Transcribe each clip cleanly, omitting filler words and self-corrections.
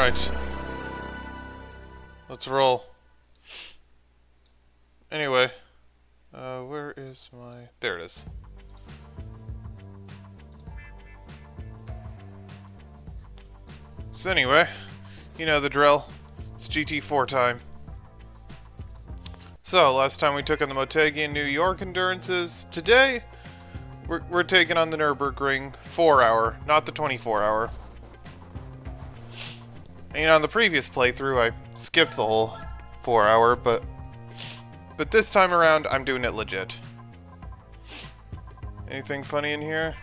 Alright. Let's roll. Anyway. Where is my... There it is. So anyway, you know the drill. It's GT4 time. So, last time we took on the Motegi New York Endurances. Today, we're taking on the Nurburgring 4-hour, not the 24-hour. You know, in the previous playthrough, I skipped the whole 4-hour, but this time around, I'm doing it legit. Anything funny in here?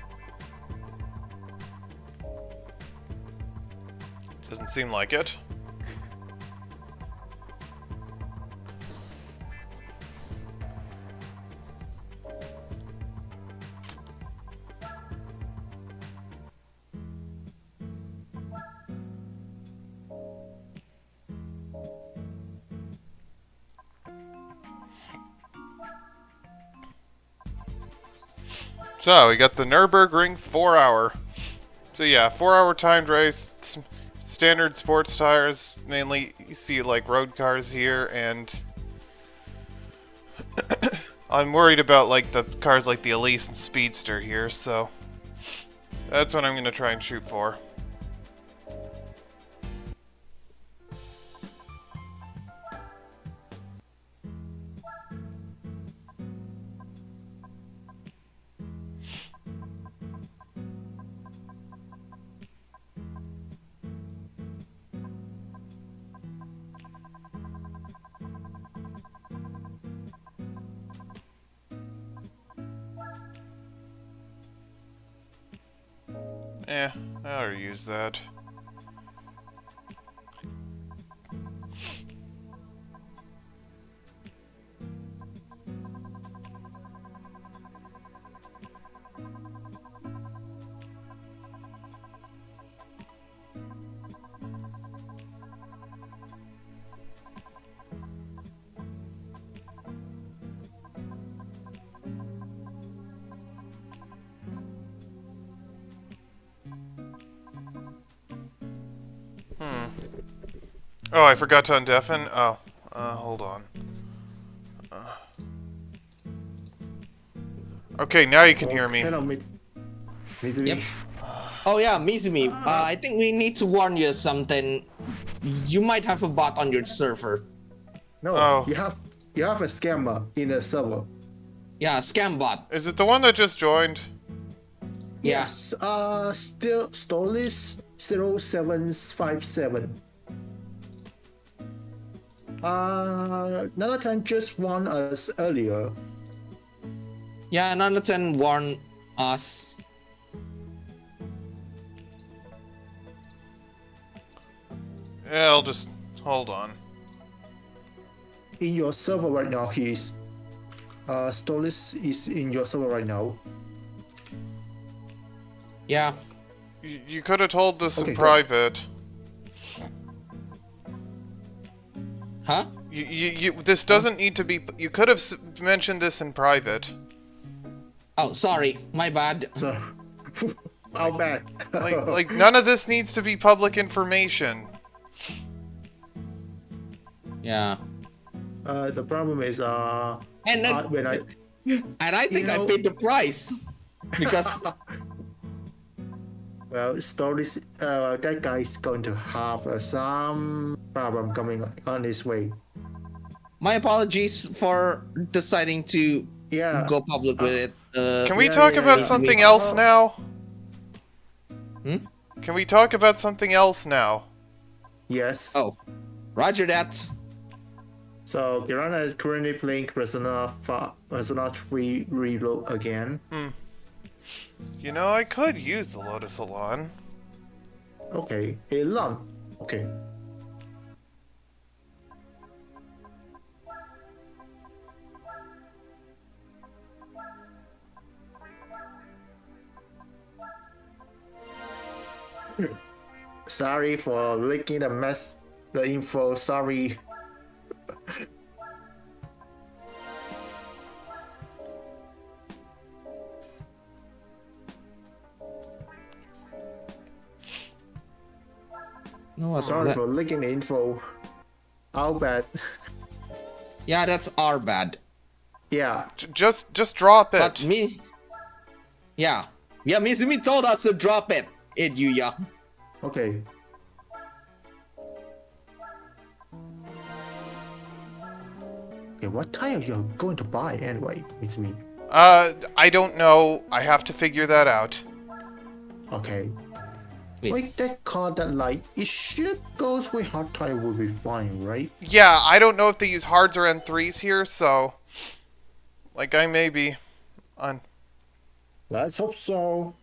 Doesn't seem like it. So, we got the Nurburgring 4-hour. So yeah, 4-hour timed race, standard sports tires, mainly you see like road cars here, and I'm worried about like the cars like the Elise and Speedster here, so that's what I'm going to try and shoot for. I already used that. Oh, I forgot to undeafen? Oh, hold on. Okay, now you can hear me. Hello, Mizumi. Yep. Oh yeah, Mizumi. I think we need to warn you something. You might have a bot on your server. No, Oh. you have a scammer in the server. Yeah, scam bot. Is it the one that just joined? Yeah. Yes. Still Stolis 0757. Nathan just warned us earlier. Yeah, Jonathan warned us. Yeah, I'll just... hold on. In your server right now, Stolis is in your server right now. Yeah. You could have told this Okay, in go. private. Huh? This doesn't need to be... You could have mentioned this in private. Oh, sorry. My bad. So, how bad? Like, none of this needs to be public information. Yeah. The problem is And then, when I and I think I know- paid the price because well, Stolis that guy is going to have some problem coming on his way. my apologies for deciding to Yeah. go public with it. Can we yeah, talk yeah, about yeah. something else now? Hmm? Can we talk about something else now? Yes. Oh, Roger that. So Gran is currently playing Persona 3 Reload again. You know, I could use the Lotus Elan. Okay, Elan. Okay. Sorry for leaking the info. Sorry. No, what's Sorry that? for leaking the info. How bad? Yeah, that's our bad. Yeah. Just drop it. But me... Yeah. Yeah, Mizumi told us to drop it, Yuya. Okay. Okay, what tire you going to buy anyway? It's me. I don't know. I have to figure that out. Okay. Wait. Wait, that car, that light, it should goes with hard tire will be fine, right? Yeah, I don't know if they use hards or N3s here, so... Like, I may be on... Let's hope so.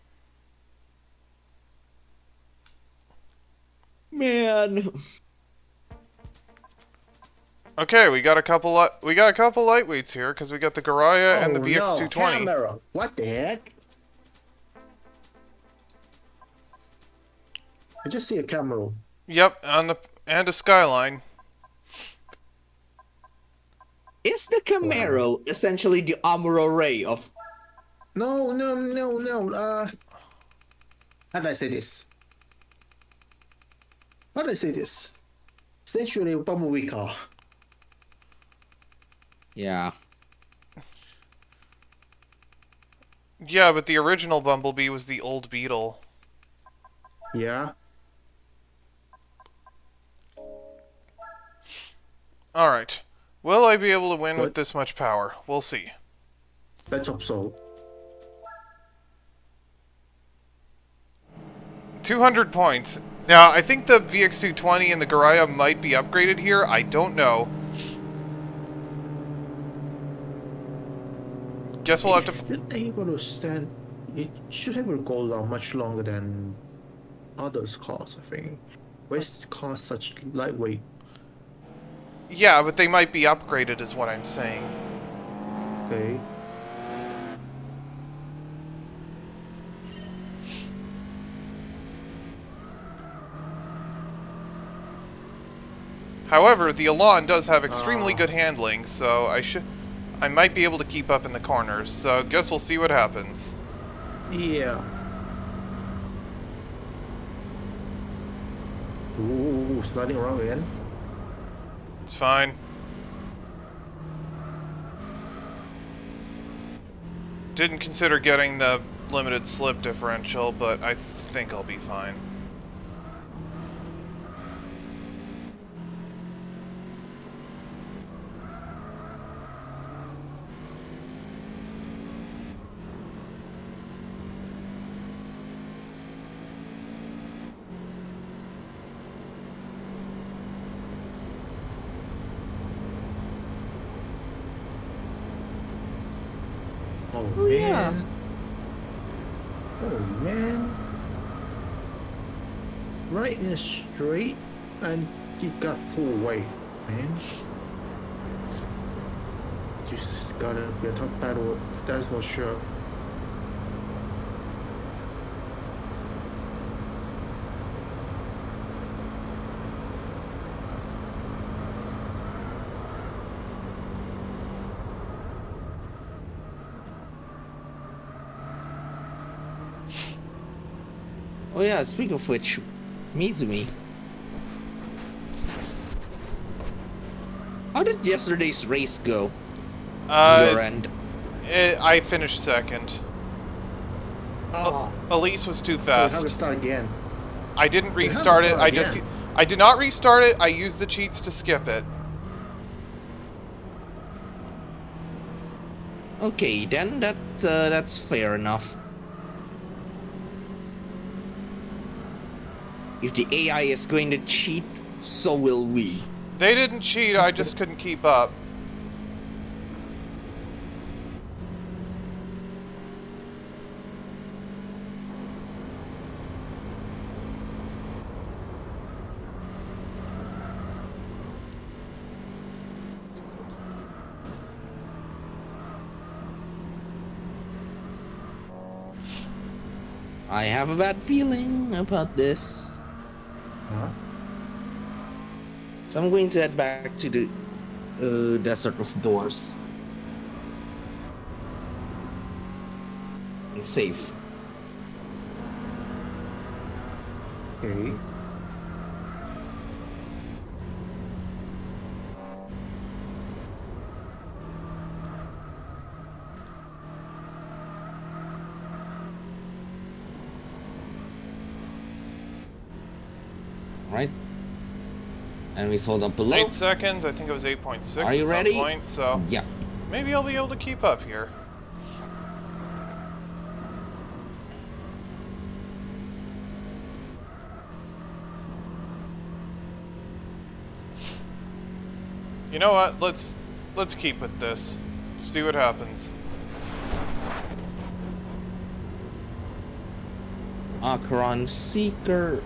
Man. Okay, we got a couple lightweights here, because we got the Garaya and the Oh, no, VX220. camera. What the heck? I just see a camera. Yep, and a Skyline. Is the Camaro essentially the Amuro Ray of... No. How did I say this? Essentially a bumblebee car. Yeah. Yeah, but the original Bumblebee was the old Beetle. Yeah. Alright. Will I be able to win with Good. this much power? We'll see. Let's hope so. 200 points. Now, I think the VX220 and the Garaya might be upgraded here. I don't know. Guess we'll have to... Should able to stand. It should able to go long, much longer than others cars, I think. Where's cars such lightweight? Yeah, but they might be upgraded is what I'm saying. Okay. However, the Elan does have extremely good handling, so I might be able to keep up in the corners. So, guess we'll see what happens. Yeah. Ooh, sliding around again. It's fine. Didn't consider getting the limited slip differential, but I think I'll be fine. Oh, Oh, man. yeah. Oh man. Right in a straight and it got pulled away, man. Just gotta be a tough battle, that's for sure. Oh yeah, speaking of which, Mizumi. How did yesterday's race go? On your end? I finished second. Elise was too We have to fast. start again. I didn't We have to restart it. start again. I did not restart it. I used the cheats to skip it. Okay, then that's fair enough. If the AI is going to cheat, so will we. They didn't cheat. I just couldn't keep up. I have a bad feeling about this. Huh? So I'm going to head back to the Desert of Doors. And safe. Okay. right? And we sold up below. 8 seconds. I think it was 8.6 Are you at ready? some point. So Yep. maybe I'll be able to keep up here. You know what? Let's keep with this. See what happens. Acheron Seeker.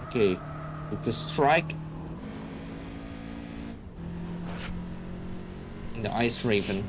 Okay, with the strike. And the Ice Raven.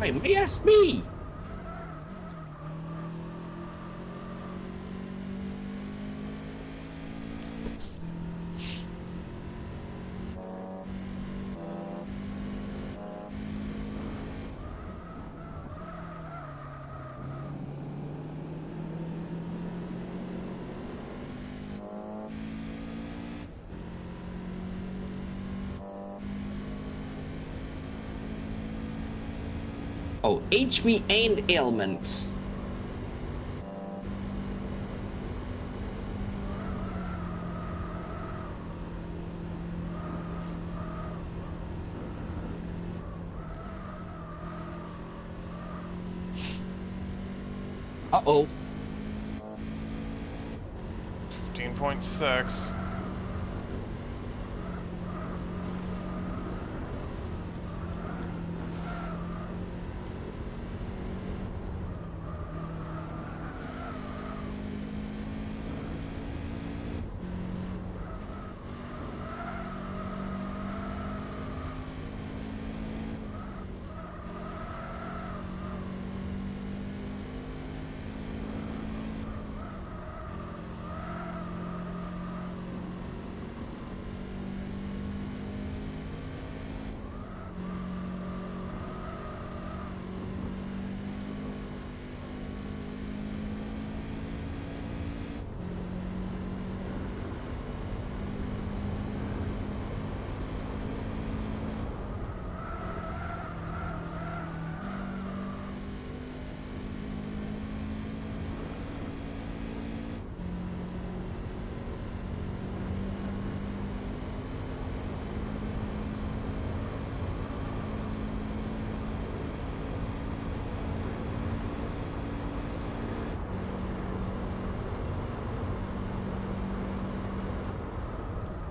Hey, yes, me! Oh, HP and ailments. Uh-oh. 15.6.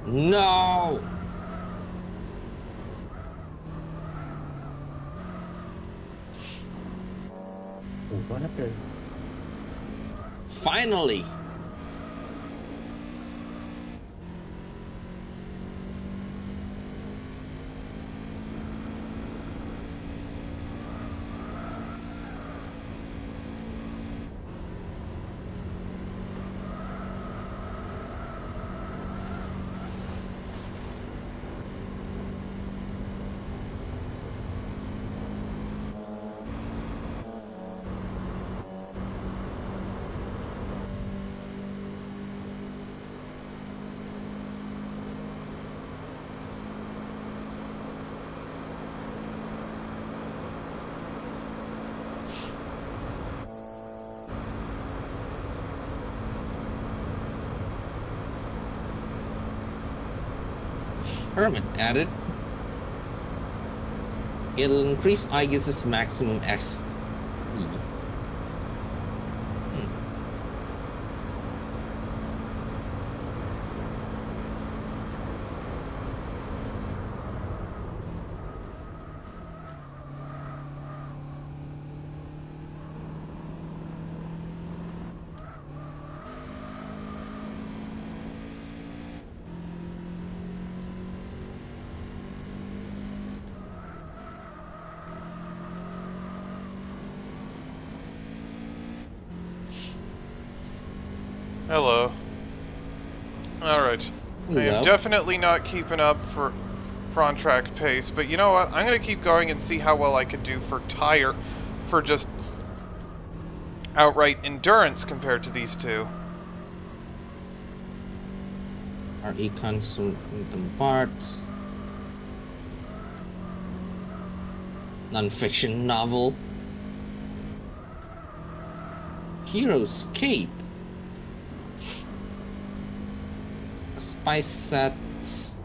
No! Oh, what happened? Finally! Hermit added. It'll increase Aegis's maximum XP. Hello. Alright. I am Hello. definitely not keeping up for on-track pace, but you know what? I'm gonna keep going and see how well I can do for just outright endurance compared to these two. Our econs random parts. Non-fiction novel. Hero's Cape. Spice sets.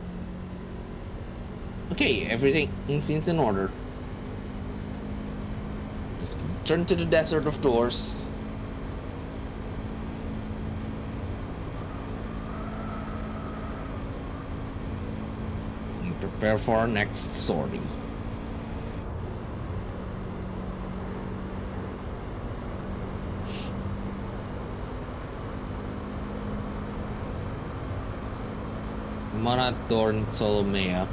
Okay, everything seems in order. Let's turn to the desert of doors. And prepare for our next sortie. Monadorn Ptolomea.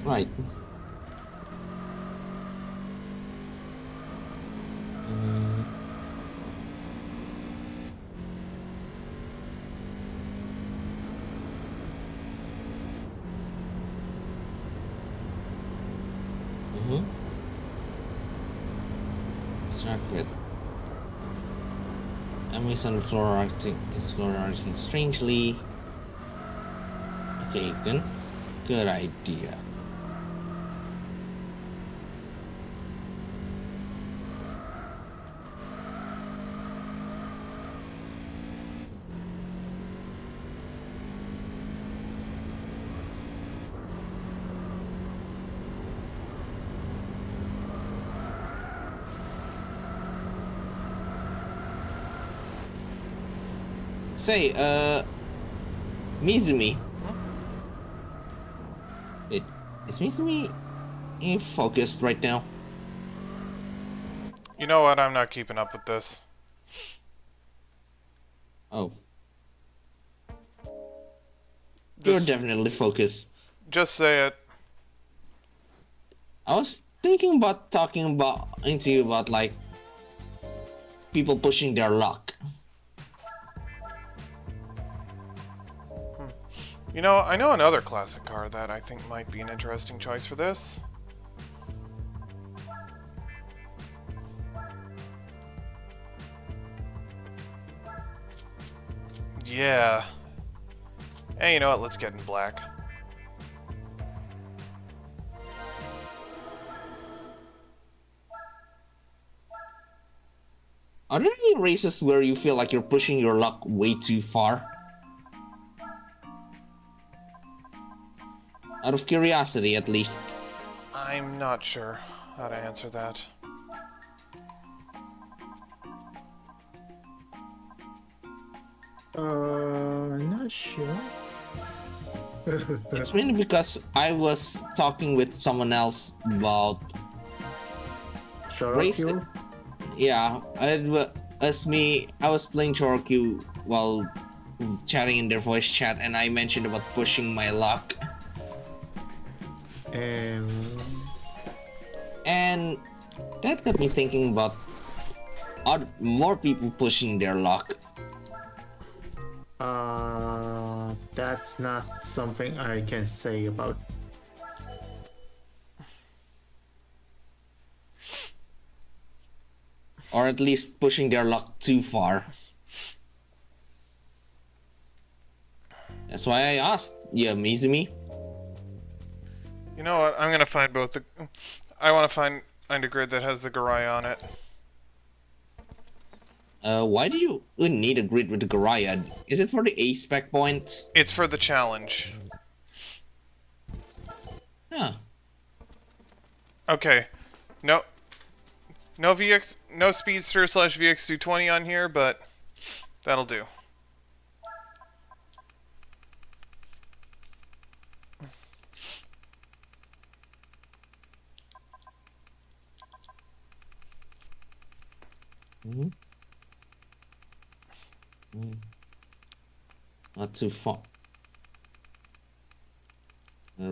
Right. Start with enemies on the floor acting strangely. Okay, then. Good idea. Say, Mizumi. Wait, is Mizumi focused right now? You know what? I'm not keeping up with this. Oh. You're Just, definitely focused. just say it. I was thinking about talking into you about like people pushing their luck. You know, I know another classic car that I think might be an interesting choice for this. Yeah. Hey, you know what? Let's get in black. Are there any races where you feel like you're pushing your luck way too far? Out of curiosity, at least. I'm not sure how to answer that. Not sure. It's mainly because I was talking with someone else about race. Shorokyo? Yeah, I was playing Chorokyu while chatting in their voice chat, and I mentioned about pushing my luck. And that got me thinking about more people pushing their luck. That's not something I can say about. Or at least pushing their luck too far. That's why I asked you, Mizumi. You know what? I'm gonna find both the... I want to find a grid that has the Garai on it. Why do you need a grid with the Garaya? Is it for the A spec points? It's for the challenge. Huh. Okay. No, no Speedster slash VX220 on here, but that'll do. Mm-hmm. Not too far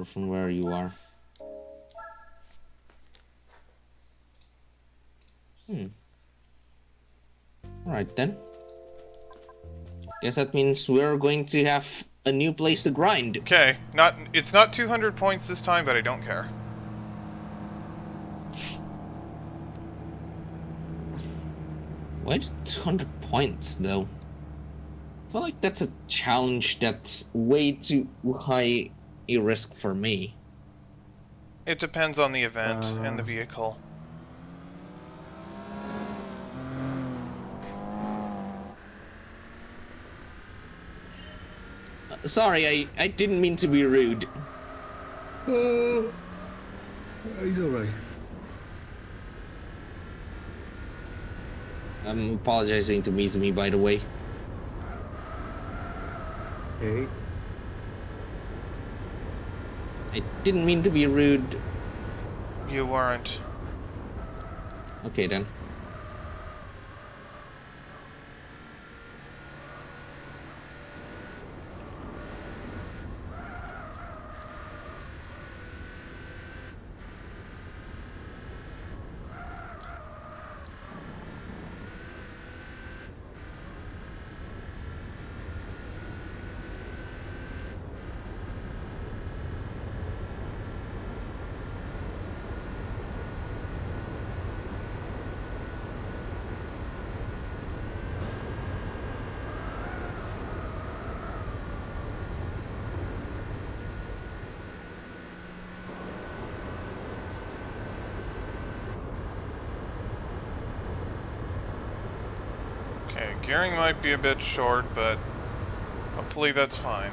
from where you are. Alright then. Guess that means we're going to have a new place to grind. Okay, it's not 200 points this time, but I don't care. Why 200 points though? I feel like that's a challenge that's way too high a risk for me. It depends on the event and the vehicle. Sorry, I didn't mean to be rude. It's alright. I'm apologizing to Mizumi, by the way. Okay. I didn't mean to be rude. You weren't. Okay then. Okay, gearing might be a bit short, but hopefully that's fine.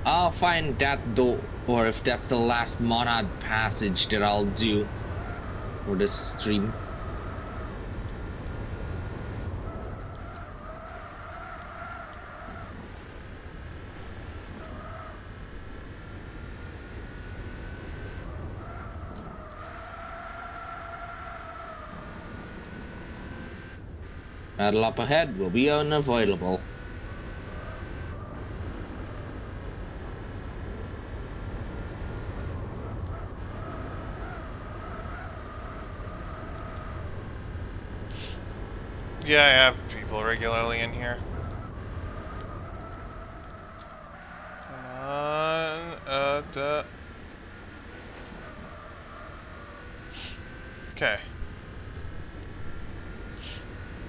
I'll find that door, or if that's the last monad passage that I'll do for this stream. Battle up ahead will be unavoidable. Yeah, I have people regularly in here. Come on, Okay.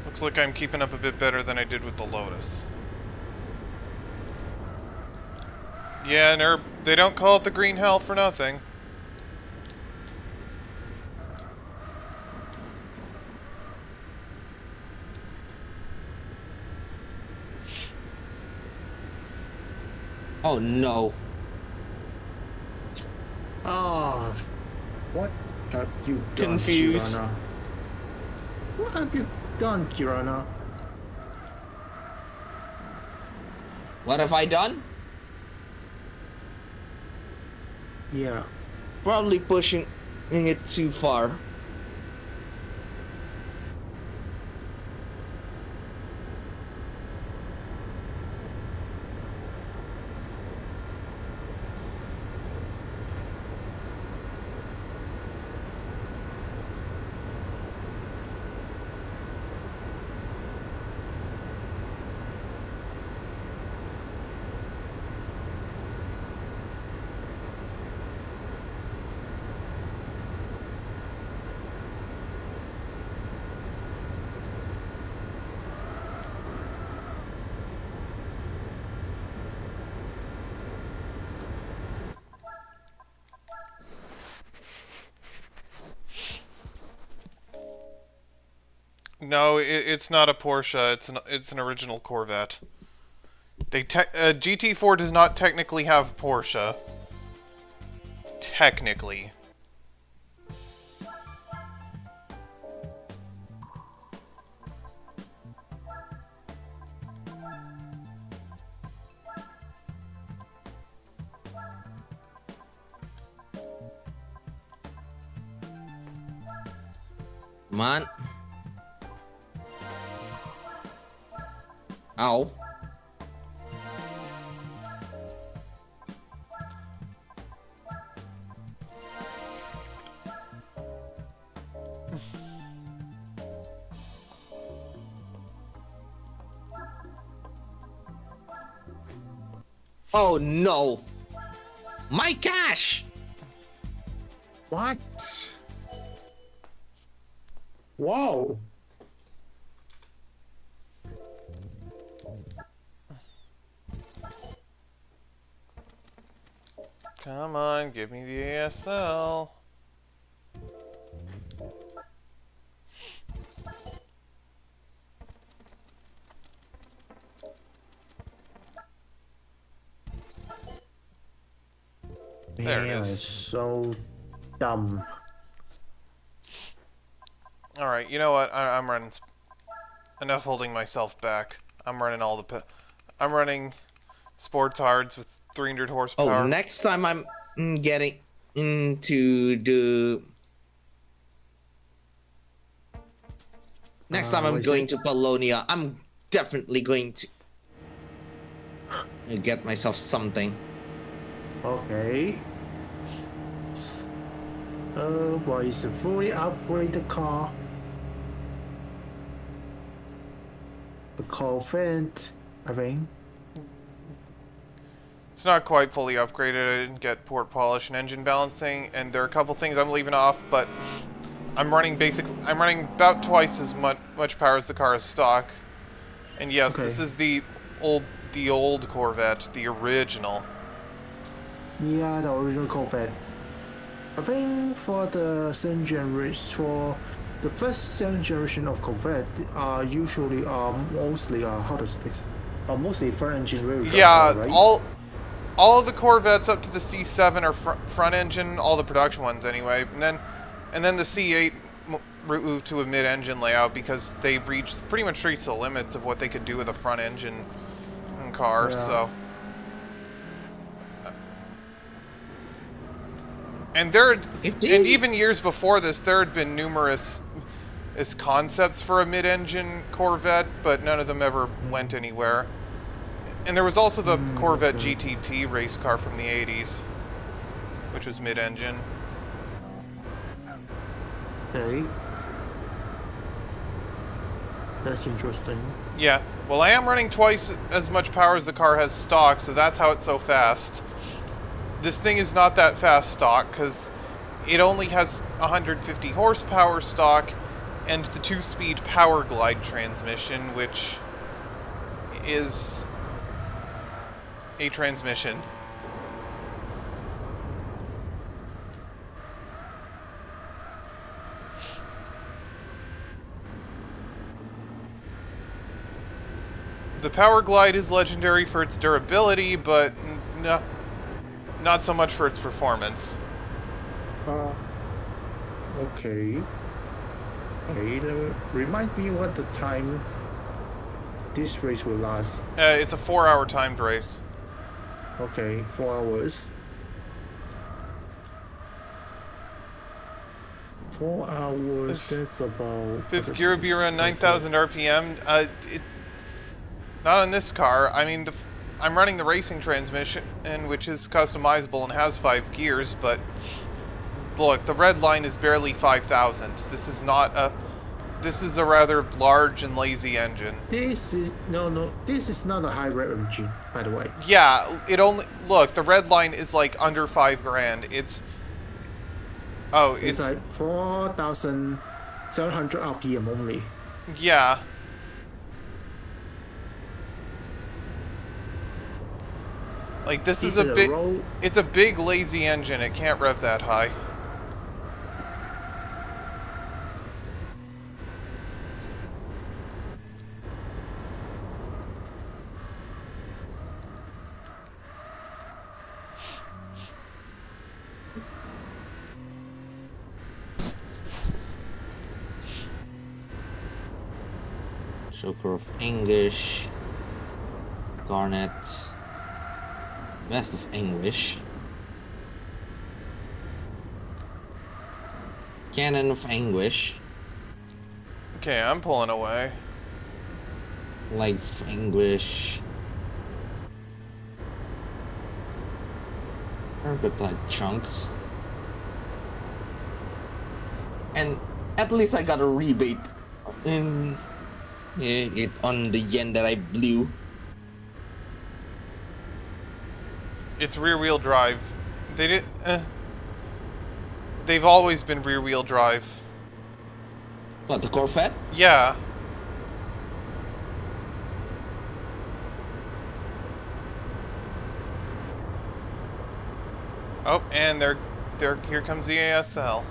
Looks like I'm keeping up a bit better than I did with the Lotus. Yeah, they don't call it the Green Hell for nothing. Oh no. Ah, what have you done, Confused. Kirana? What have you done, Kirana? What have I done? Yeah. Probably pushing it too far. No, it's not a Porsche. It's an original Corvette. GT4 does not technically have Porsche. Technically. Man. Ow. Oh no! My gosh! What? Wow. Come on, give me the ASL. There it Man, is. it's so dumb. Alright, you know what? I'm running... Enough holding myself back. I'm running all the... I'm running sports hards with 300 horsepower. Oh, next time I'm getting into the... Next time what I'm is going it? to Polonia, I'm definitely going to get myself something. Okay. What is a fully upgraded car? The Corvette, I think. It's not quite fully upgraded. I didn't get port polish and engine balancing, and there are a couple things I'm leaving off, but I'm running about twice as much power as the car is stock. And yes, Okay. this is the old Corvette, the original. Yeah, the original Corvette. I think for the second generation, for the first second generation of Corvette, are usually mostly how to say this? Mostly front engine rear. Yeah, right? all of the Corvettes up to the C7 are front engine, all the production ones anyway, and then the C8 moved to a mid-engine layout because they pretty much reached the limits of what they could do with a front engine car. Yeah. So, and even years before this, there had been numerous concepts for a mid-engine Corvette, but none of them ever went anywhere. And there was also the Corvette GTP race car from the 80s, which was mid-engine. Okay. That's interesting. Yeah, well, I am running twice as much power as the car has stock, so that's how it's so fast. This thing is not that fast stock, because it only has 150 horsepower stock, and the 2-speed power glide transmission, which is a transmission. The power glide is legendary for its durability, but no, not so much for its performance. Okay. Okay, remind me what the time this race will last. It's a 4-hour timed race. Okay, 4 hours. 4 hours, that's about... Fifth gear would be around 9,000 RPM. Not on this car. I mean, I'm running the racing transmission, which is customizable and has 5 gears, but look, the red line is barely 5,000. This is a rather large and lazy engine. This is... No, this is not a high rev engine, by the way. Yeah, look, the red line is like under 5 grand. It's like 4,700 RPM only. Yeah. Like, this is it's a big lazy engine. It can't rev that high. Choker of Anguish, Garnet, Vest of Anguish, Cannon of Anguish, Okay, I'm pulling away. Lights of Anguish, Archetype Chunks, and at least I got a rebate in it on the yen that I blew. It's rear-wheel drive. They did. They've always been rear-wheel drive. What, the Corvette? Yeah. Oh, and here comes the ASL.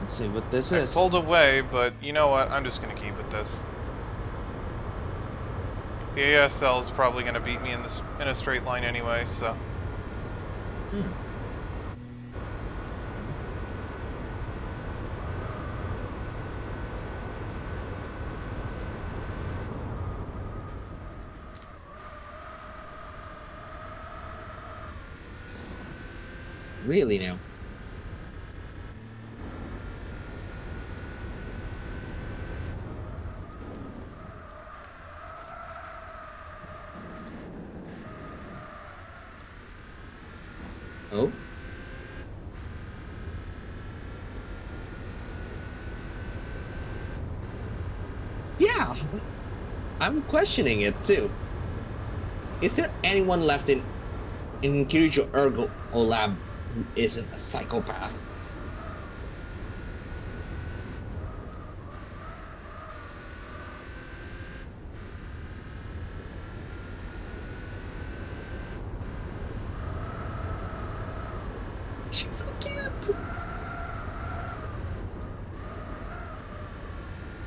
Let's see what this I is. pulled away, but you know what? I'm just gonna keep with this. The ASL is probably gonna beat me in a straight line anyway, so. Really now? Oh? Yeah! I'm questioning it too. Is there anyone left in Kirito Ergo Lab who isn't a psychopath? She's so cute!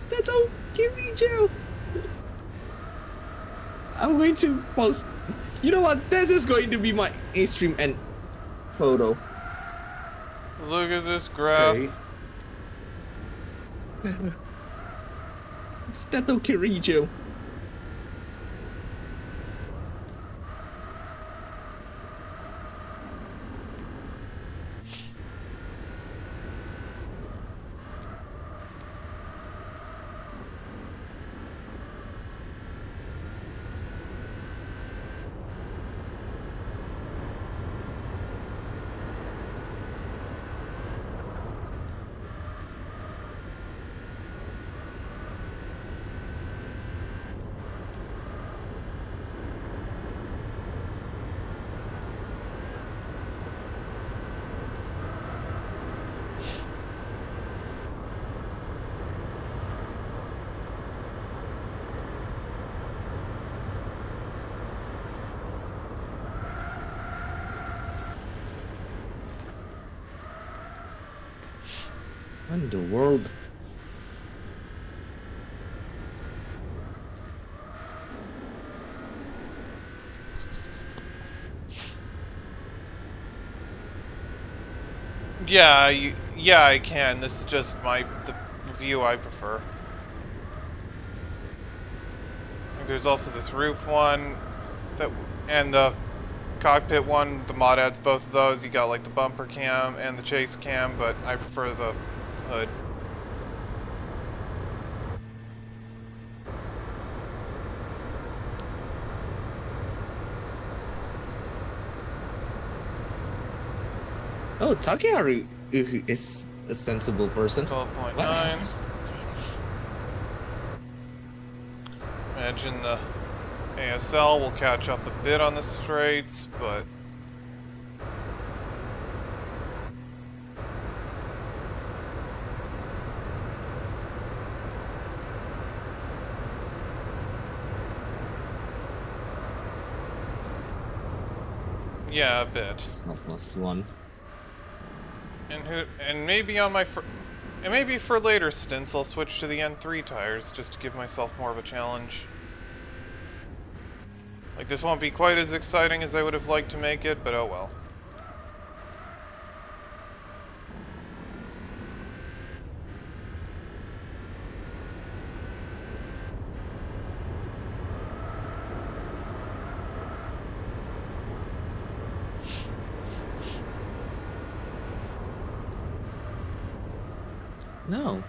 That's so Kirito! I'm going to post. You know what? This is going to be my stream and photo. Look at this graph. Okay. It's Teto Kirijo. What in the world? Yeah, yeah, I can. This is just the view I prefer. There's also this roof one, and the cockpit one. The mod adds both of those. You got like the bumper cam and the chase cam, but I prefer the hood. Oh, Takeharu is a sensible person. 12.9. Imagine the ASL will catch up a bit on the straights, but yeah, a bit. It's not +1. And maybe on my and maybe for later stints I'll switch to the N3 tires just to give myself more of a challenge. Like, this won't be quite as exciting as I would have liked to make it, but oh well. No.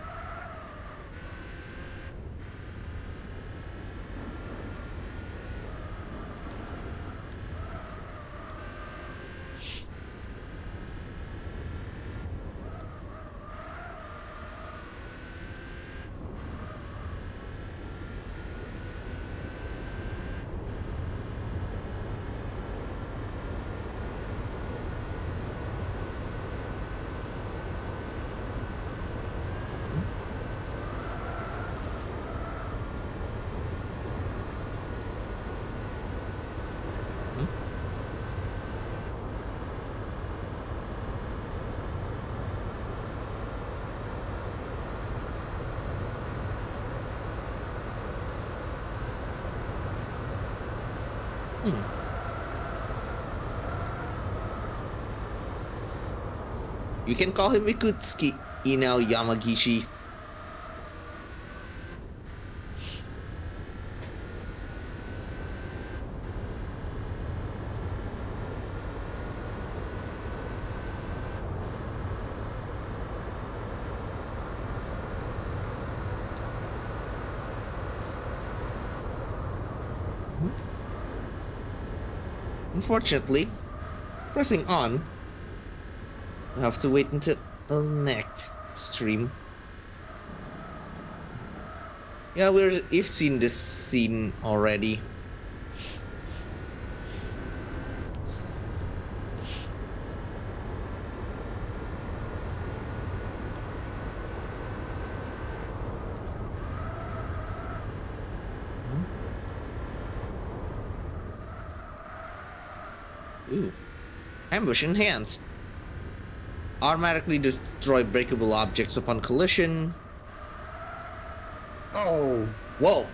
You can call him Ikutsuki, Yamagishi. Unfortunately, pressing on, we'll have to wait until the next stream. Yeah, we've seen this scene already. Ooh. Ambush enhanced. Automatically destroy breakable objects upon collision. Oh, Whoa.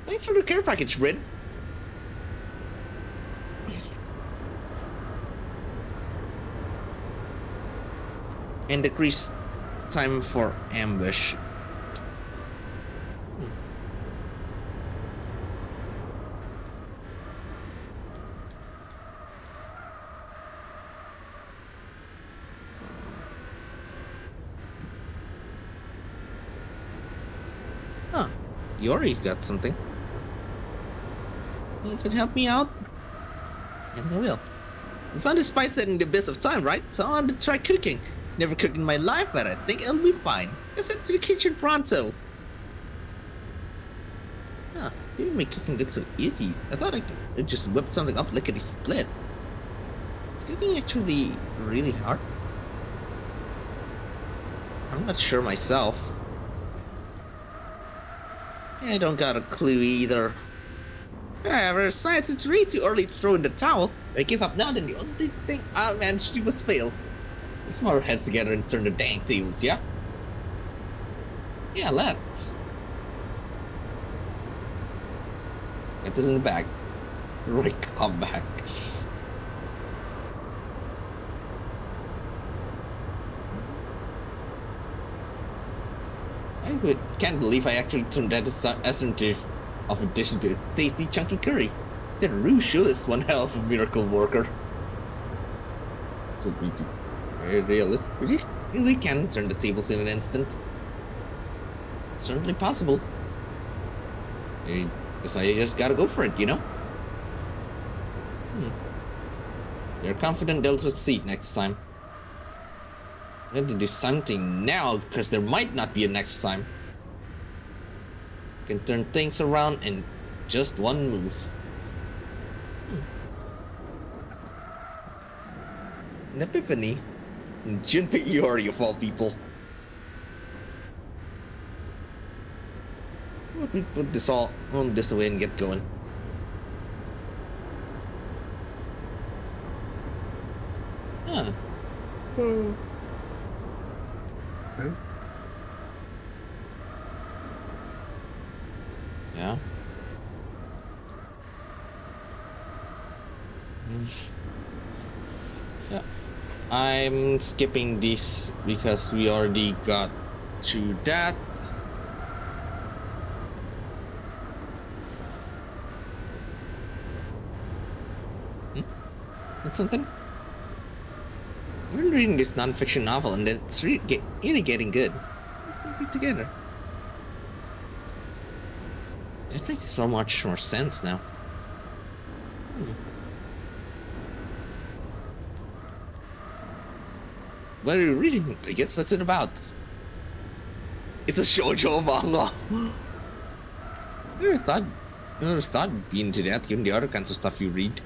Thanks for the care package, Bryn. And decrease time for ambush. Huh. You already got something. You could help me out? I think I will. We found a spice set in the abyss of time, right? So I want to try cooking. Never cooked in my life, but I think it'll be fine. Let's head to the kitchen pronto. Huh, you make cooking look so easy. I thought I could just whip something up lickety-split. Is cooking actually really hard? I'm not sure myself. I don't got a clue either. However, since it's really too early to throw in the towel, if I give up now, then the only thing I'll manage to do was fail. Let's put our heads together and turn the dang tables, yeah? Yeah, let's. Get this in the bag. Right, come back. I can't believe I actually turned that essence of addition to a tasty chunky curry. That Roo sure is one hell of a miracle worker. So pretty. Very realistic. We really can turn the tables in an instant. It's certainly possible. So you just gotta go for it, you know? You're confident they'll succeed next time. I have to do something now, because there might not be a next time. You can turn things around in just one move. An epiphany? Junpei Iori of all people. We put this all on this away and get going. Huh. okay. Yeah. Yeah. I'm skipping this because we already got to that. That's something? I've been reading this non-fiction novel and it's really getting good. together. That makes so much more sense now. What are you reading? I guess what's it about? It's a shoujo manga. I never thought you'd be into that, given the other kinds of stuff you read.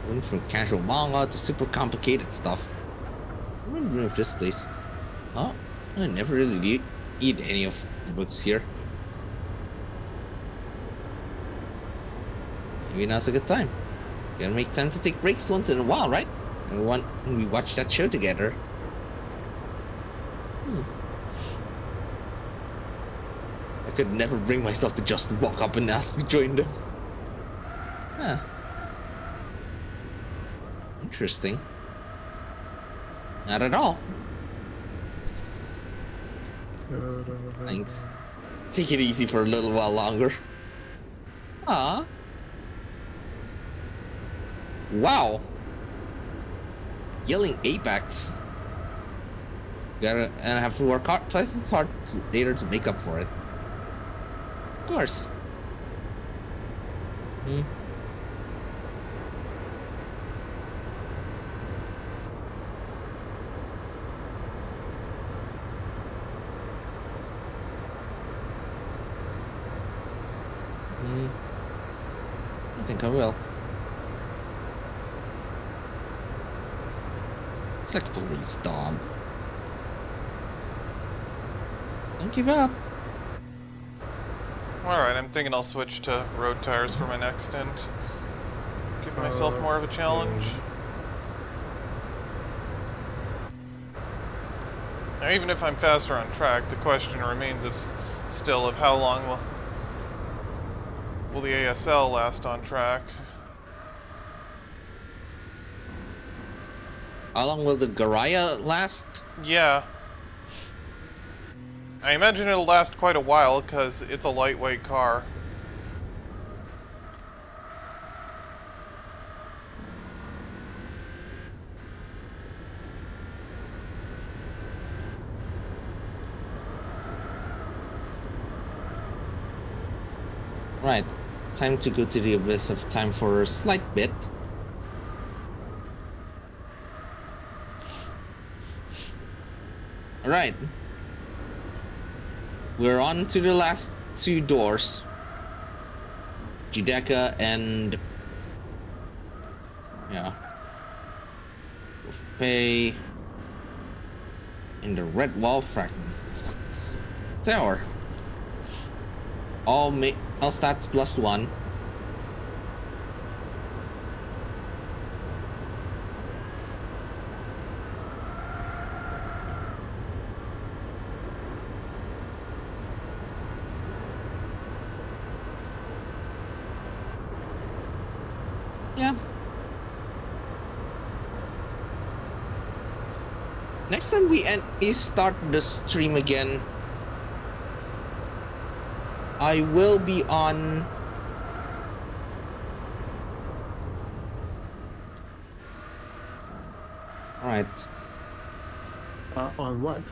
Went from casual manga to super complicated stuff. I remember of this place. Oh, I never really eat any of the books here. Maybe now's a good time. Gotta make time to take breaks once in a while, right? And we watch that show together. I could never bring myself to just walk up and ask to join them. Huh. Interesting. Not at all. Thanks. Take it easy for a little while longer. Ah. Wow. Yelling Apex. And I have to work twice as hard later to make up for it. Of course. I think I will. It's like a police dog. Don't give up. Alright, I'm thinking I'll switch to road tires for my next stint. Give myself more of a challenge. Now, even if I'm faster on track, the question remains still of how long will the ASL last on track. How long will the Garaya last? Yeah. I imagine it'll last quite a while, because it's a lightweight car. Right. Time to go to the abyss of time for a slight bit. Alright. We're on to the last two doors. Judeka and... yeah. Pay in the red wall fragment tower. All stats +1. Yeah. Next time we start the stream again, I will be on... Alright. On what?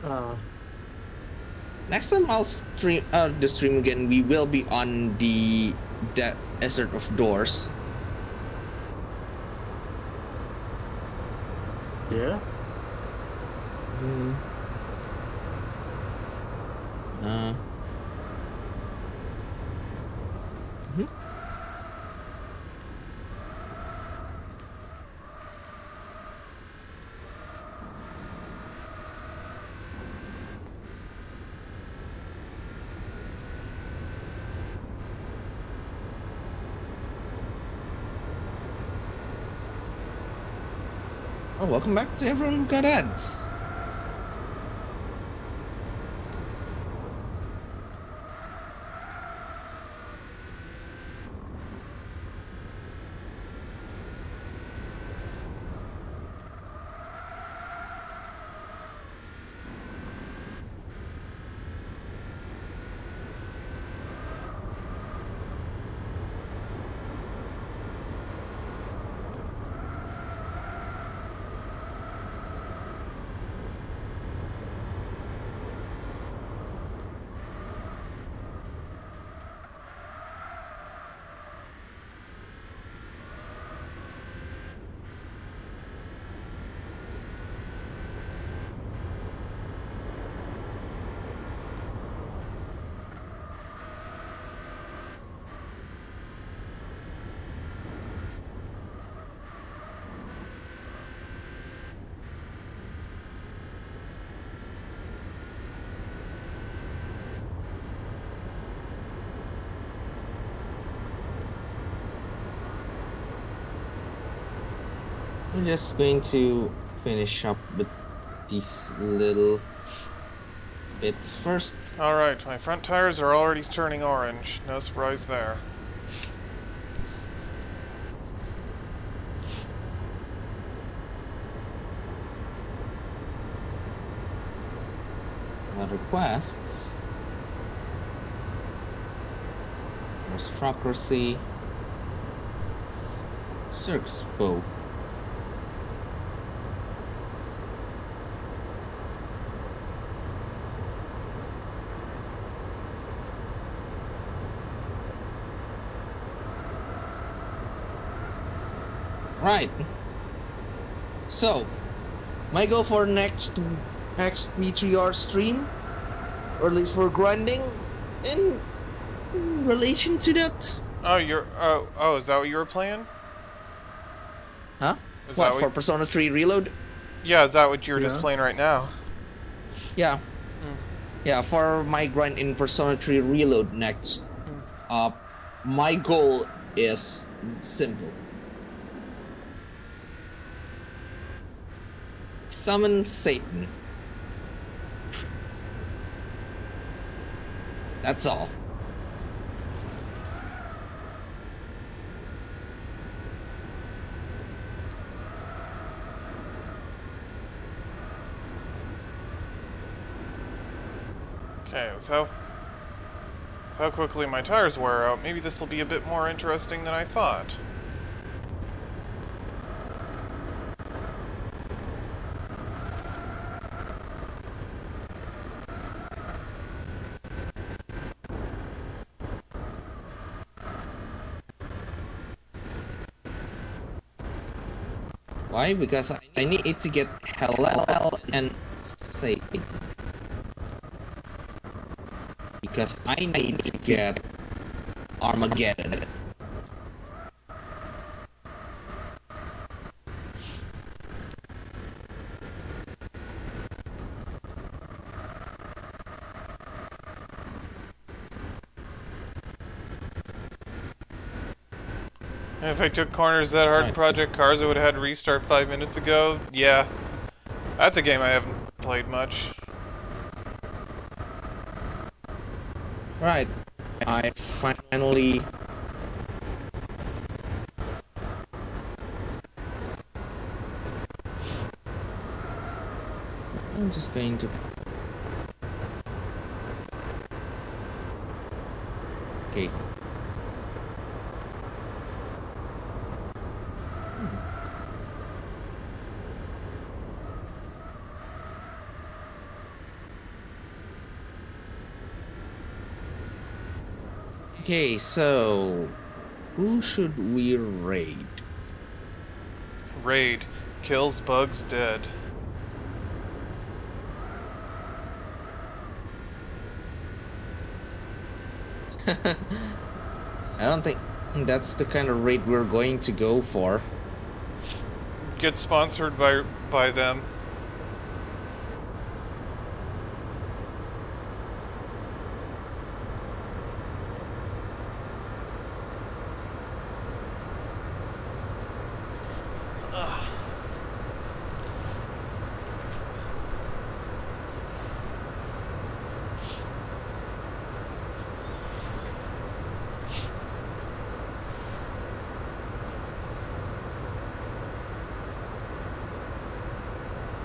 Next time I'll stream the stream again, we will be on the Desert of Doors. Yeah. Oh, welcome back to everyone who got ads. I'm just going to finish up with these little bits first. Alright, my front tires are already turning orange. No surprise there. Other quests. Aristocracy. Circus bow. Right. So, my goal for next V3R stream, or at least for grinding, in relation to that. Oh, is that what you were playing? Huh? Is What, that for Persona 3 Reload? Yeah, is that what you're just Yeah. playing right now? Yeah. Yeah, for my grind in Persona 3 Reload next, my goal is simple. Summon Satan. That's all. Okay, with how quickly my tires wear out, maybe this will be a bit more interesting than I thought. Why? Because I need to get Hellel and Satan. Because I need to get Armageddon. And if I took corners that hard in Right. Project Cars, I would have had to restart 5 minutes ago. Yeah, that's a game I haven't played much. Right. I finally... I'm just going to... Okay. Okay, so... who should we raid? Raid. Kills bugs dead. I don't think that's the kind of raid we're going to go for. Get sponsored by them.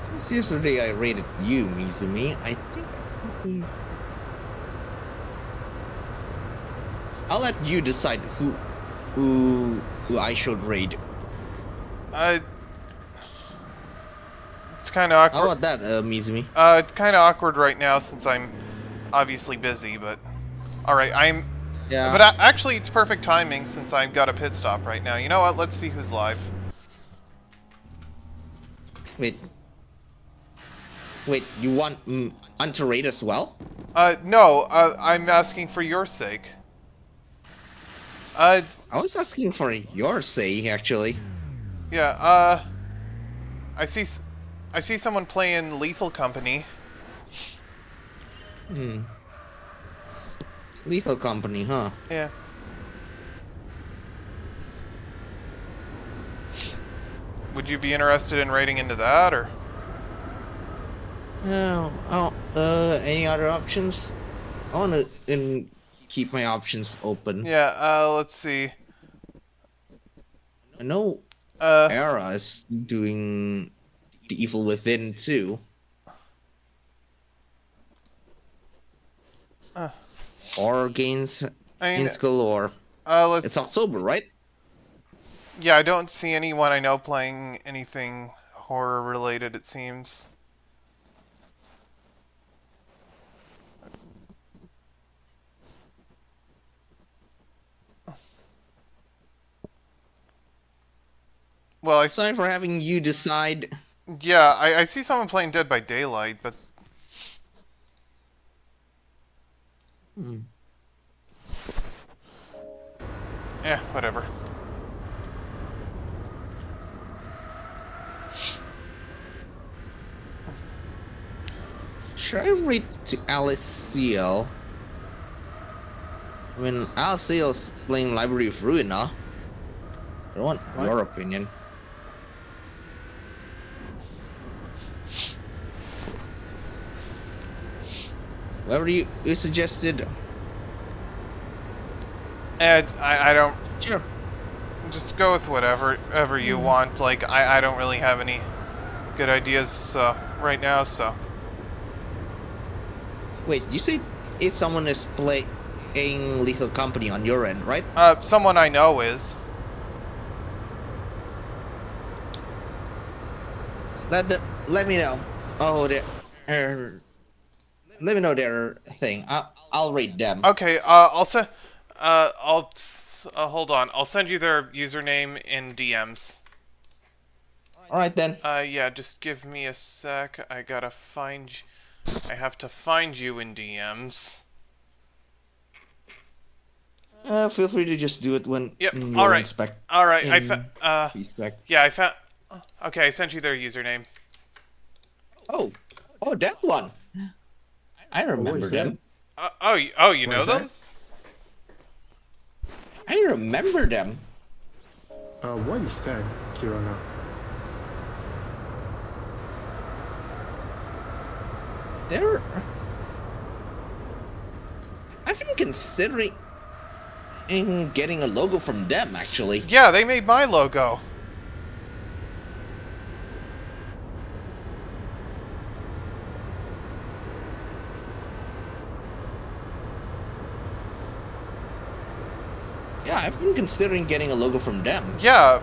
Since yesterday I rated you, Mizumi, I think I'll let you decide who I should raid. It's kind of How awkward. about that, Mizumi? It's kind of awkward right now since I'm obviously busy, but all right, Yeah. But actually, it's perfect timing since I've got a pit stop right now. You know what? Let's see who's live. Wait, you want to raid as well? No, I'm asking for your sake. I was asking for your sake, actually. Yeah, I see someone playing Lethal Company. Lethal Company, huh? Yeah. Would you be interested in raiding into that, or? Any other options? I want to keep my options open. Yeah. Let's see. I know Uh. Era is doing the Evil Within too. Horror games I mean, in galore. let's. It's October, right? Yeah, I don't see anyone I know playing anything horror related. It seems. Well, Sorry for having you decide. yeah, I see someone playing Dead by Daylight, but whatever. Should I read to Alice Seal? I mean, Alice Seal's playing Library of Ruin, huh? I want your opinion. Whatever you suggested. Ed, I don't. Sure. Just go with whatever you want. Like, I don't really have any good ideas right now, so. Wait, you said if someone is playing Lethal Company on your end, right? Someone I know is. Let me know. Oh, let me know their thing. I'll rate them. Okay, I'll send. Hold on. I'll send you their username in DMs. All right then. Yeah, just give me a sec. I have to find you in DMs. Feel free to just do it when Yep. you're All right. in Spec. All right. Spec. Yeah, I found. Okay, I sent you their username. Oh, that one. I remember them. You know them? I remember them. What is that, Kirana? I've been considering getting a logo from them, actually. Yeah, they made my logo. Yeah, I've been considering getting a logo from them. Yeah,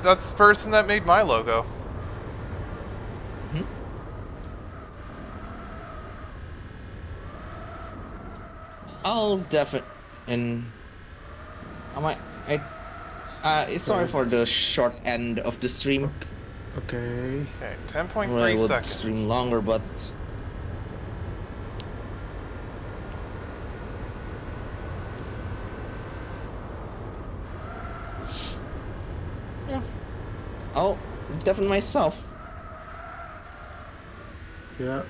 that's the person that made my logo. I'll definitely. Sorry for the short end of the stream. Okay. Okay, 10.3 Well, I would seconds. stream longer, but yeah, I'll deafen myself. Yeah.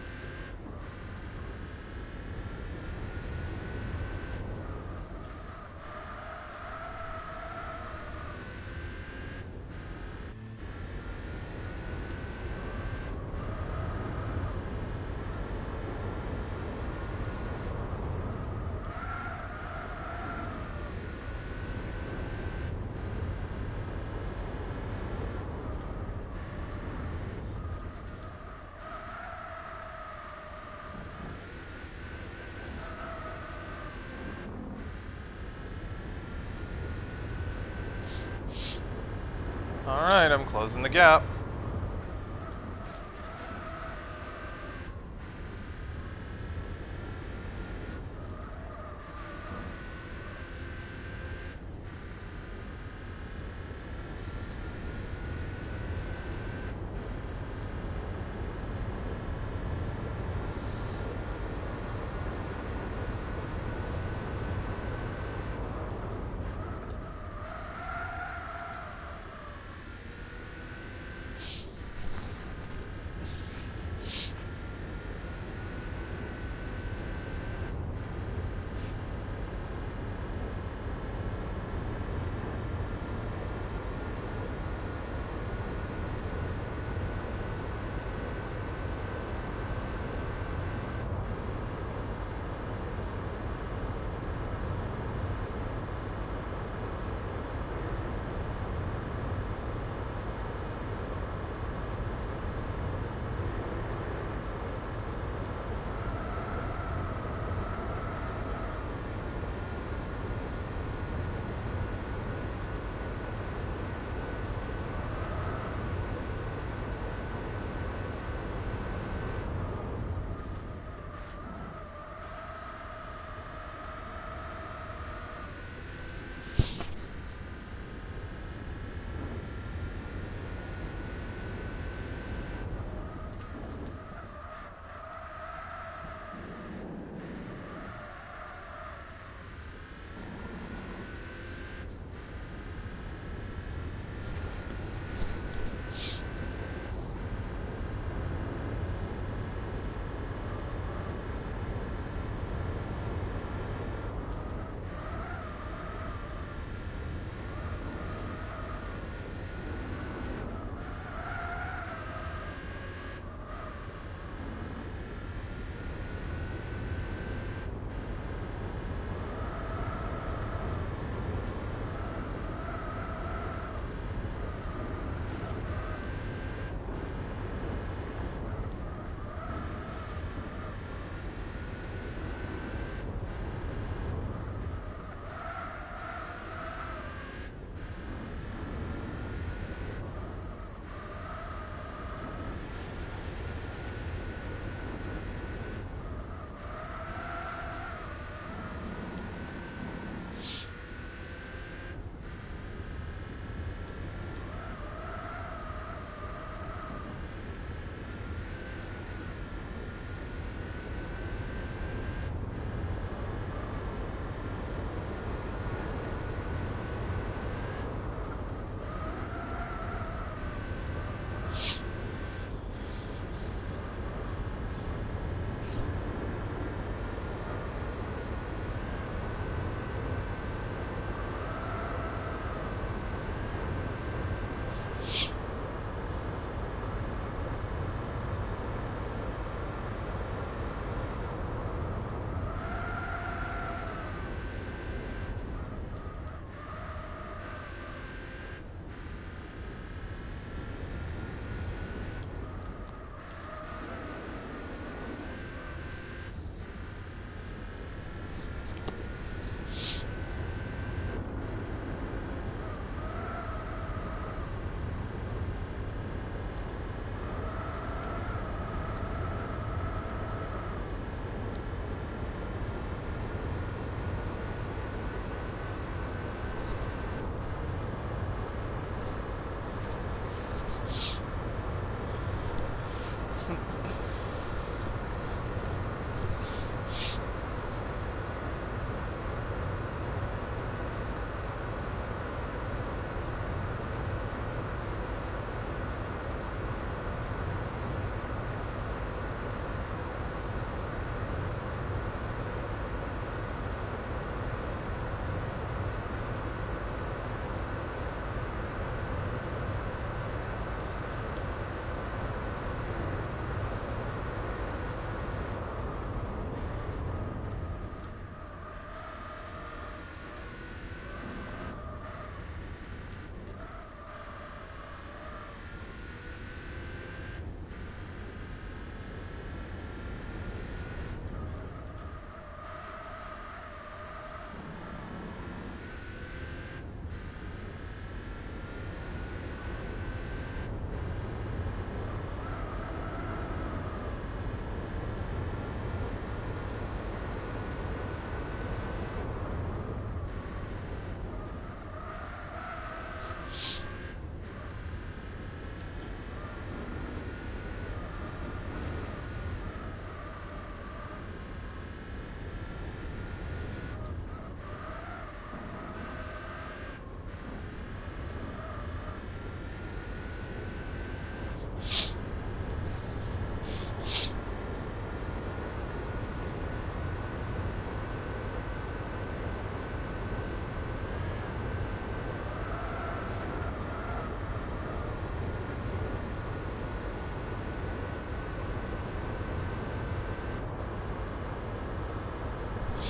Alright, I'm closing the gap.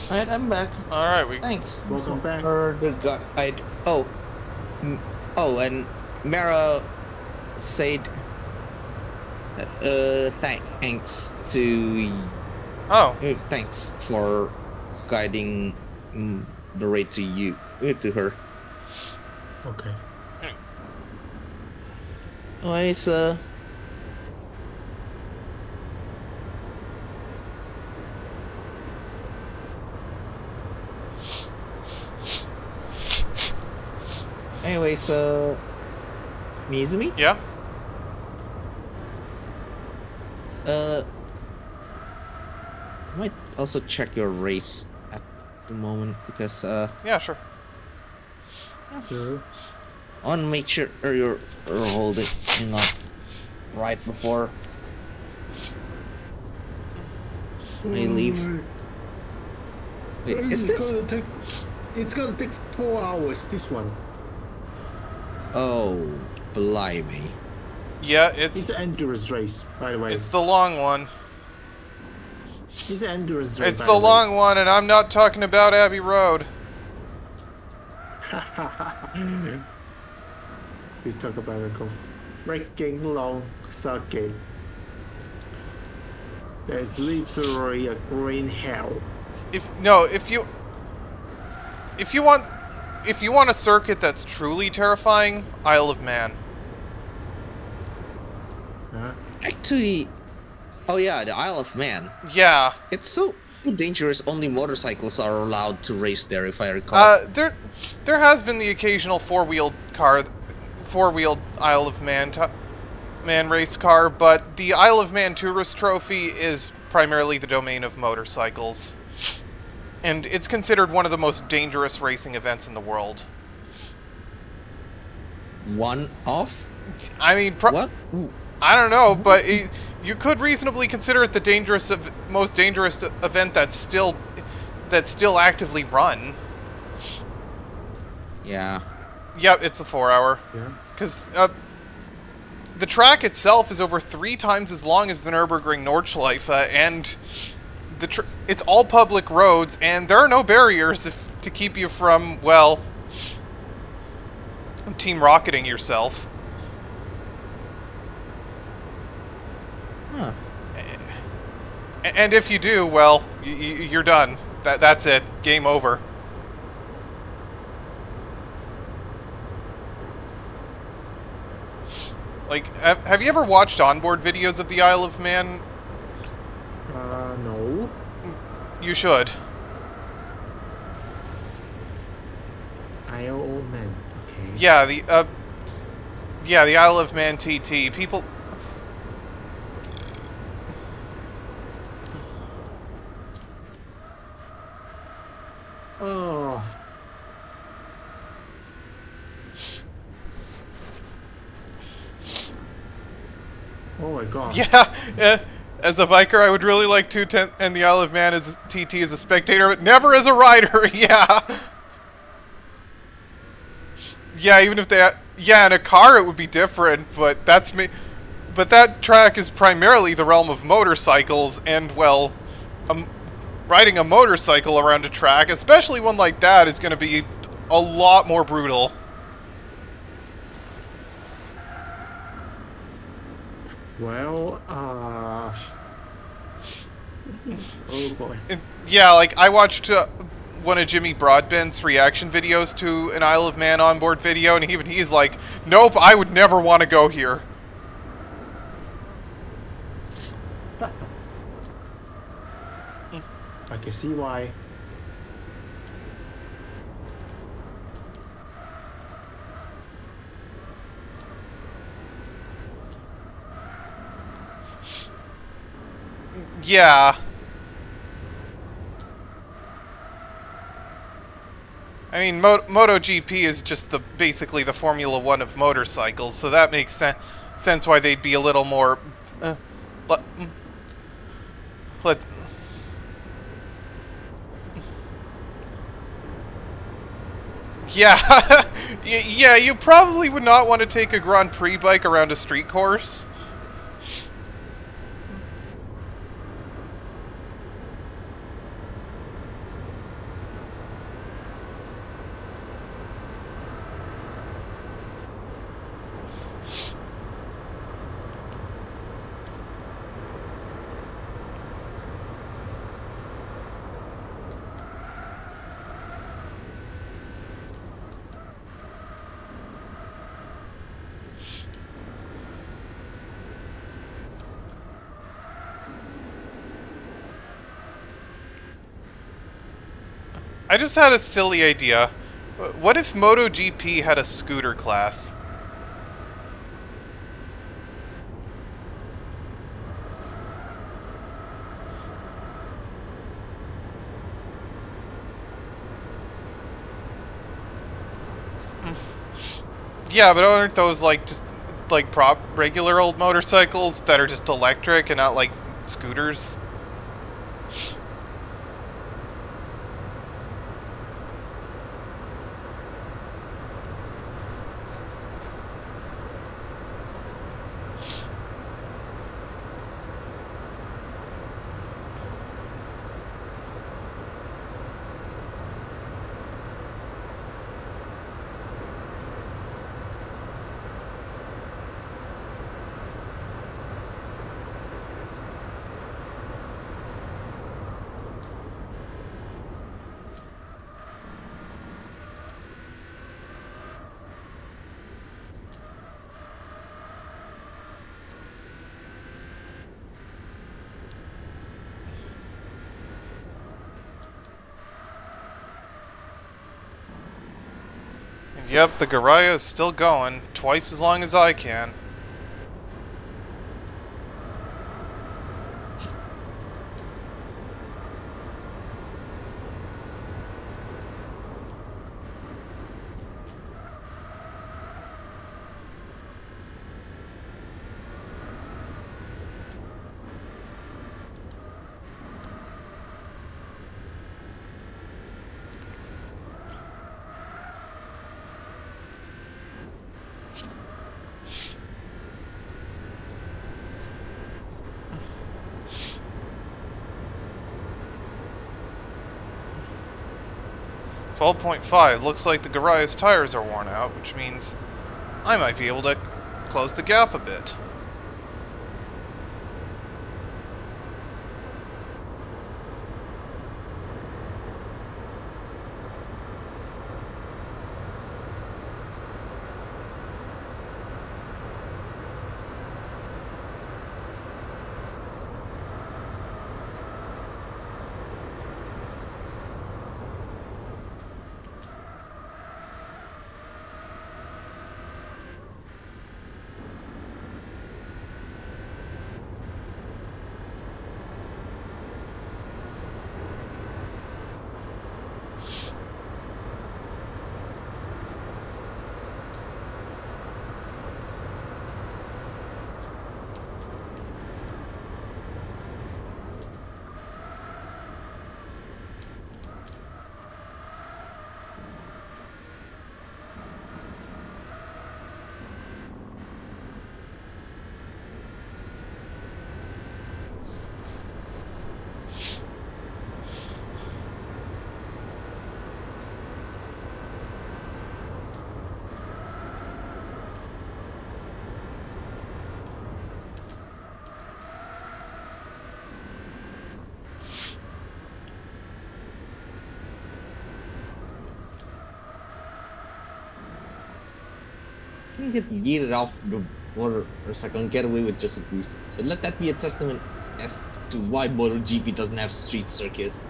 Alright, I'm back. Alright, we... Thanks Welcome back. for the guide. Oh, and Mara said, thanks to, Oh, thanks for guiding the raid to you, to her. Okay. Anyways, Mizumi? yeah? Might also check your race at the moment because Yeah, sure. Sure. I want to make sure you're holding up right before I leave. Wait, is this? It's gonna take 4 hours. This one. Oh, blimey! Yeah, It's an endurance race, by the way. it's the long one. It's an endurance race. It's by the way. long one, and I'm not talking about Abbey Road. We talk about a freaking long circuit. There's literally a green hell. If you want a circuit that's truly terrifying, Isle of Man. Huh? Actually, oh yeah, the Isle of Man. Yeah. It's so dangerous. Only motorcycles are allowed to race there, if I recall. There has been the occasional four-wheeled Isle of Man race car, but the Isle of Man Tourist Trophy is primarily the domain of motorcycles. And it's considered one of the most dangerous racing events in the world. One off? I mean, What? I don't know, but you could reasonably consider it the most dangerous event that's still actively run. Yeah. Yep, it's a 4-hour. Yeah. Because the track itself is over 3 times as long as the Nurburgring Nordschleife, and it's all public roads, and there are no barriers to keep you from, well, team rocketing yourself. Huh. And if you do, well, you're done. That's it. Game over. Like, have you ever watched onboard videos of the Isle of Man? No. You should. Isle of Man. Okay. Yeah, the Isle of Man TT. People. Oh. Oh my god. Yeah, as a biker, I would really like to attend the Isle of Man as TT as a spectator, but never as a rider. Yeah. Yeah, even if in a car it would be different, but that's me. But that track is primarily the realm of motorcycles, and well, riding a motorcycle around a track, especially one like that, is going to be a lot more brutal. Well, oh boy. Yeah, like, I watched one of Jimmy Broadbent's reaction videos to an Isle of Man onboard video, and even he's like, nope, I would never want to go here. I can see why. Yeah. I mean, MotoGP is just basically the Formula One of motorcycles, so that makes sense why they'd be a little more. Let's. Yeah, yeah. You probably would not want to take a Grand Prix bike around a street course. I just had a silly idea. What if MotoGP had a scooter class? Yeah, but aren't those like just like regular old motorcycles that are just electric and not like scooters? 'Yep, the Garaya is still going, twice as long as I can. .5 looks like the Garaya's tires are worn out, which means I might be able to close the gap a bit. You get yeeted off the water for a second and get away with just a boost. So let that be a testament as to why MotoGP doesn't have street circuits.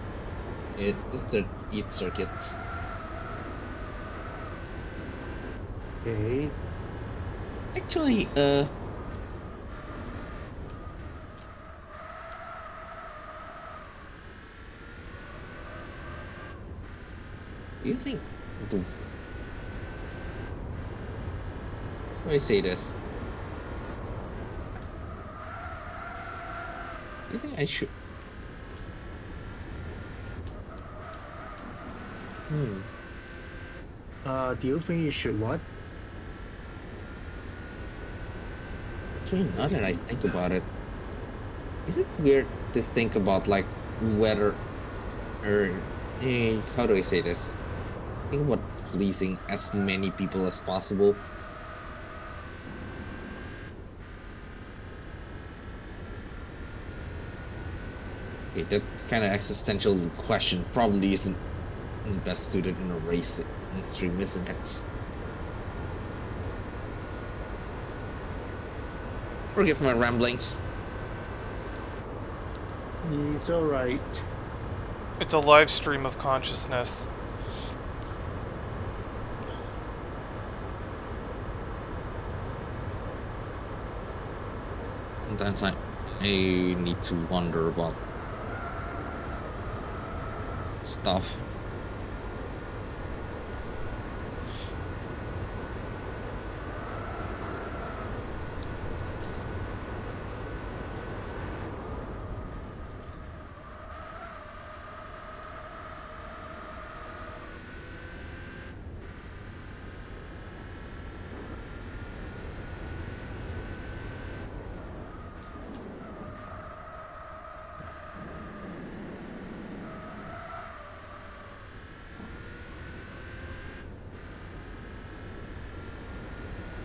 It eat circuits. Okay. Actually, do you think the how do I say this? Do you think I should? Do you think you should what? Actually, now that I think about it, is it weird to think about like whether or how do I say this? Think about pleasing as many people as possible. Okay, that kind of existential question probably isn't best suited in a race stream, isn't it? Forgive my ramblings. It's alright. It's a live stream of consciousness. Sometimes I need to wonder about stuff.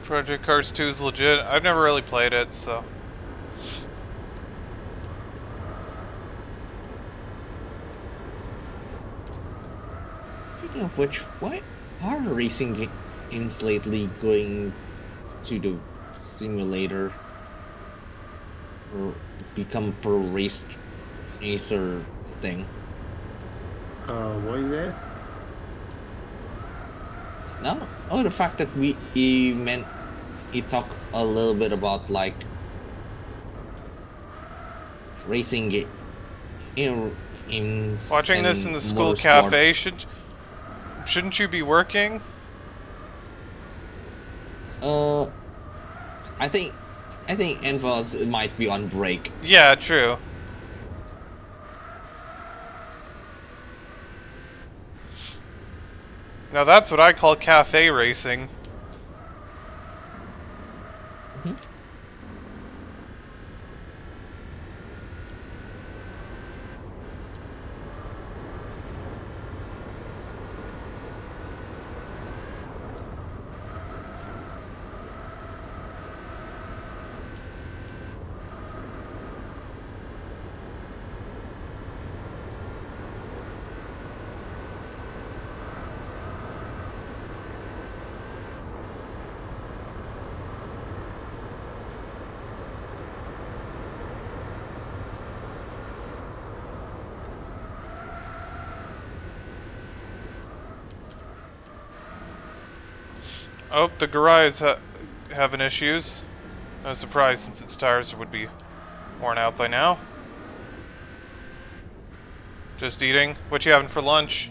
Project Cars 2 is legit. I've never really played it, so. Speaking of which, why are racing games lately going to the simulator or become pro racer thing? What is that? No, the fact that we talk a little bit about like racing in Watching this in the school motorsports. cafe, shouldn't you be working? I think Envos might be on break. Yeah, true. Now that's what I call cafe racing. Oh, the garage is having issues. No surprise, since its tires would be worn out by now. Just eating. What you having for lunch?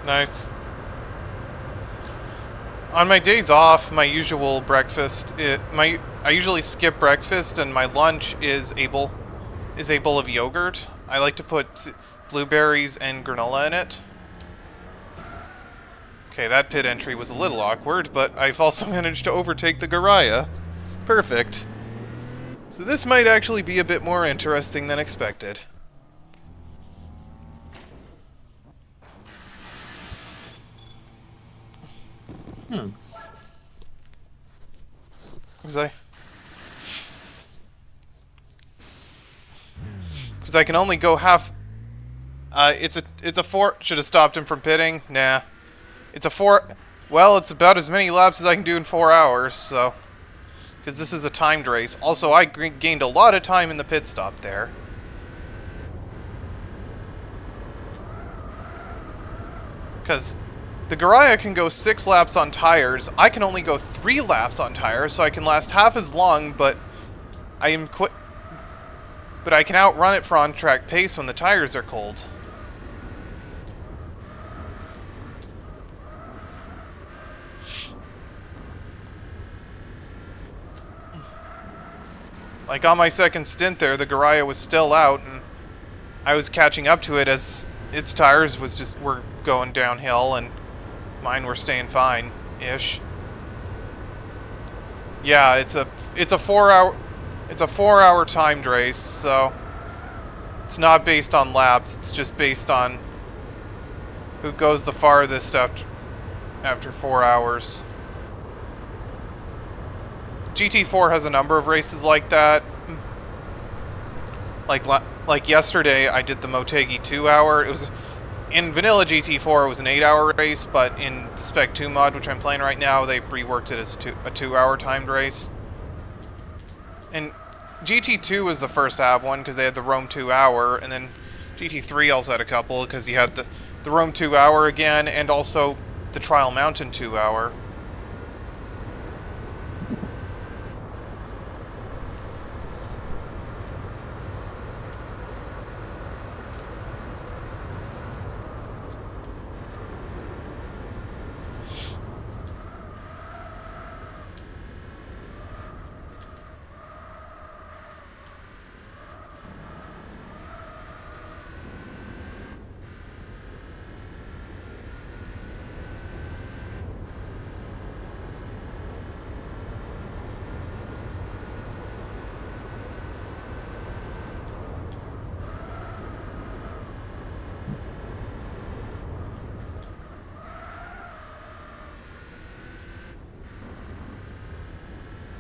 Nice. On my days off, my usual breakfast, I usually skip breakfast, and my lunch is a bowl of yogurt. I like to put blueberries and granola in it. Okay, that pit entry was a little awkward, but I've also managed to overtake the Garaya. Perfect. So this might actually be a bit more interesting than expected. Because I can only go half. It's a 4. Should have stopped him from pitting. Nah, it's a 4. Well, it's about as many laps as I can do in 4 hours. So, because this is a timed race. Also, I gained a lot of time in the pit stop there. Because the Garaya can go 6 laps on tires. I can only go 3 laps on tires, so I can last half as long, but I can outrun it for on-track pace when the tires are cold. Like on my second stint there, the Garaya was still out, and I was catching up to it as its tires were going downhill and mine were staying fine ish. Yeah, it's a 4 hour timed race, so it's not based on laps, it's just based on who goes the farthest after 4 hours. GT4 has a number of races like that. Like yesterday, I did the Motegi 2-hour. It was in vanilla GT4. It was an 8-hour race, but in the Spec 2 mod, which I'm playing right now, they reworked it as a 2-hour timed race. And GT2 was the first to have one because they had the Rome 2-hour, and then GT3 also had a couple because you had the Rome 2-hour again, and also the Trial Mountain 2-hour.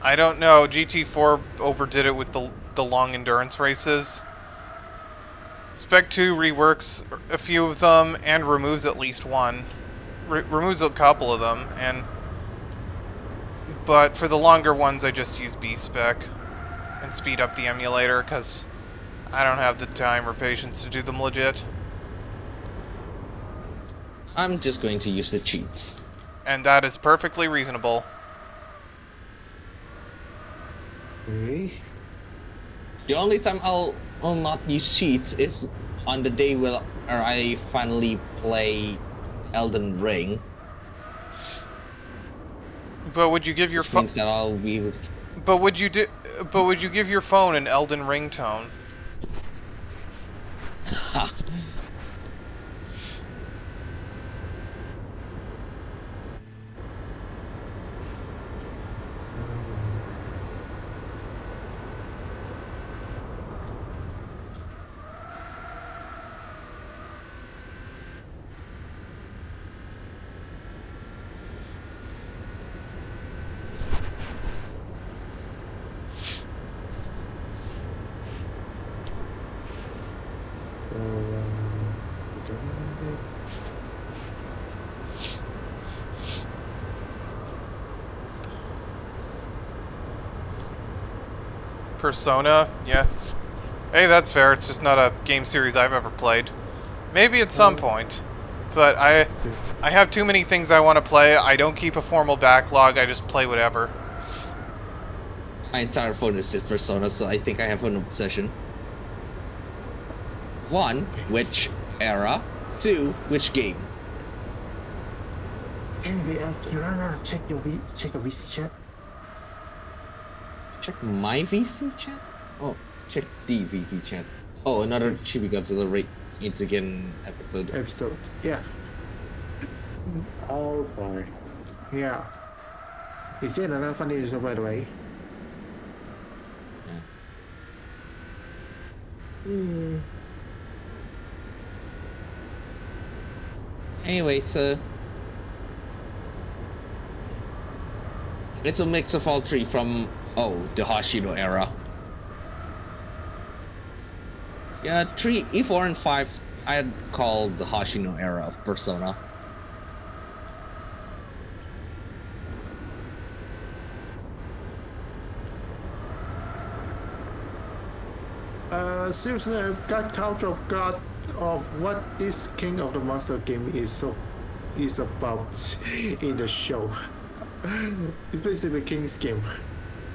I don't know. GT4 overdid it with the long endurance races. Spec 2 reworks a few of them and removes at least one. Removes a couple of them, but for the longer ones, I just use B-Spec and speed up the emulator because I don't have the time or patience to do them legit. I'm just going to use the cheats. And that is perfectly reasonable. Okay. The only time I'll not use cheats is on the day where I finally play Elden Ring. But would you give your phone? That I'll be. But would you give your phone an Elden Ring tone? Ha. Persona? Yeah. Hey, that's fair. It's just not a game series I've ever played. Maybe at some point. But I have too many things I want to play. I don't keep a formal backlog. I just play whatever. My entire phone is just Persona, so I think I have an obsession. 1, which era? 2, which game? Anyway, Kirana, check your VC chat. Check my VC chat? Oh, check the VC chat. Oh, another Chibi Godzilla Rate It's Again episode. Yeah. Oh boy. Yeah. Is there another funny episode, by the way? Yeah. Anyway, so it's a mix of all three from the Hashino era. Yeah, 3, E4 and 5 I'd call the Hashino era of Persona. Seriously, I got couch of God of what this King of the Monster game is about in the show. It's basically King's game.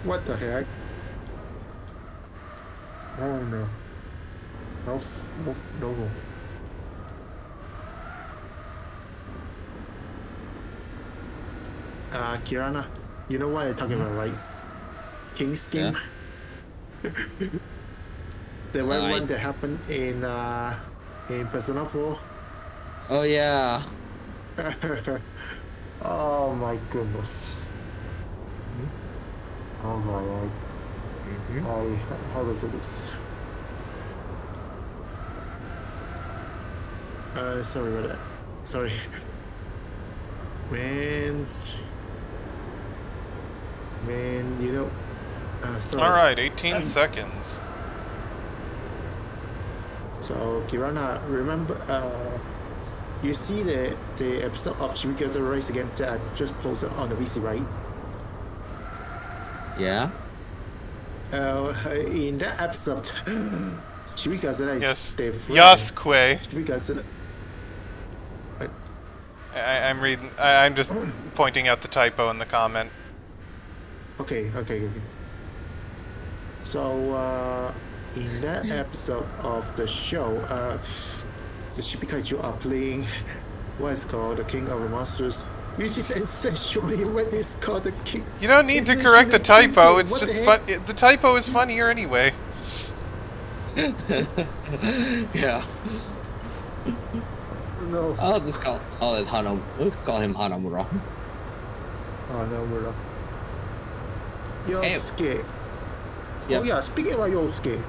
What the heck? Oh no. No. Kirana, you know what I'm talking about, right? King's game. the very Right. one that happened in Persona 4. Oh yeah. Oh my goodness. Oh my god. How does it is? Sorry about that. Sorry. Man, you know. Sorry. All right, 18 seconds. So Kirana, remember? You see the episode of Chimikaze Race again that I just posted on the VC, right? Yeah. In that episode, Chimikaze is Yes. their friend. Yasuke. Chimikaze. I'm reading. I'm just pointing out the typo in the comment. Okay. So, in that episode of the show, the Shipikaiju are playing what is called the King of the Monsters, which is essentially what is called the King. You don't need to It's correct the essentially typo. King. It's What just the fun. heck? The typo is funnier anyway. Yeah. No. I'll just call it Hanam. We'll call him Hanamura. Oh no, we're not. Hey. Yosuke. Yep. Oh yeah, speaking about Yosuke.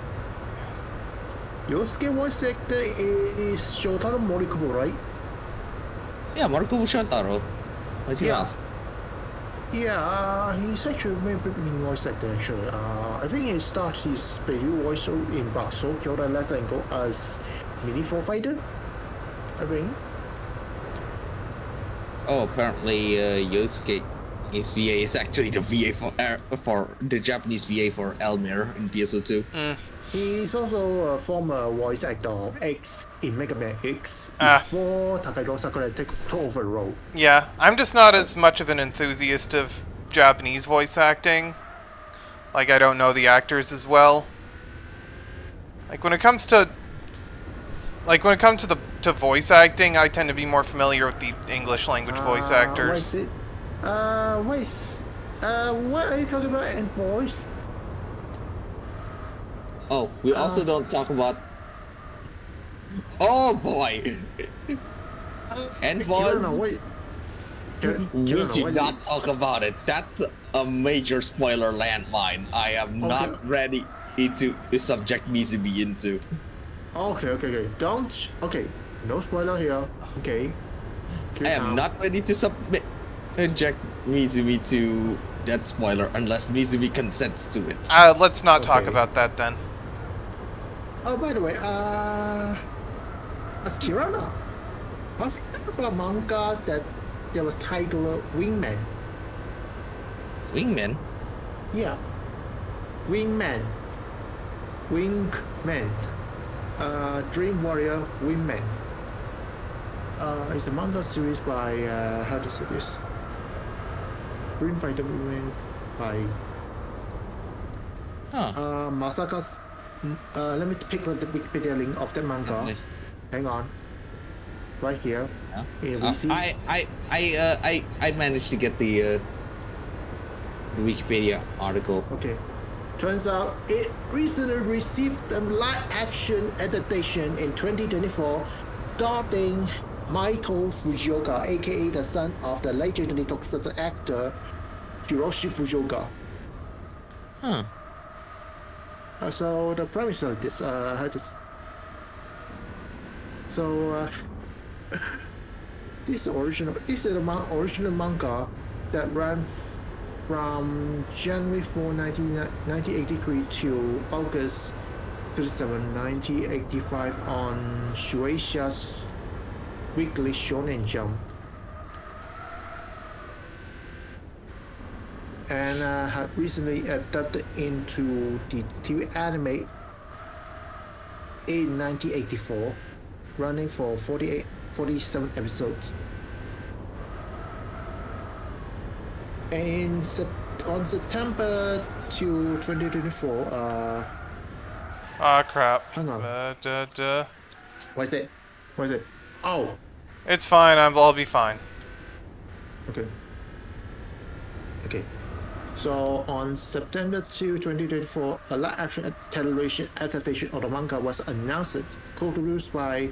Yosuke voice actor is Shotaro Morikubo, right? Yeah, Maruko Shotaro. Why'd you Yeah. ask? Yeah, he's actually a very big voice actor actually. I think he started his debut voice in Bakso, Kyoto Let's Go as Mini 4 Fighter, I think. Oh, apparently Yosuke, his VA is actually the VA for the Japanese VA for Elmir in PSO2. He's also a former voice actor of X in Mega Man X Ah. before Takahiro Sakurai took over the role. Yeah, I'm just not as much of an enthusiast of Japanese voice acting. Like, I don't know the actors as well. Like, when it comes to to voice acting, I tend to be more familiar with the English language voice What actors. is it? What are you talking about in voice? Oh, we also don't talk about. Oh boy! And Kirana, voice. wait. We Kirana, do what not talk about it. That's a major spoiler landmine. I am not ready to subject Mizubi into. Okay. Don't. Okay, no spoiler here. Okay. I am not ready to subject Mizubi to that spoiler unless Mizubi consents to it. Let's not talk Okay. about that then. Oh, by the way, Kirana, have you heard about a manga that was titled Wingman? Wingman? Yeah. Wingman. Dream Warrior Wingman. It's a manga series by, how to say this? Dream Fighter Wingman by Huh. Masaka's. Let me pick the Wikipedia link of that manga. Okay. Hang on. Right here. Yeah. In VC. I managed to get the Wikipedia article. Okay. Turns out it recently received a live action adaptation in 2024 starring Maito Fujioka, aka the son of the legendary tokusatsu actor Hiroshi Fujioka. Huh. So the premise of this, this is the original manga that ran from January 4, 1983 to August 27, 1985 on Shueisha's Weekly Shonen Jump. And had recently adapted into the TV anime in 1984, running for 47 episodes. And on September 2, 2024, Ah, crap. Hang on. What is it? Oh, It's fine. I'll be fine. okay. So on September 2, 2024, a live-action television adaptation of the manga was announced, co-produced by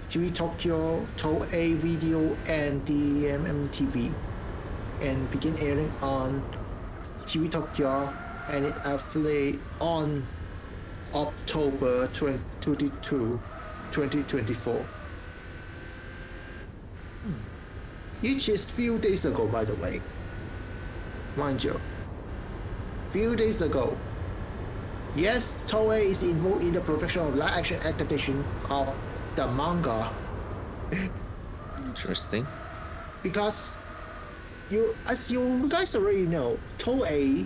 TV Tokyo, Toei Video, and DMM and began airing on TV Tokyo and it affiliate on October 22, 2024. Which is few days ago, by the way. Mind you. Few days ago. Yes, Toei is involved in the production of live-action adaptation of the manga. Interesting. Because as you guys already know, Toei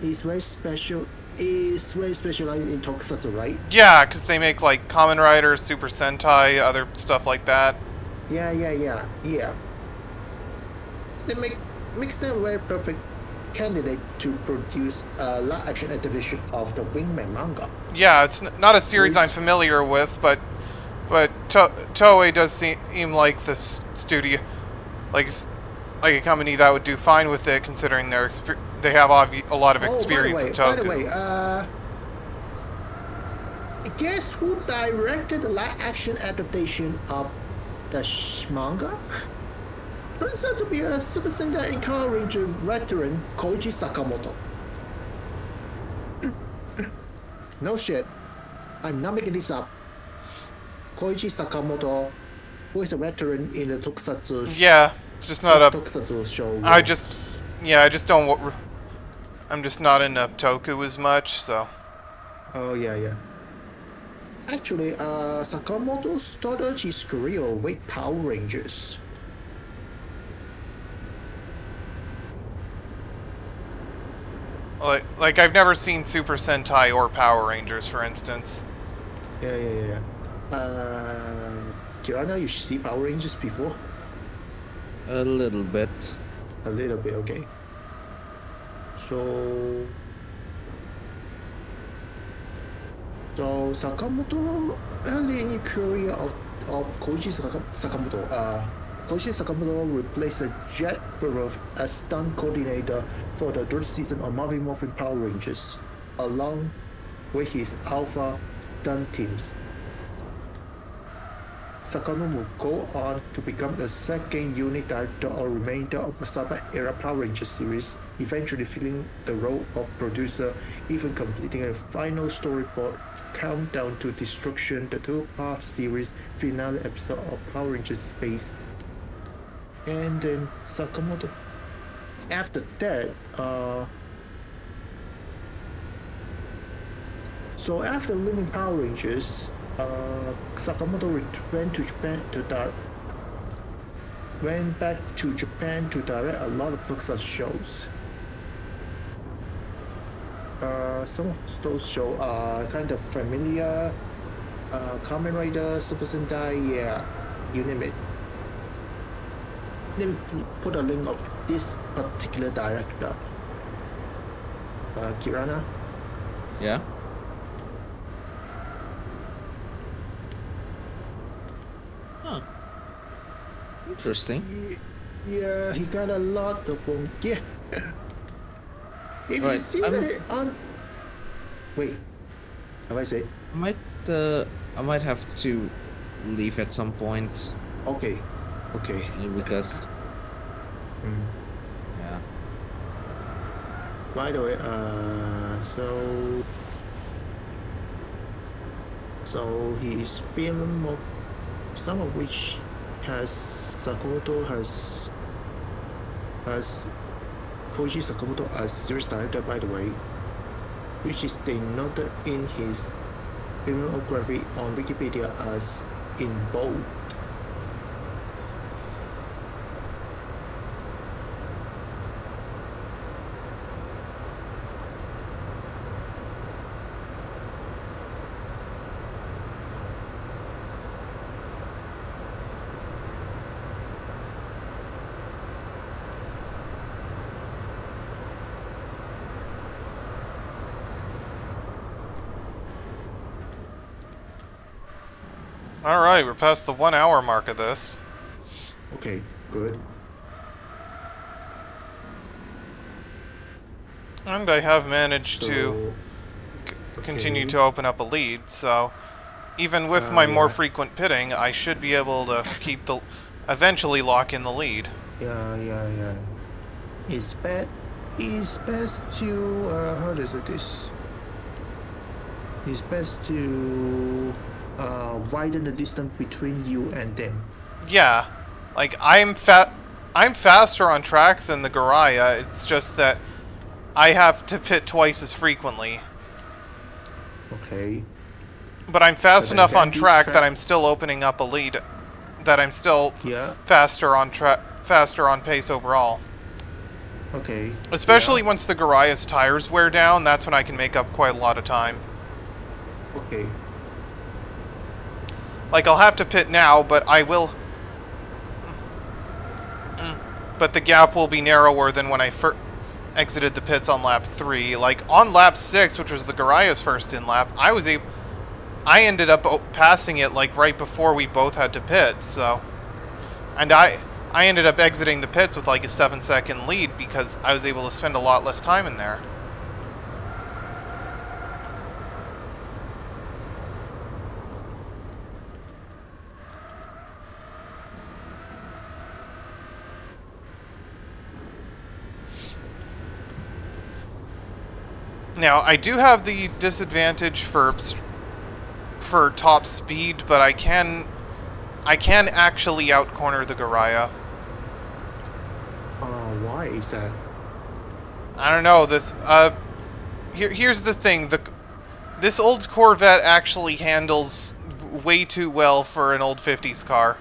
is very specialized in tokusatsu, right? Yeah, because they make like Kamen Rider, Super Sentai, other stuff like that. Yeah. They makes them a very perfect candidate to produce a live-action adaptation of the Wingman manga. Yeah, it's not a series I'm familiar with, but Toei does seem like the studio, like a company that would do fine with it, considering they have a lot of experience with Toku. By the way, guess who directed the live-action adaptation of the manga? Turns out to be a Super Sentai Power Ranger veteran, Koji Sakamoto. No shit. I'm not making this up. Koji Sakamoto, who is a veteran in the tokusatsu Yeah, it's just not a tokusatsu show. I just don't. I'm just not into Toku as much, so. Oh yeah. Actually, Sakamoto started his career with Power Rangers. Like I've never seen Super Sentai or Power Rangers, for instance. Yeah. Kirana, you see Power Rangers before? A little bit. A little bit, okay. So Sakamoto early in the career of Koji Sakamoto. Koji Sakamoto replaced Jet Burrow as stunt coordinator for the third season of Marvel Morphin Power Rangers, along with his Alpha stunt teams. Sakamoto would go on to become the second unit director of remainder of Masaba era Power Rangers series, eventually filling the role of producer, even completing a final storyboard Countdown to Destruction, the two-part series finale episode of Power Rangers Space. And then Sakamoto, after that, so after leaving Power Rangers, Sakamoto went back to Japan to direct a lot of tokusatsu shows. Some of those shows are kind of familiar. Kamen Rider, Super Sentai, yeah, you name it. Let me put a link of this particular director. Kirana? Yeah. Huh. Interesting. Yeah, he got a lot of them. Yeah. If you Right, see it on... Wait. Have I said? I might have to leave at some point. Okay. Because yeah. By the way, so his film, some of which Sakamoto has Koji Sakamoto as series director, by the way, which is denoted in his filmography on Wikipedia as in bold. Alright, we're past the 1 hour mark of this. Okay, good. And I have managed to So, continue okay. to open up a lead, so even with my more Yeah. frequent pitting, I should be able to eventually lock in the lead. Yeah. It's bad. It's best to how does it this? It's best to widen the distance between you and them. Yeah, like I'm faster on track than the Garaya. It's just that I have to pit twice as frequently. Okay. But I'm fast But then enough on again, this track that track. I'm still opening up a lead. That I'm still Yeah. faster on pace overall. Okay. Especially Yeah. once the Garaya's tires wear down, that's when I can make up quite a lot of time. Okay. Like, I'll have to pit now, but I will... But the gap will be narrower than when I exited the pits on lap 3. Like, on lap 6, which was the Garaya's first in lap, I ended up passing it, like, right before we both had to pit, so... And I ended up exiting the pits with, like, a 7-second lead because I was able to spend a lot less time in there. Now, I do have the disadvantage for top speed, but I can actually out-corner the Garaya. Why is that? I don't know, here's the thing, this old Corvette actually handles way too well for an old 50s car.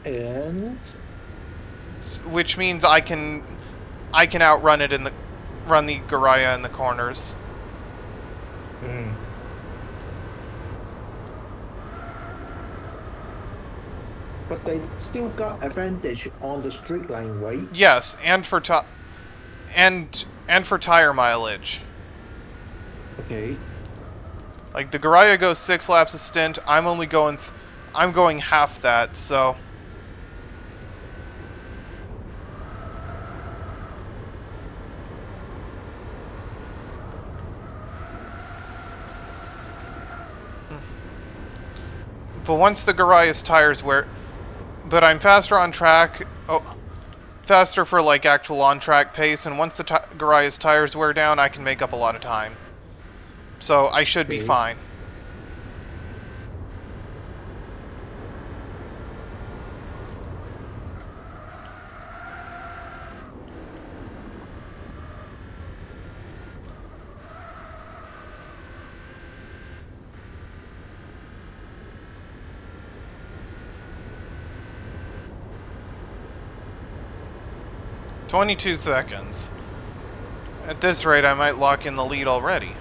And Which means I can outrun it run the Garaya in the corners. but they still got advantage on the straight line, right? Yes, and for and for tire mileage. Okay. Like the Garaya goes 6 laps a stint, I'm going half that, so but once the Garaya's tires wear, but I'm faster on track. Oh, faster for like actual on-track pace, and once the Garaya's tires wear down, I can make up a lot of time. So I should be Okay. fine. "22 seconds. At this rate, I might lock in the lead already."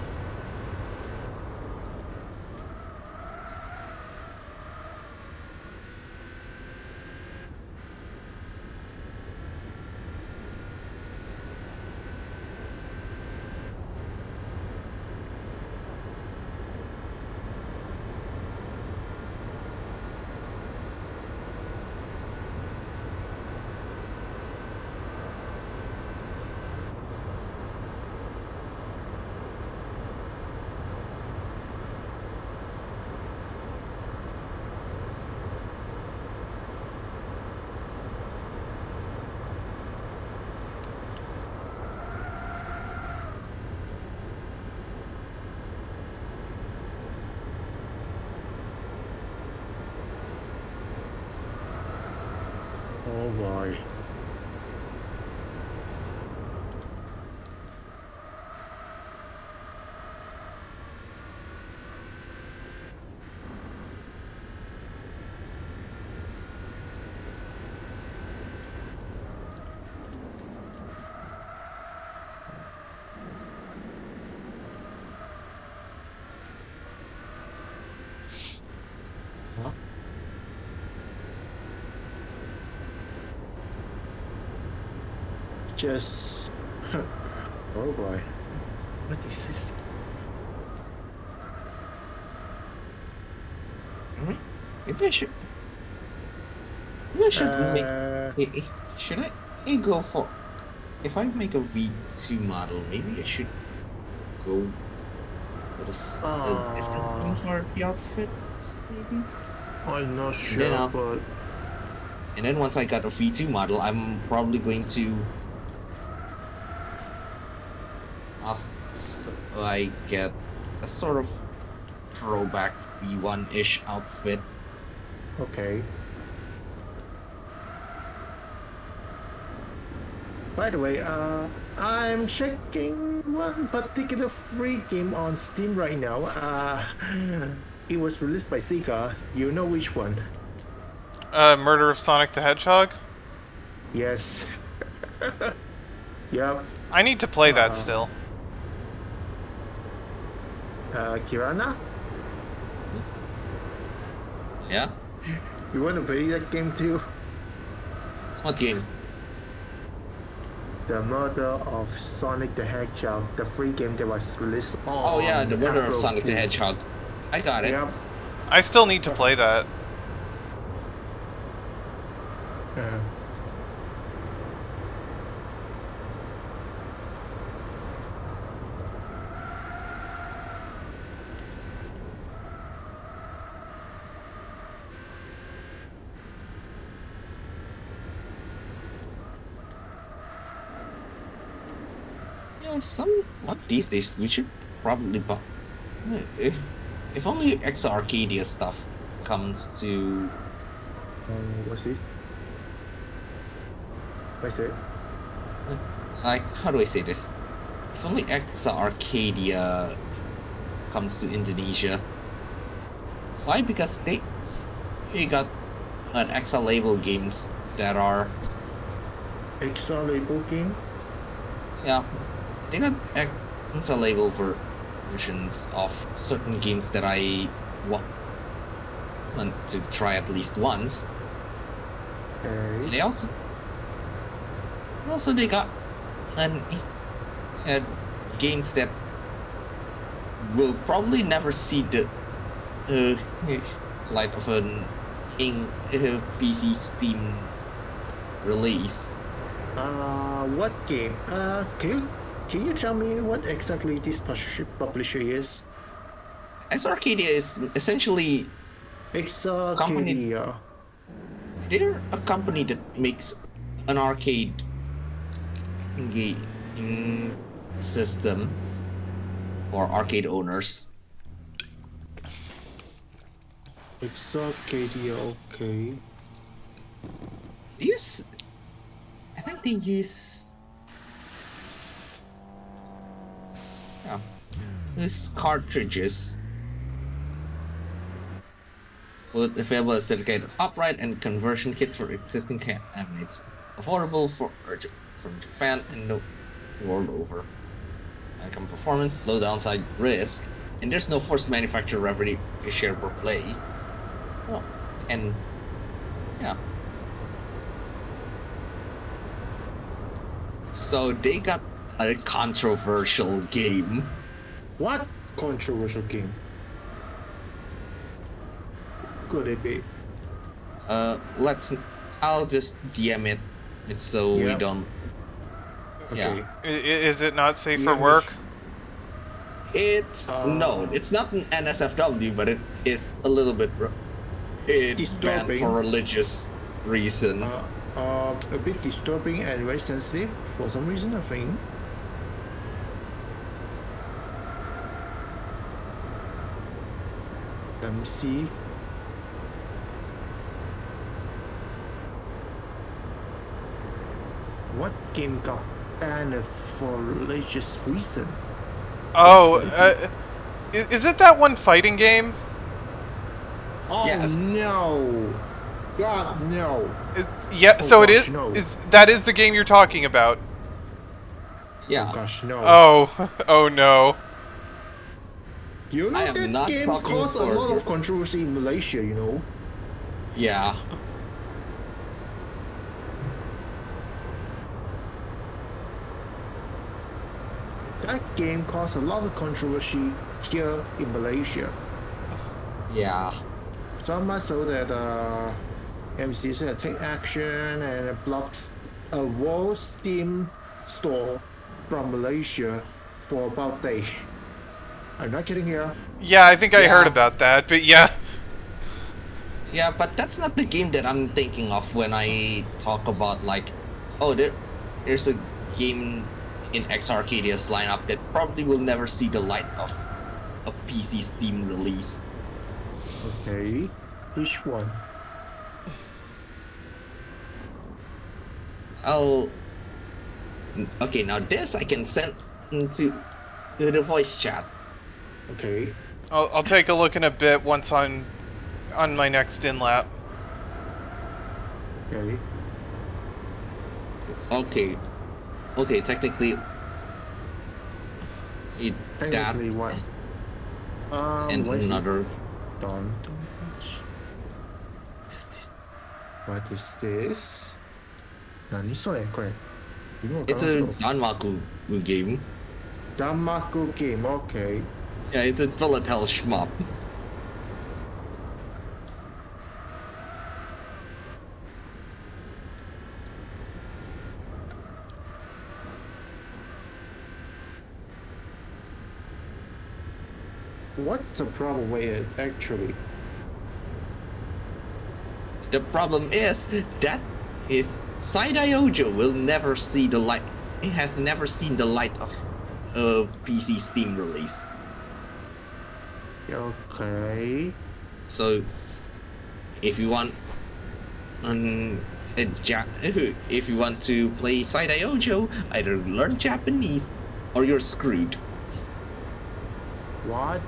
Oh boy. Huh? Just. Oh boy. What is this? Maybe I should. Maybe I should Uh, make. Should I go for? If I make a V2 model, maybe I should go with a different theme for the outfits, maybe. I'm not And sure, then I'll- but And then once I got a V2 model, I'm probably going to ask so I get a sort of throwback V1-ish outfit. okay. By the way, I'm checking one particular free game on Steam right now. It was released by Sega. You know which one? Murder of Sonic the Hedgehog? Yes. Yep. I need to play that still. Kirana, Yeah. you want to play that game too? What game? The Murder of Sonic the Hedgehog, the free game that was released on. Oh yeah, the Murder of April Sonic the 5th. Hedgehog. I got it. Yep. I still need to play that. Uh, Yeah, one of these days we should probably buy. If only Exa Arcadia stuff comes to. what's it? What's it? Like, how do I say this? If only Exa Arcadia comes to Indonesia. Why? Because they got an Exa label games that are. Extra label game? Yeah, they got Exa label versions of certain games that I want to try at least once. Okay. They also they got games that will probably never see the light of an PC Steam release. What game? Can you tell me what exactly this publisher is? X Arcadia is essentially Exarcadia. Company- they're a company that makes an arcade game system for arcade owners. Exarcadia, okay. I think they use. Yeah, these cartridges. With available as dedicated upright and conversion kit for existing cabinets, affordable from Japan and the world over. Icon performance, low downside risk, and there's no forced manufacturer revenue share per play. Oh, and yeah. So they got a controversial game. What controversial game could it be? I'll just DM it, so we Yep. don't. Yeah. Okay. Is it not safe for Yeah, work? It's no, it's not an NSFW, but it is a little bit. It's banned Disturbing. for religious reasons. A bit disturbing and very sensitive for some reason, I think. Let me see. What game got banned for religious reason? Oh, is it that one fighting game? Oh Yes. no! God no! Yeah, Oh so it gosh, is. no. That is the game you're talking about? Yeah. Oh gosh no! Oh, oh no. You know I am that not game talking caused a for lot you. of controversy in Malaysia, you know. Yeah. That game caused a lot of controversy here in Malaysia. Yeah. So much so that MC said take action and blocked a World Steam store from Malaysia for about a day. I'm not kidding here. Yeah, I think I heard Yeah. about that, but yeah. Yeah, but that's not the game that I'm thinking of when I talk about like, oh, there's a game in X Arcadia's lineup that probably will never see the light of a PC Steam release. Okay, which one? Okay, now this I can send to the voice chat. Okay, I'll take a look in a bit once I'm on my next in lap. okay. Okay, technically, that Technically, what? and what is it? another. Don't. What is this? 何それこれ It's a Danmaku game. Danmaku game, okay. Yeah, it's a volatile shmup. What's the problem with it, actually? The problem is that is Side-Eye Ojo will never see the light. It has never seen the light of a PC Steam release. Okay. So, if you want, if you want to play Side-Eye Ojo, either learn Japanese or you're screwed. What?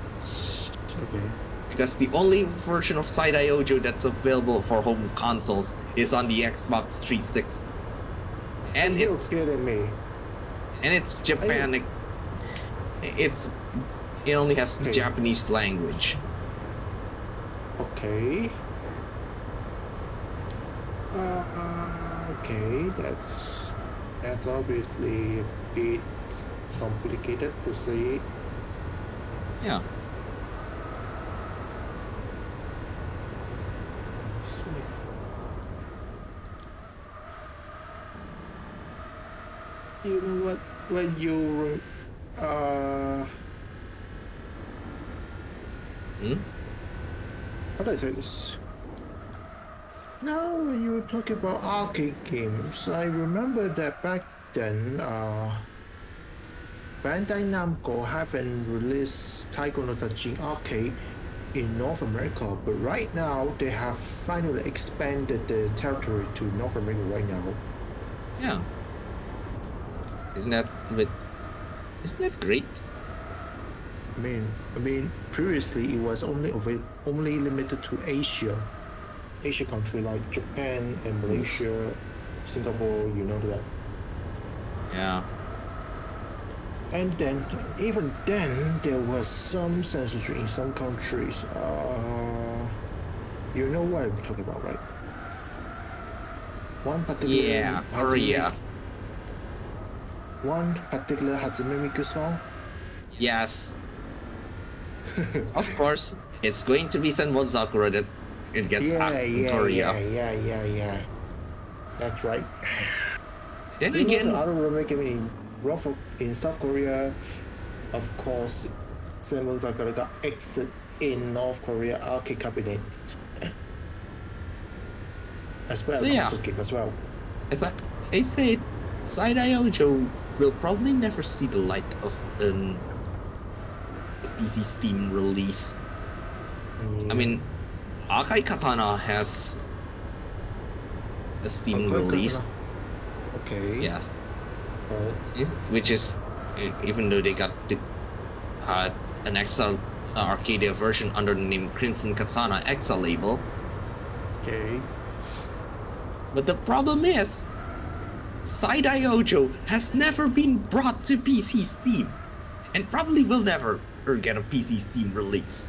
Okay. Because the only version of Side-Eye Ojo that's available for home consoles is on the Xbox 360. And You're it's kidding me. Japan. It only has Okay. Japanese language. Okay. Okay, that's obviously a bit complicated to say. Yeah. You know what? When you how do I say this? Now, when you talk about arcade games, I remember that back then, Bandai Namco haven't released Taiko no Tachi Arcade in North America, but right now they have finally expanded the territory to North America right now. Yeah. Isn't that great? I mean, previously it was only limited to Asia country like Japan and Malaysia, Singapore. You know that. Yeah. And then, even then, there was some censorship in some countries. You know what I'm talking about, right? One particular. Yeah, Korea. One particular Hatsune Miku song. Yes. Of course, it's going to be Senbon Sakura that it gets hacked in Korea. Yeah. That's right. Then Even again, the other remake in South Korea, of course, Samuel Sakura got exit in North Korea arcade cabinet. As well as So, yeah. console game as well. as I said, Side-Eye Ojo will probably never see the light of a PC Steam release. I mean, Akai Katana has a Steam release. Okay. Yes. Which is, even though they got an XL Arcadia version under the name Crimson Katana XL label. Okay. But the problem is, Side-Eye Ojo has never been brought to PC Steam, and probably will never get a PC Steam release.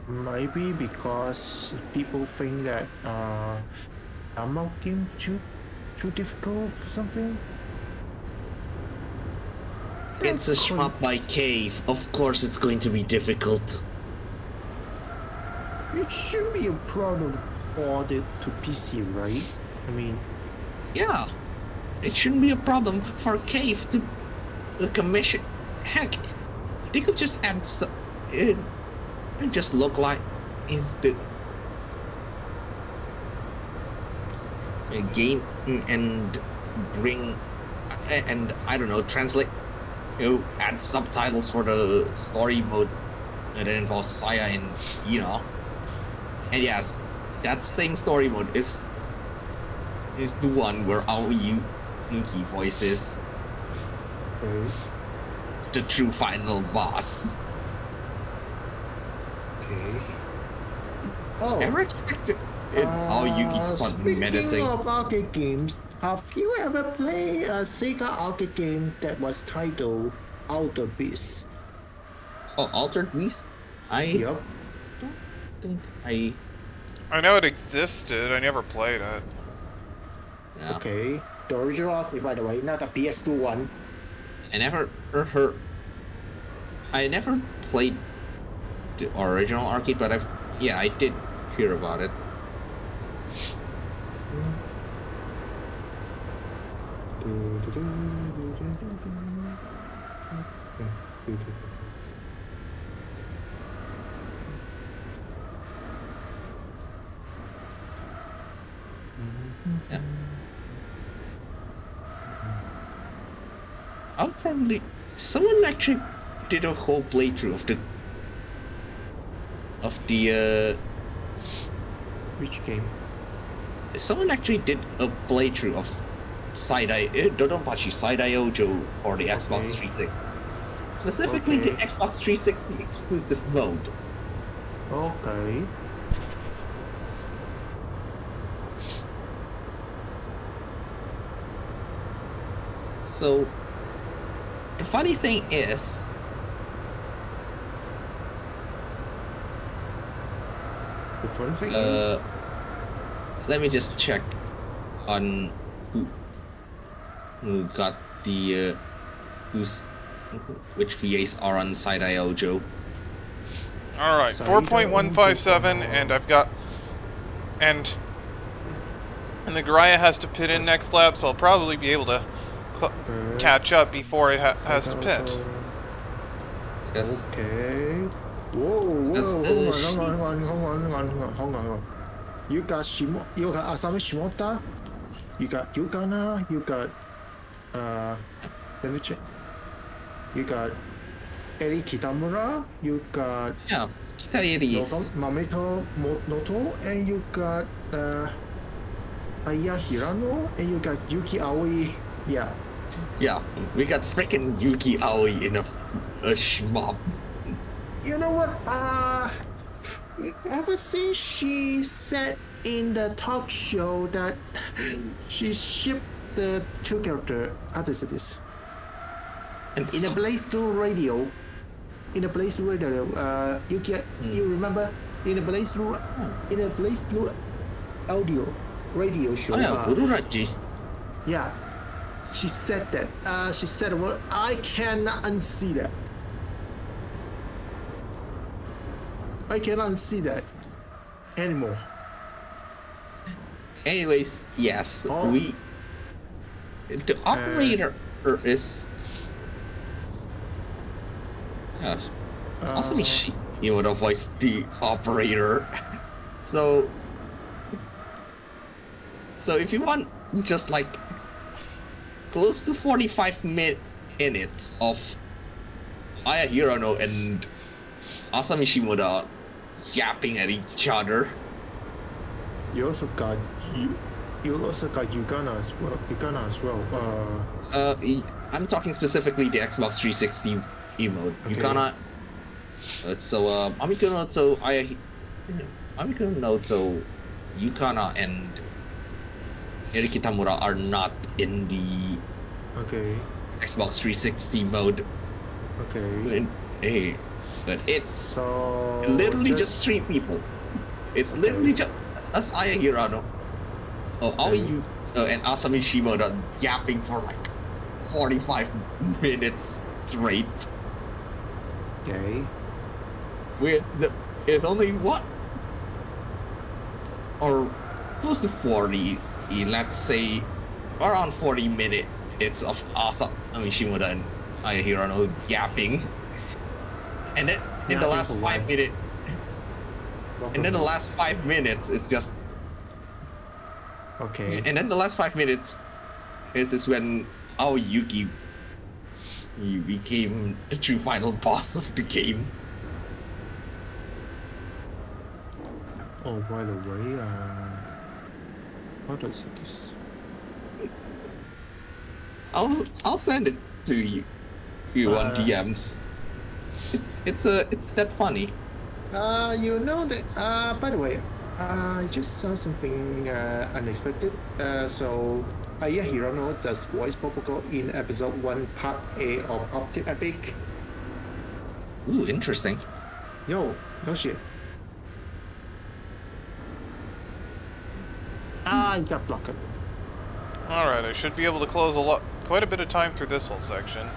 Maybe because people think that Amal game too difficult for something. It's a shmup by Cave. Of course, it's going to be difficult. It should be a problem for it to PC, right? I mean, Yeah, it shouldn't be a problem for Cave to commission. Heck, they could just add it and just look like is the game and bring and I don't know, translate, add subtitles for the story mode that involves Saya and and yes, that same story mode is the one where our Yuki voices Okay. the true final boss. Okay. Oh. Ever expected our Yuki to sound Speaking menacing? of arcade games, have you ever played a Sega arcade game that was titled Outer Beast? Oh, Altered Beast? I Yep. don't think I. I know it existed. I never played it. Yeah. Okay. The original arcade, by the way, not the PS2 one. I never heard. I never played the original arcade, but I did hear about it. Yeah. I'll probably. Someone actually did a whole playthrough of the. Which game? Someone actually did a playthrough of Dodonpachi Side-Eye Ojo for the Xbox 360. Specifically the Okay. Xbox 360 exclusive mode. Okay. So the funny thing is, The fun thing is, let me just check on who got the which VAs are on Side-Eye Ojo. All right, Side 4.157, and I've got and the Garaya has to pit in next lap, so I'll probably be able to catch up before it has to pit. Yes. Okay. Whoa, That's whoa, the hold on. You got you got Asami Shimota, you got Yukana, you got let me check. You got Eri Kitamura, you got Yeah, Kitariris. Mamoto Noto, and you got Aya Hirano, and you got Yuki Aoi. Yeah. Yeah, we got freaking Yuki Aoi in a shmup. You know what? Ever since she said in the talk show that she shipped the two character artists this And in the Blaze 2 radio, you remember in the Blaze 2 audio radio show? Oh yeah, Ururaji. Yeah, she said that. She said, "Well, I cannot unsee that. I cannot unsee that anymore." Anyways, yes, Oh. the operator is. Gosh, also she would have voiced the operator. So if you want just like close to 45 minutes of Aya Hirano and Asami Shimoda yapping at each other. You also got Yugana as well. I'm talking specifically the Xbox 360 emote. Okay. Yukana. Amiko Noto, Amiko Noto, Yukana, and Eri Kitamura are not in the Okay. Xbox 360 mode. Okay. But it's So literally just 3 people. It's literally just us, Aya Hirano, Aoi, and Asami Shimoda yapping for like 45 minutes straight. Okay. It's only what? Or close to 40, let's say around 40 minutes of awesome Shimoda and Aya Hirano yapping. And then in the last 5 minutes, and then the last 5 minutes is just Okay. And then the last 5 minutes is when our Yuki became the true final boss of the game. Oh, by the way, how do I say this? I'll send it to you on DMs. It's that funny. You know that. By the way, I just saw something unexpected. So, Aya Hirano does voice Popoco in episode 1, part A of Optic Epic. Ooh, interesting. Yo, no shit. You got blocked. Alright, I should be able to close quite a bit of time through this whole section.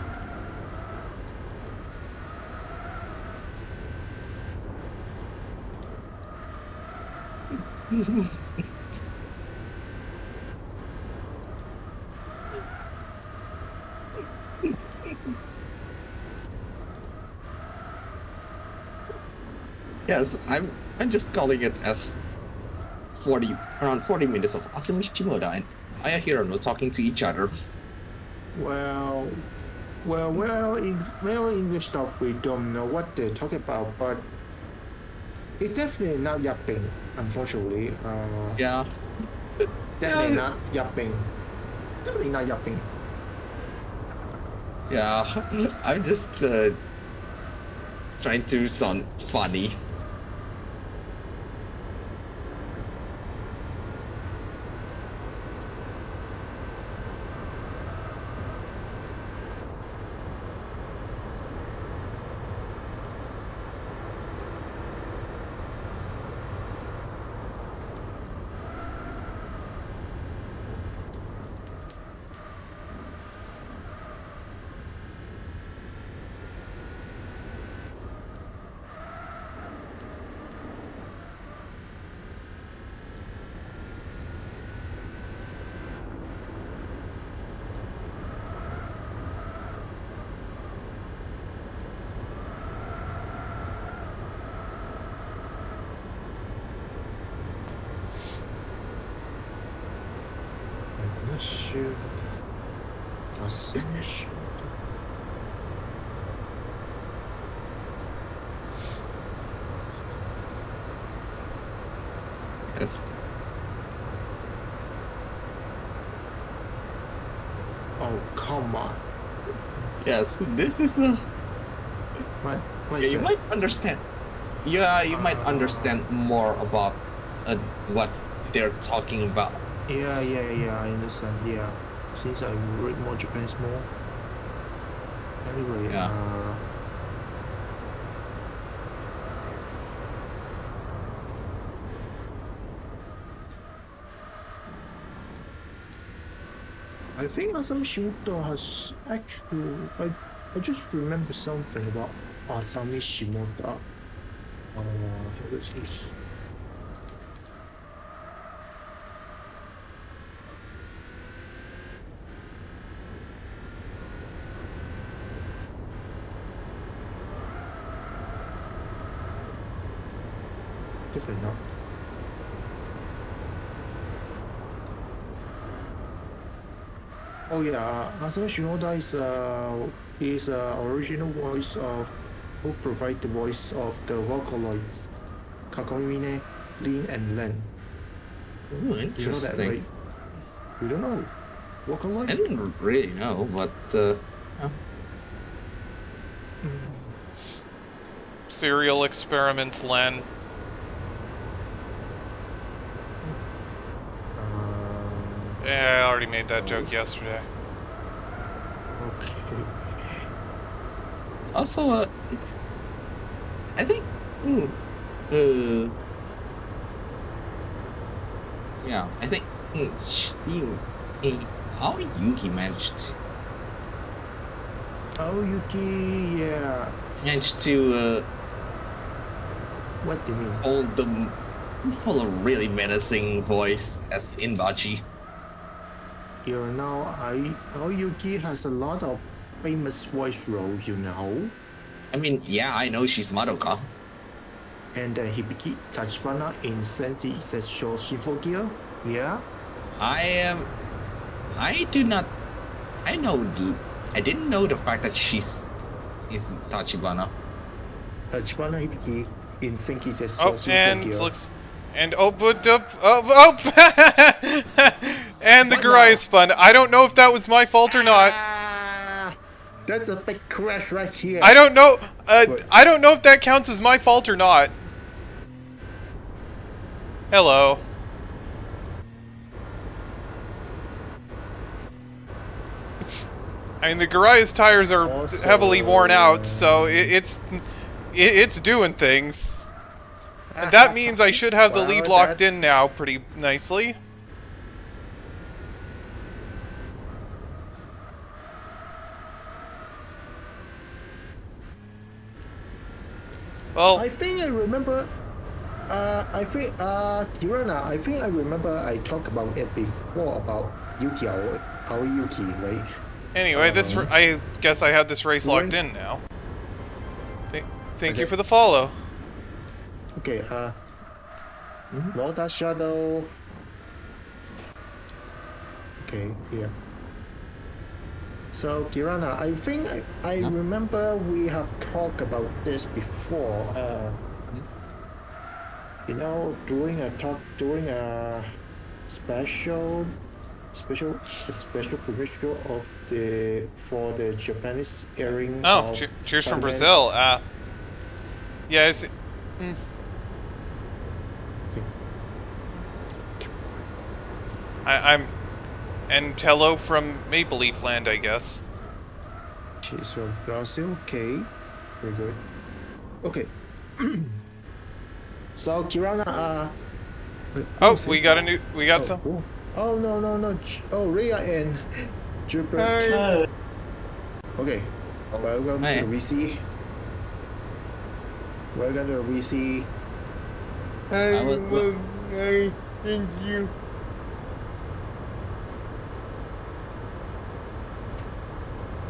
Yes, I'm just calling it as around 40 minutes of Asumi Shimoda and Aya Hirano talking to each other. Well, English stuff we don't know what they're talking about, but it's definitely not yapping, unfortunately. Yeah. Definitely not yapping. Definitely not yapping. Yeah, I'm just trying to sound funny. Shoot. Yes. Oh, come on. Yes, this is a. What Yeah, is you that? might understand. Yeah, you might understand more about what they're talking about. Yeah, I understand. Yeah, since I read more Japanese more. Anyway, Yeah. I think Asami Shimoda has actually. I just remember something about Asami Shimoda. What is this? Definitely not. Oh yeah, Asami Shimoda is original voice of who provide the voice of the Vocaloids, Kakamine, Lin, and Len. Ooh, You know that, interesting. right? You don't know Vocaloid? I didn't really know, but yeah. Serial experiments, Len. Yeah, I already made that joke yesterday. Okay. Also, I think, yeah, I think how Yuki Oh, Yuki, yeah. managed to What do you mean? hold a really menacing voice as Inbachi. You know, Yuki has a lot of famous voice role, you know. I mean, yeah, I know she's Madoka. And then Hibiki Tachibana in Sentai Sessho Shifogyo. Yeah. I do not. I know. I didn't know the fact that is Tachibana. Tachibana Hibiki in Sentai Sessho Oh, Shifogyo. and looks, and and the Garai spun. I don't know if that was my fault or not. That's a big crash right here. I don't know. I don't know if that counts as my fault or not. Hello. I mean, the Garaya's tires are Also, heavily worn out, so it's doing things. And that means I should have the Well, lead locked in now pretty nicely. Well, I think I remember. Kirana, I think I remember I talked about it before about Yuki, our Yuki, right? anyway, I guess I had this race locked in now. Thank you for the follow. Okay, Water Shadow. Okay, here. So, Kirana, I think I remember we have talked about this before. You know, during a special commercial of for the Japanese airing. Oh, of cheers from Spider-Man. Brazil. Yeah, it's. I'm. And hello from Maple Leaf Land, I guess. Cheers from Brazil. Okay, very good. Okay. So Kirana, Oh, we got some. Oh no. Oh, Rhea and Jupiter. Okay. Welcome to the VC. Welcome to the VC. Thank you.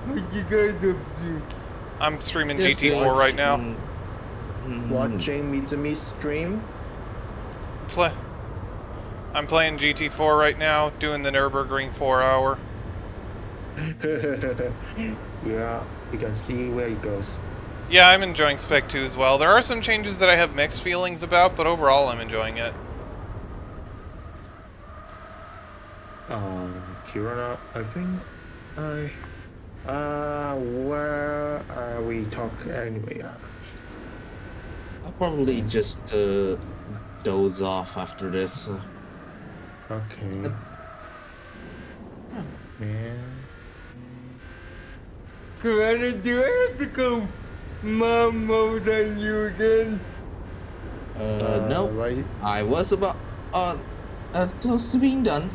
What you guys up to? I'm streaming Just GT4 right now. Watching Mitsumi stream. I'm playing GT4 right now, doing the Nurburgring 4-hour. Yeah, you can see where it goes. Yeah, I'm enjoying Spec 2 as well. There are some changes that I have mixed feelings about, but overall I'm enjoying it. Kirana, I think where are we talking anyway? I'll probably just doze off after this. Okay. Man. Corona, do I have to go mom mode on you again? No. Right. I was about close to being done.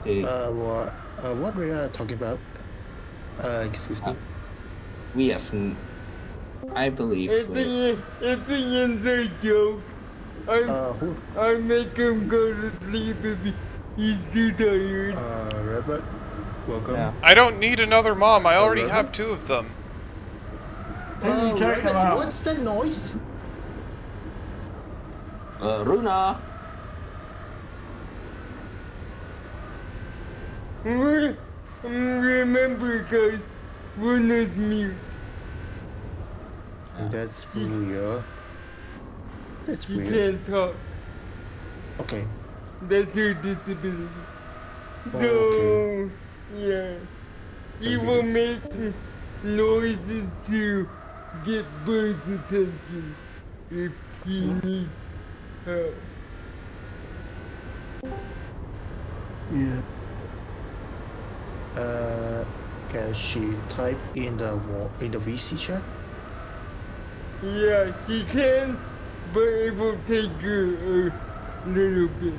Okay. What we are talking about? Excuse me. We have, I believe. It's an inside joke. Who? I make him go to sleep if he's too tired. Robert. Welcome. Yeah. I don't need another mom, I already have 2 of them. Robert, what's that noise? Runa. Remember, guys, we're not mute. That's weird. That's You weird. can't talk. Okay. That's her disability. Oh, So, yeah. She will make noises to get birds' attention if she needs help. Yeah. Can she type in the VC chat? Yeah, she can, but it will take her a little bit.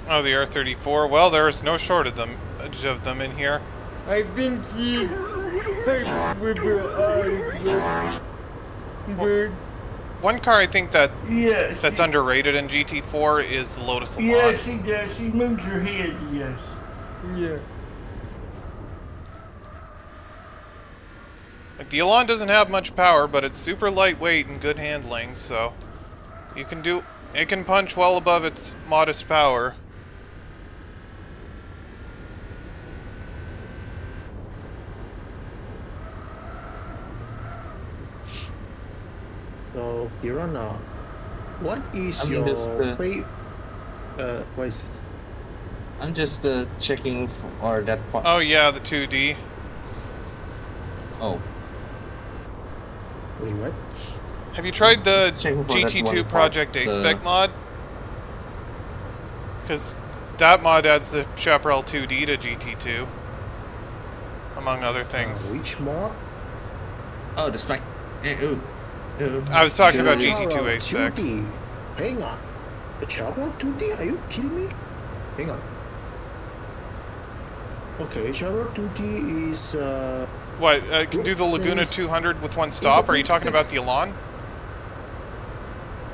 Oh, the R34. Well, there's no shortage of them in here. I think she types with her eyes, but one car I think that Yeah. that's underrated in GT4 is the Lotus Elan. Yeah, she does. She moves her head. Yes. Yeah. Like the Elan doesn't have much power, but it's super lightweight and good handling, so you can do it can punch well above its modest power. So, Kirana, what is I'm your just, favorite? What is it? I'm just checking for that part. Oh yeah, the 2D. Oh, Wait, what? Have you tried the Checking for that GT2 one part, Project A the- Spec mod? Because that mod adds the Chaparral 2D to GT2, among other things. Which mod? oh, the spec. Ooh. I was talking about Sure. GT2A Spec. 2D. Hang on. The Chaparral 2D? Are you kidding me? Hang on. Okay, Chaparral 2D is What, can do the Group Laguna six. 200 with one stop? Are you Group talking about six. the Elan?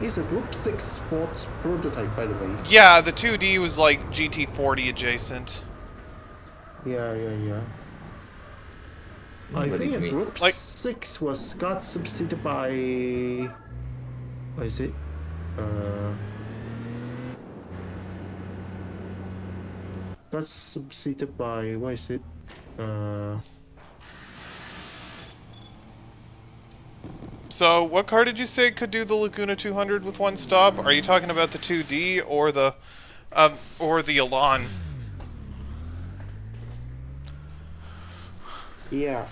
is a Group 6 sports prototype, by the way. Yeah, the 2D was like GT40 adjacent. Yeah. I What do think you a mean? Group Like- 6 got subsidized by... What is it? Got subsidized by... What is it? So, what car did you say could do the Laguna 200 with one stop? Are you talking about the 2D or the Elan? Yeah.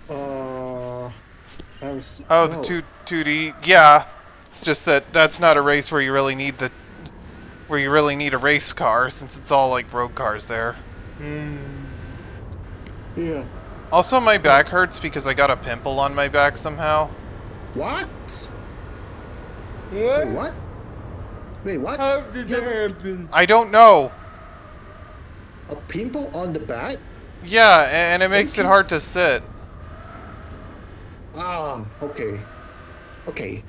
Oh, no. the 2D. Yeah, it's just that that's not a race where you really need a race car, since it's all like road cars there. Yeah. Also, my back hurts because I got a pimple on my back somehow. What? What? Wait, what? Wait, what? How did You that have happen? I don't know. a pimple on the back? Yeah, and it makes it hard to sit. Ah, okay. Okay.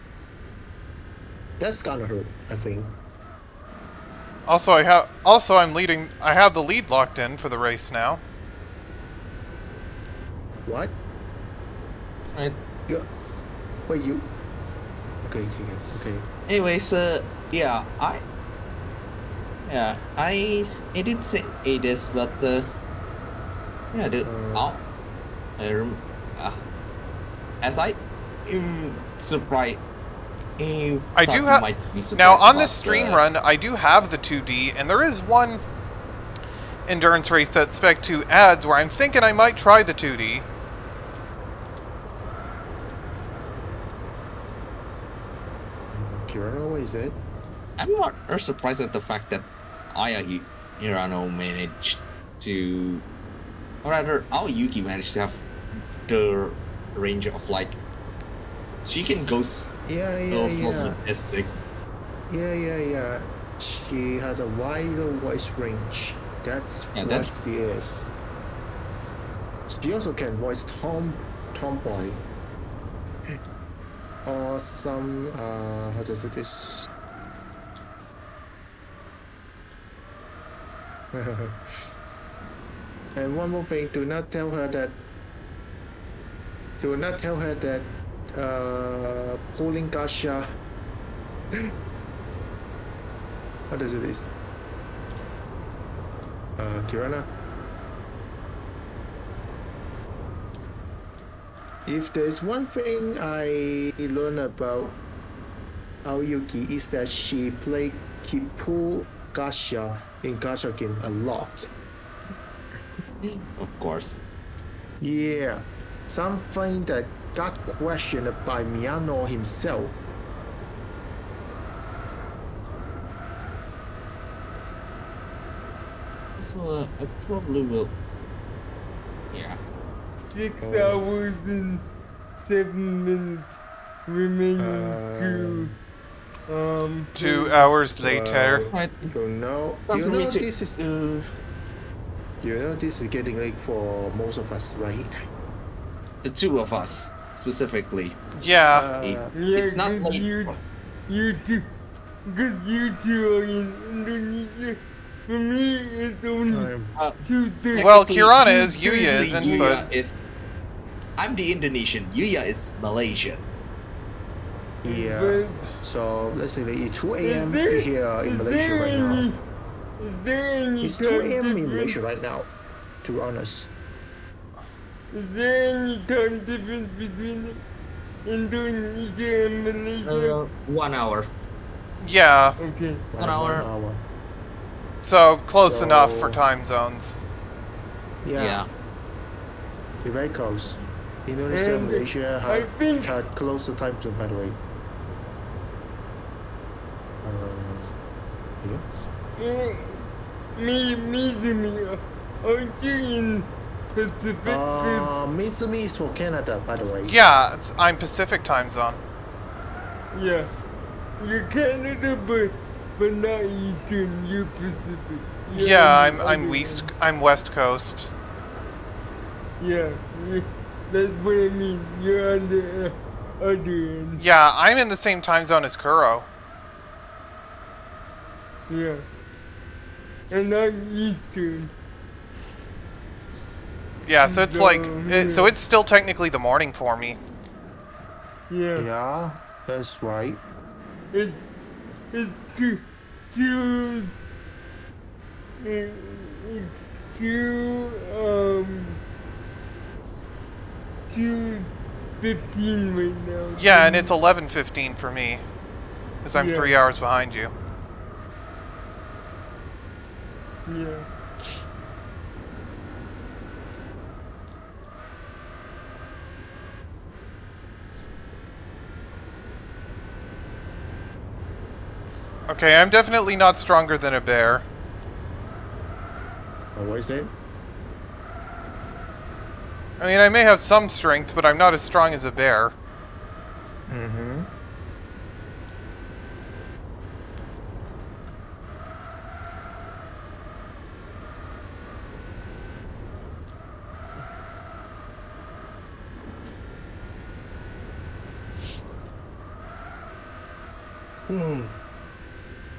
That's gonna hurt, I think. Also, I'm leading. I have the lead locked in for the race now. What? Right. You... Wait, you... Okay. Anyways, I didn't say this, but yeah, dude. As I am surprised. I do have now on this stream run. I do have the 2D, and there is one endurance race that Spec 2 adds where I'm thinking I might try the 2D. Kirano, what is it? I'm not surprised at the fact that Hirano managed to, or rather, our Yuki managed to have the range of like, she can go Yeah. sadistic. Yeah. She had a wider voice range. That's Yeah, what that's- she is. She also can voice tomboy. Or some, how to say this? And one more thing, do not tell her that pulling Gasha. What is it? Kirana? If there's one thing I learned about Aoyuki is that she pull Gasha in Gasha game a lot. Of course. Yeah, something that got questioned by Miyano himself. So I probably will. Yeah. 6 hours and 7 minutes remaining to 2 hours later. Right. You know Time for me to- this is this is getting late for most of us, right? The two of us. specifically. Yeah. Yeah, It's not 'cause like you two, because you two are in Indonesia. For me, it's only uh, 2:30. Well, technically- Kirana is, Yuya technically isn't, Yuya but is. I'm the Indonesian. Yuya is Malaysian. Yeah. But So basically, it's 2 is a.m. there, here in is Malaysia there right any, now. is there any It's 2 time a.m. in difference? Malaysia right now, to be honest. Is there any time difference between Indonesia and Malaysia? 1 hour. yeah. Okay. One hour. So close enough for So- time zones. Yeah, we're very close. Indonesia and And Malaysia I have think had closer time zone, by the way. Yeah. me, aren't you in Pacific? Mitsumi is for Canada, by the way. Yeah, I'm Pacific time zone. Yeah. You're Canada, but not Eastern. You're Pacific. Yeah, on the I'm other west. end. I'm West Coast. Yeah, that's what I mean. You're on the other end. Yeah, I'm in the same time zone as Kuro. Yeah. And I'm Eastern. Yeah, so it's like, so Yeah. it's still technically the morning for me. Yeah. Yeah, that's right. It's two, it's 2:15 right now. Yeah, and it's 11:15 for me, because I'm Yeah. 3 hours behind you. Yeah. Okay, I'm definitely not stronger than a bear. What is it? I mean, I may have some strength, but I'm not as strong as a bear. Mm-hmm.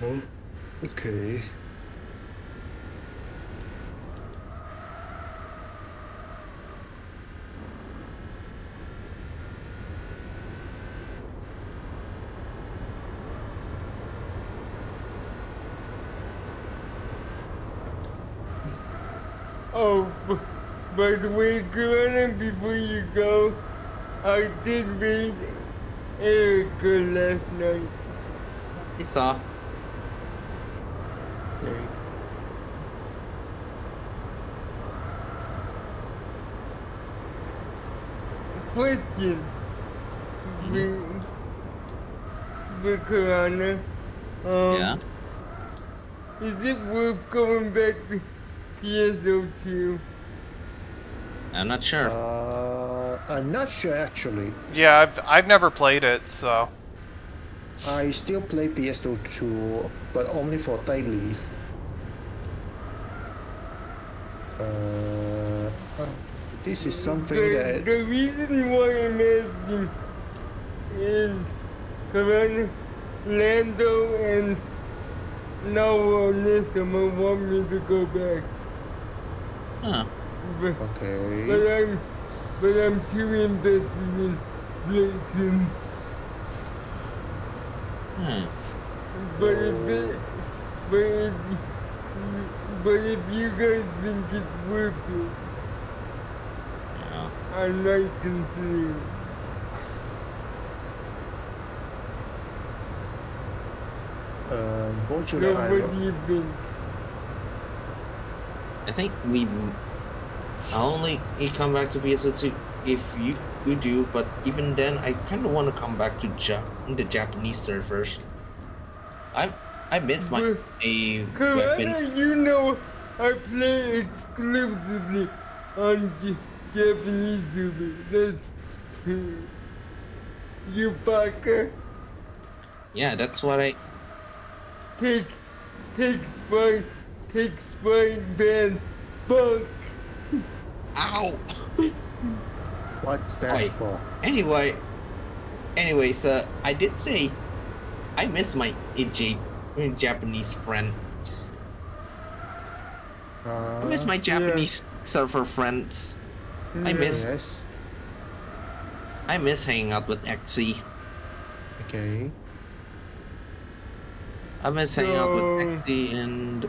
Oh, okay. Oh, by the way, Gran, before you go, I did read Erica last night. You saw. Okay. Question. For Karana. Yeah. Is it worth going back to PSO2? I'm not sure. I'm not sure actually. Yeah, I've never played it, so I still play PS2, but only for dailies. This is something that The reason why I'm asking is Karana, Lando, and now Onissima want me to go back. Huh. But okay. I'm too invested in Blazing. Hmm. But if you guys think it's worth it, Yeah. I might consider it. So Unfortunately, what do you think? I think I'll only come back to PSO2 if you do, but even then, I kind of want to come back to the Japanese servers. I miss my weapons. Karana, you know I play exclusively on Japanese servers. That's you fucker. Yeah, that's what I. Take Sprite, ban, fuck. Ow! What's that Oi. for? Anyways, I did say I miss my Japanese friends. I miss my Japanese surfer friends. I miss Yes. hanging out with Exy. Okay. I miss hanging out with Exy and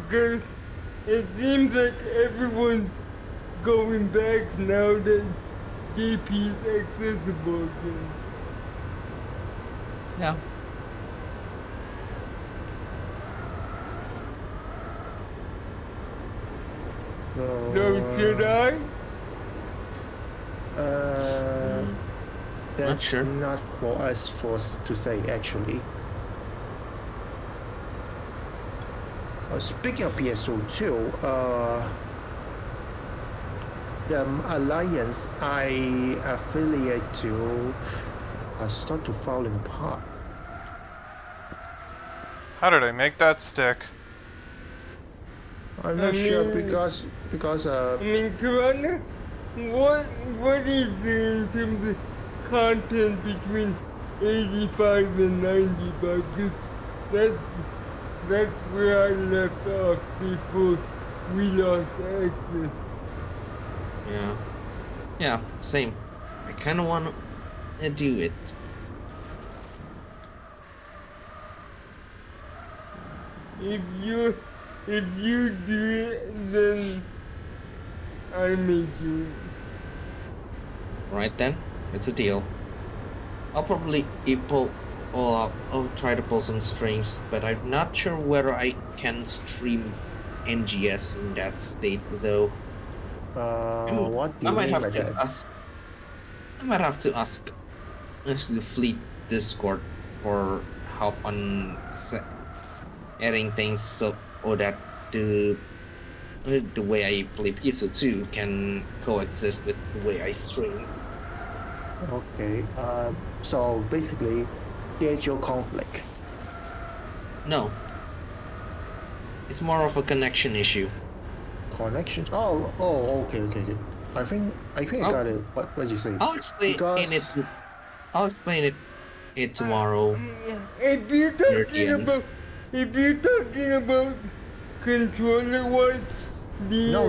Because it seems like everyone's going back now that JP is accessible again. yeah. So should I? That's sure. not for us to say actually. Speaking of PSO2, the alliance I affiliate to start to falling apart. How did I make that stick? I'm not sure because I mean, Corona, what is there in terms of content between 85 and 95? Because that's where I left off before we lost access. Yeah. Yeah, same. I kinda wanna do it. If you do it, then I may do it. Right then, it's a deal. I'll probably I'll try to pull some strings, but I'm not sure whether I can stream NGS in that state though. What do you mean by that? I might have to ask the fleet Discord or help on adding things so that the way I play PSO2 can coexist with the way I stream. Okay. So basically, schedule conflict. No. It's more of a connection issue. Connections. Oh. Okay. I think I got it. What you say? I'll explain Because- it. I'll explain it tomorrow. If you're talking about controller wise, No.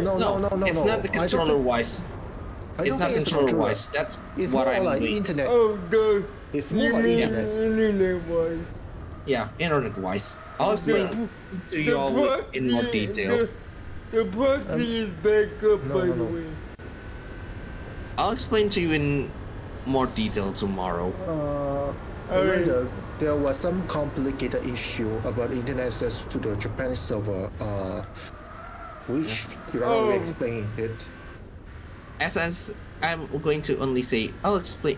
It's not the controller wise. It's not controller wise. That's It's what more I'm like doing. internet. oh, It's more like internet. internet wise. Yeah, internet wise. I'll explain to you all in more detail. The proxy is back up, no, by no, the no. way. I'll explain to you in more detail tomorrow. Later, there was some complicated issue about internet access to the Japanese server, which you already explained it. As I'm going to only say I'll explain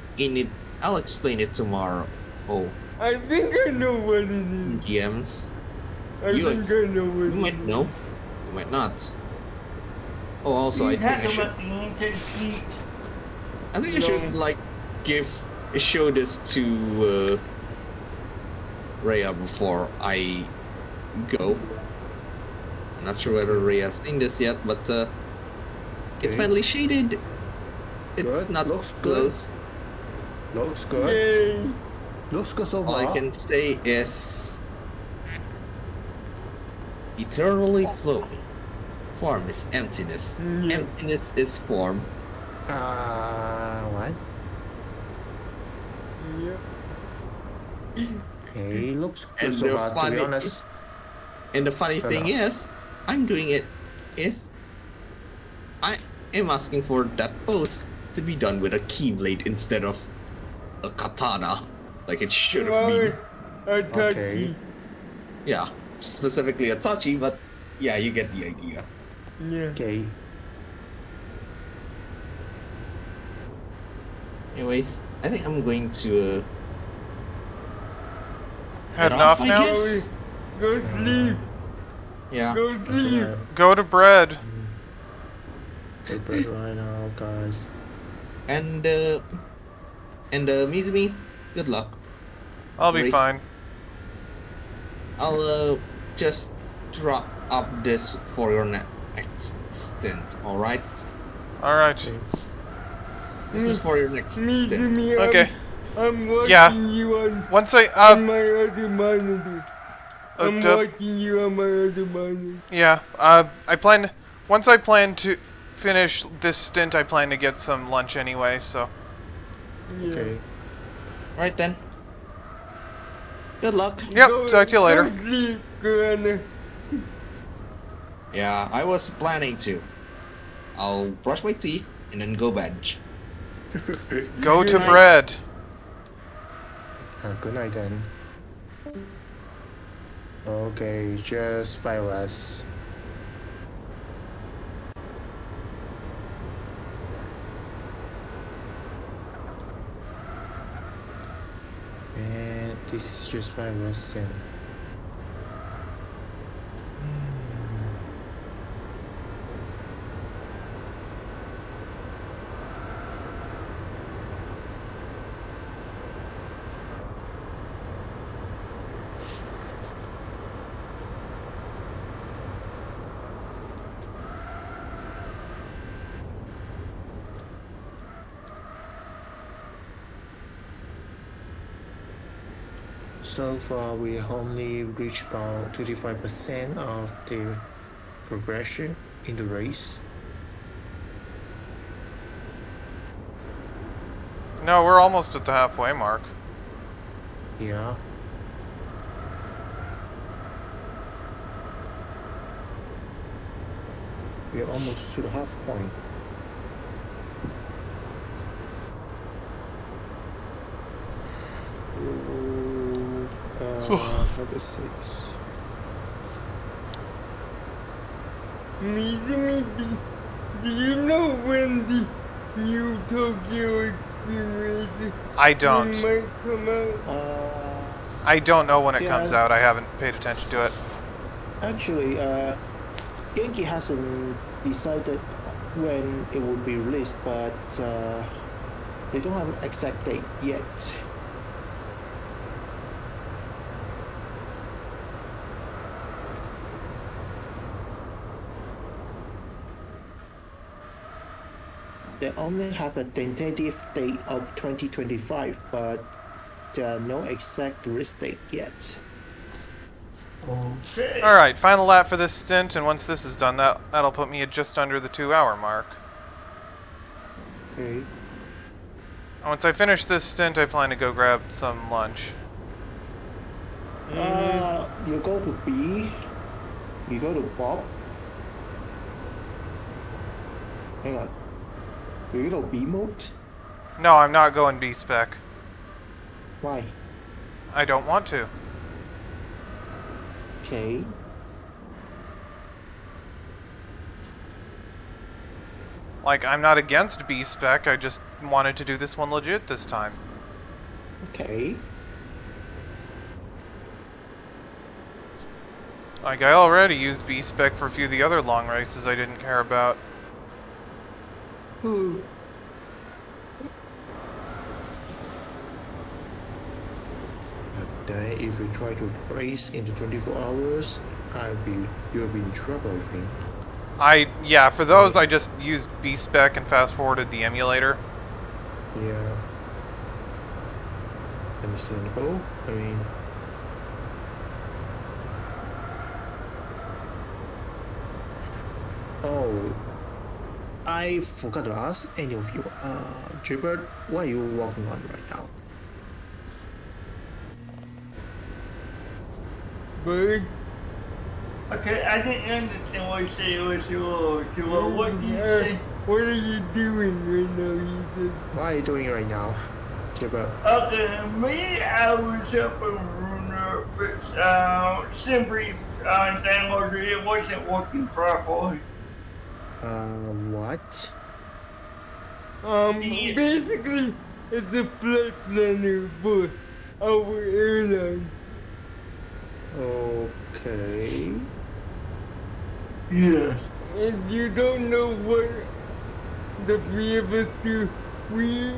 it tomorrow. Oh, I think I know what it is. GMs. I You think I know what You it might is. know. You might not. Oh, also I think I should. I think I should like show this to Rhea before I go. I'm not sure whether Rhea's seen this yet, but it's Okay. finally shaded. It's Good. not Looks good. close. Looks good. Yay. Looks good so All far. I can say is eternally flowing. Form is emptiness. Yeah. Emptiness is form. What? Yep. Okay, looks good And so the far, to be funny- honest. And the funny Fair thing enough. is, I'm doing it is I am asking for that pose to be done with a keyblade instead of a katana, like it should have been. A touchy. Okay. Yeah, specifically a touchy, but yeah, you get the idea. Yeah. Okay. Anyways, I think I'm going to Heading off I now? guess. Go sleep. Yeah. Go sleep. Go to bread. Take break right now, guys. And Mizumi, good luck. I'll be Race. fine. I'll just drop up this for your stint, alright? Alright. This is for your next Me, stint. me, Okay. I'm watching Yeah. you on Once I, on my other monitor. I'm uh, watching you on my other monitor. yeah, once I plan to finish this stint, I plan to get some lunch anyway, so. Yeah. Okay. Alright then. Good luck. Yep, Go- talk to you later. Go sleep, Gran. Yeah, I was planning to. I'll brush my teeth and then go bed. Go to Good night. bed. Good night then. Okay, just 5 hours. And this is just 5 hours then. So far, we only reached about 25% of the progression in the race. No, we're almost at the halfway mark. Yeah. We're almost to the half point. How does this? Me, do you know when the new Tokyo experience I don't. might come out? I don't know when it Yeah. comes out. I haven't paid attention to it. Actually, Yankee hasn't decided when it will be released, but they don't have an exact date yet. They only have a tentative date of 2025, but there are no exact release date yet. Okay. Alright, final lap for this stint, and once this is done, that'll put me at just under the 2-hour mark. Okay. And once I finish this stint, I plan to go grab some lunch. You go to B. You go to Bob. Hang on. You go to B mode? No, I'm not going B-Spec. Why? I don't want to. Okay. Like, I'm not against B-Spec, I just wanted to do this one legit this time. Okay. Like, I already used B-Spec for a few of the other long races I didn't care about. But then if you try to race into 24 hours, you'll be in trouble, I think. Yeah, for those I just used B-Spec and fast-forwarded the emulator. Yeah. Understandable. I mean, oh, I forgot to ask any of you. Jaybird, what are you working on right now? Bird? Okay, I didn't understand what you said. It was a little too low. What did you say? What are you doing right now, Ethan? What are you doing right now, Jaybird? Okay, me, I was up in Runa, but simply downloader, it wasn't working properly. What? Yeah. Basically, it's a flight planner for our airline. Okay. Yes. And you don't know what the three of us do. We've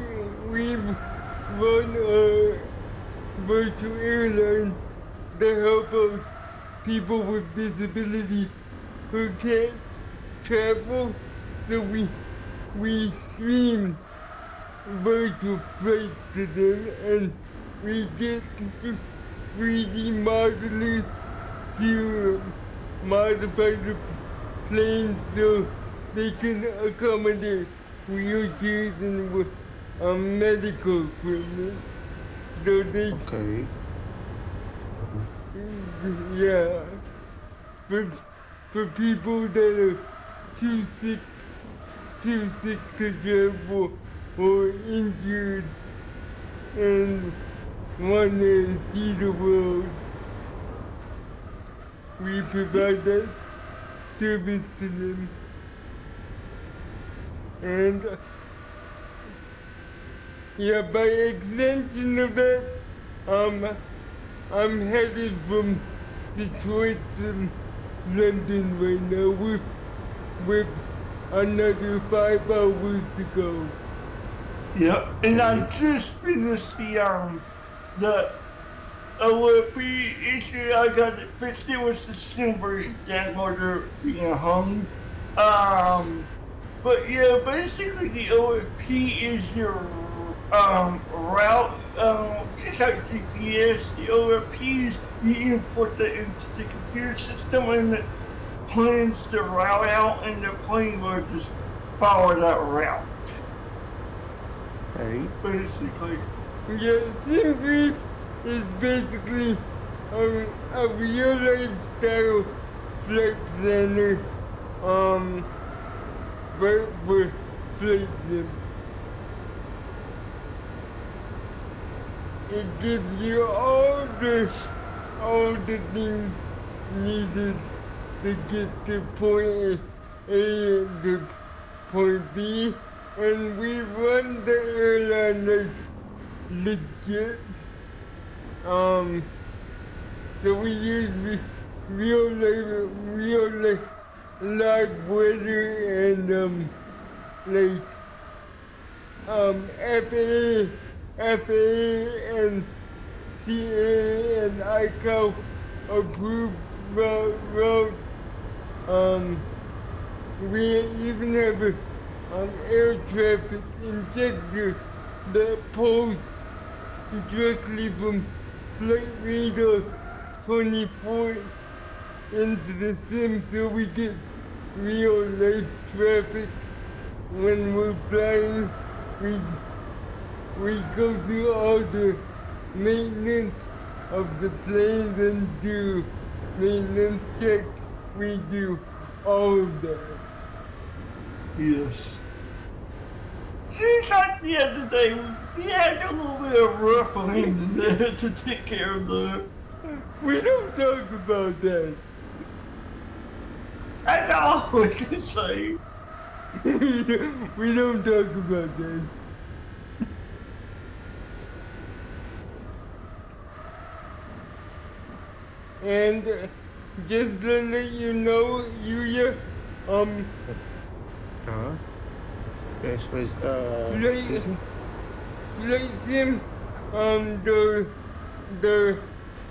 run a virtual airline to help out people with disability who can't travel, so we stream virtual flights to them, and we get 3D modelers to modify the plane so they can accommodate wheelchairs and medical equipment. So they, Okay. yeah, for people that are too sick to travel or injured and want to see the world, we provide that service to them. And yeah, by extension of that, I'm headed from Detroit to London right now with another 5 hours to go. Yep, and I just finished the OFP issue. I got it fixed. It was the silver downloader being hung. But yeah, basically the OFP is your route, just like GPS. The OFP is you input that into the computer system and it plans the route out, and the plane will just follow that route. Okay. Basically. Yeah, SimBrief is basically a real lifestyle flight planner, but for flight sim. It gives you all the things needed to get to point A to point B, and we run the airline like legit. So we use real live weather and like FAA and CA and ICAO approved routes. We even have air traffic injector that pulls directly from Flight Radar 24 into the sim, so we get real life traffic when we're flying. We go through all the maintenance of the planes and do maintenance checks. We do all of that. Yes. Just like the other day, we had a little bit of rough landing there to take care of that. We don't talk about that. That's all we can say. We don't talk about that. And just to let you know, Yuya, Yes, please. Excuse me. Flight Sim,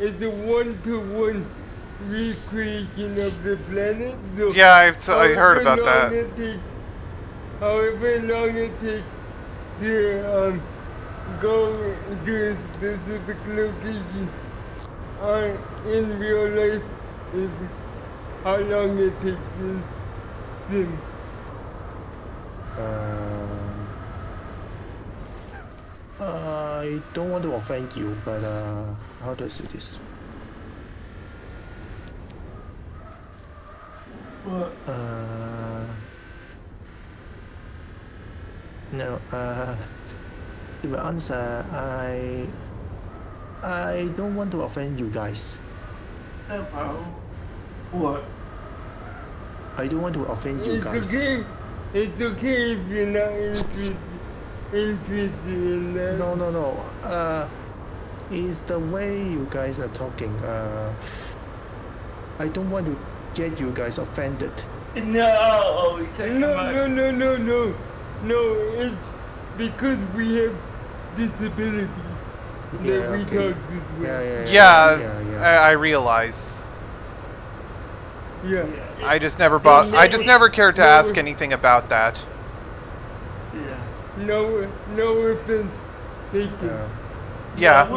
is a one-to-one recreation of the planet. So Yeah, I heard about that. However long it takes to go to a specific location in real life is how long it takes in sim. I don't want to offend you, but how do I say this? What? No. To be honest, I don't want to offend you guys. No problem. What? I don't want to offend you guys. It's okay if you're not interested in that. No. It's the way you guys are talking. I don't want to get you guys offended. No, No, it's because we have disabilities that we talk this way. Yeah, I realize. Yeah. I just never cared to No, ask anything about that. Yeah. No offense taken. Yeah.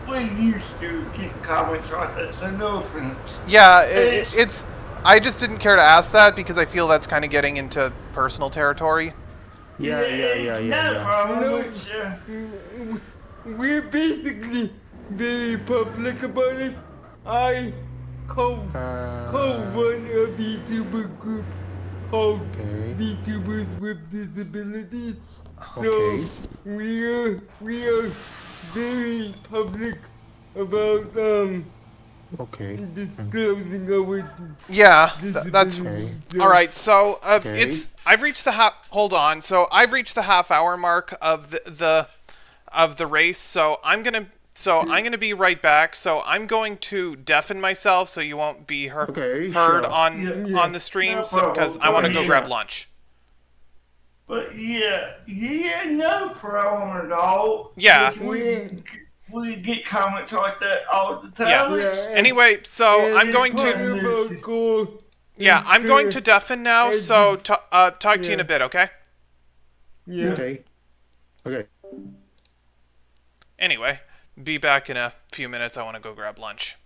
We used to get comments like that, so no offense. Yeah, it's. I just didn't care to ask that because I feel that's kind of getting into personal territory. No problem. No. It's, We're basically very public about it. I co-run a VTuber group called Okay. VTubers with Disabilities. So Okay. we are very public about Okay. disclosing our Yeah, that's disabilities. all right. So Okay. I've reached the hold on. So I've reached the half-hour mark of the race. So I'm gonna be right back. So I'm going to deafen myself so you won't be heard Okay, sure. on the stream No because problem. I want to go Yeah. grab lunch. But no problem at all. Yeah. We get comments like that all the time. Yeah. It's- Anyway, so And I'm it's going part to of our goal yeah is I'm going to deafen now. as So you- talk to you in yeah. a bit, okay? Yeah. Okay. Okay. Anyway, be back in a few minutes. I want to go grab lunch.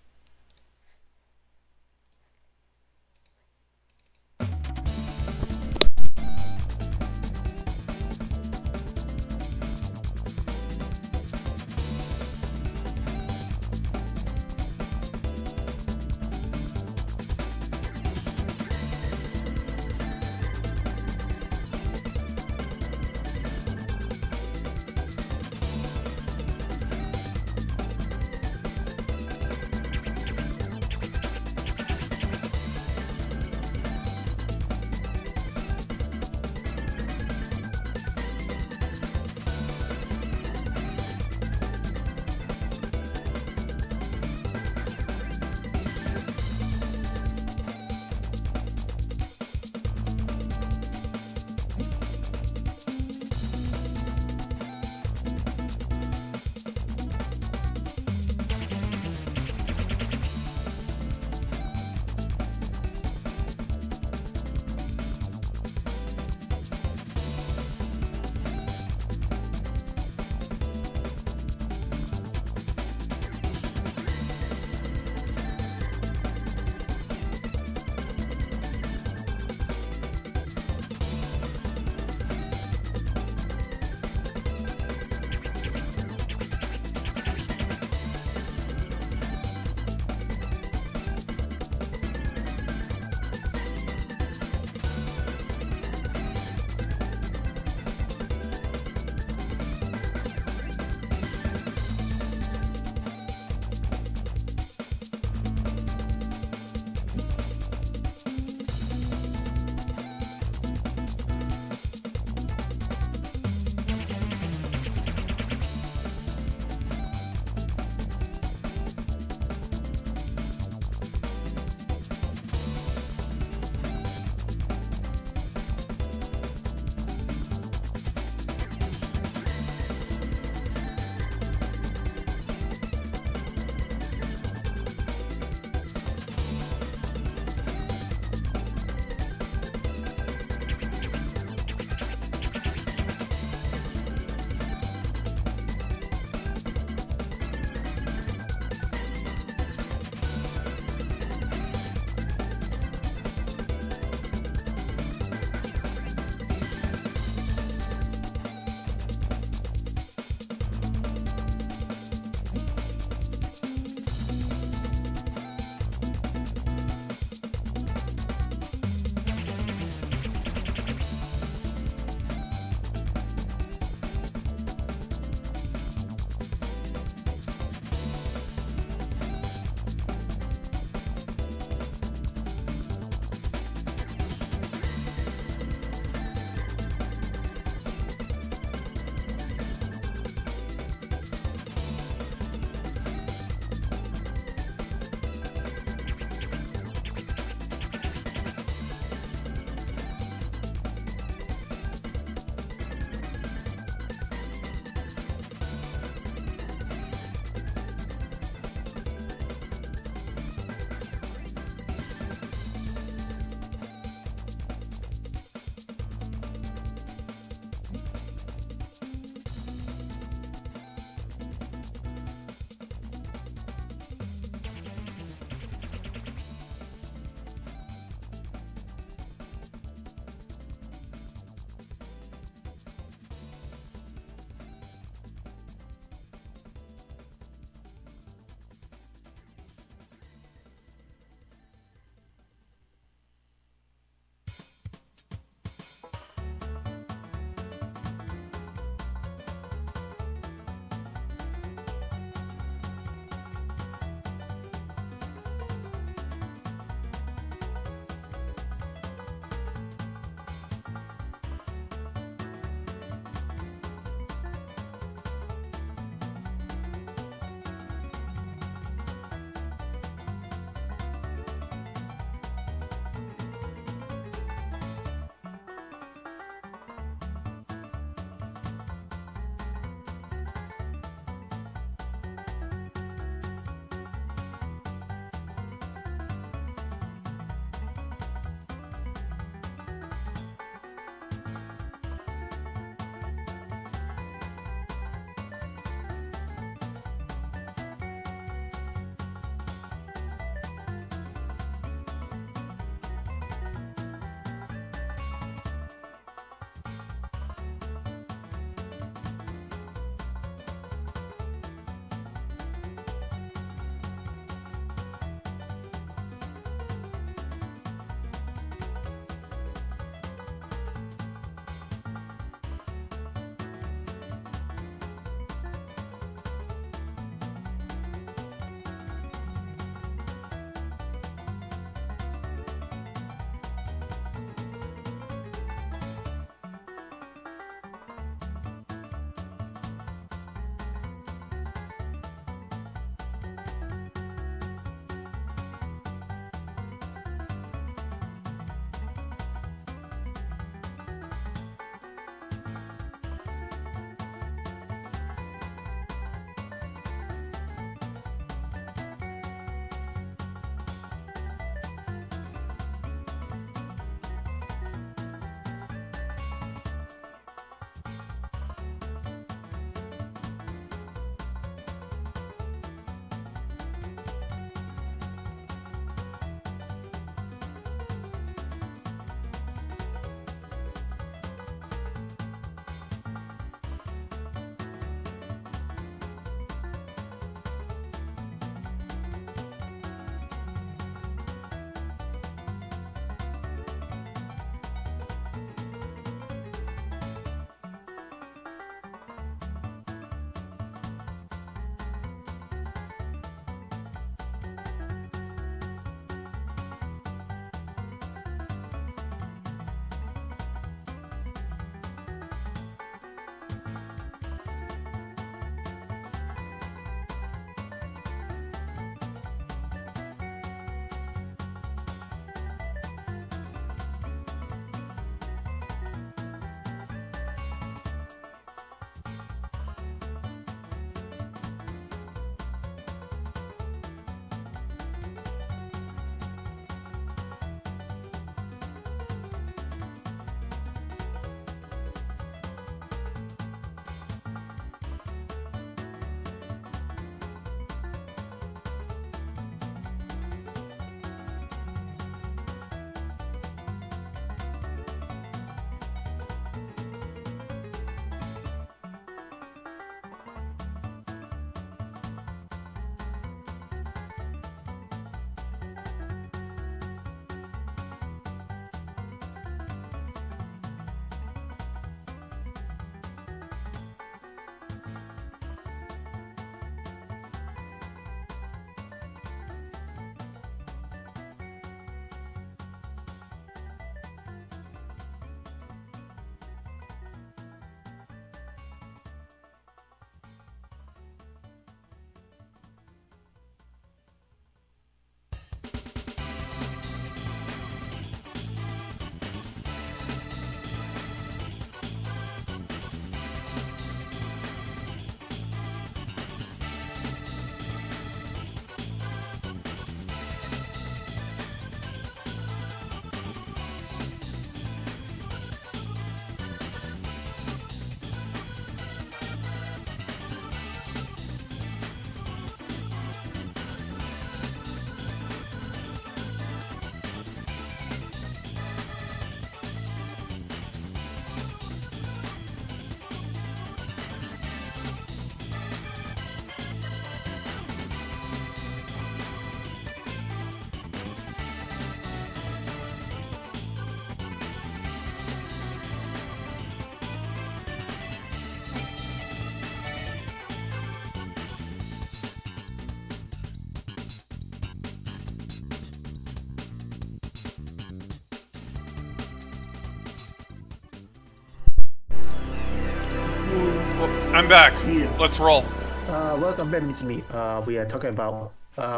I'm back. Yeah. Let's roll. Welcome back, Miss Me. We are talking about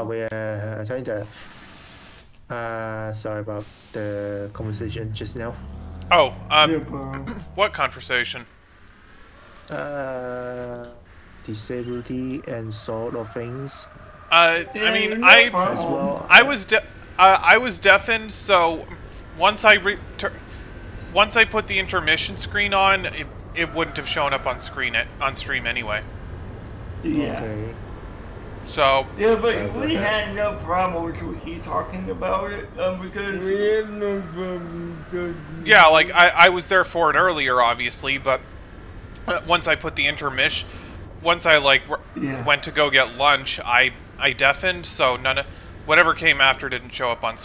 we are trying to sorry about the conversation just now. Oh, No problem. what conversation? Disability and sort of things I mean, No I as problem. well. I was deafened, so once once I put the intermission screen on, it wouldn't have shown up on stream anyway. Yeah. Okay. So Yeah, but Sorry we about had no problem with he talking about it because We have no problem talking. yeah, like I was there for it earlier, obviously, but once I put the intermission, once I Yeah. went to go get lunch, I deafened, so none of whatever came after didn't show up on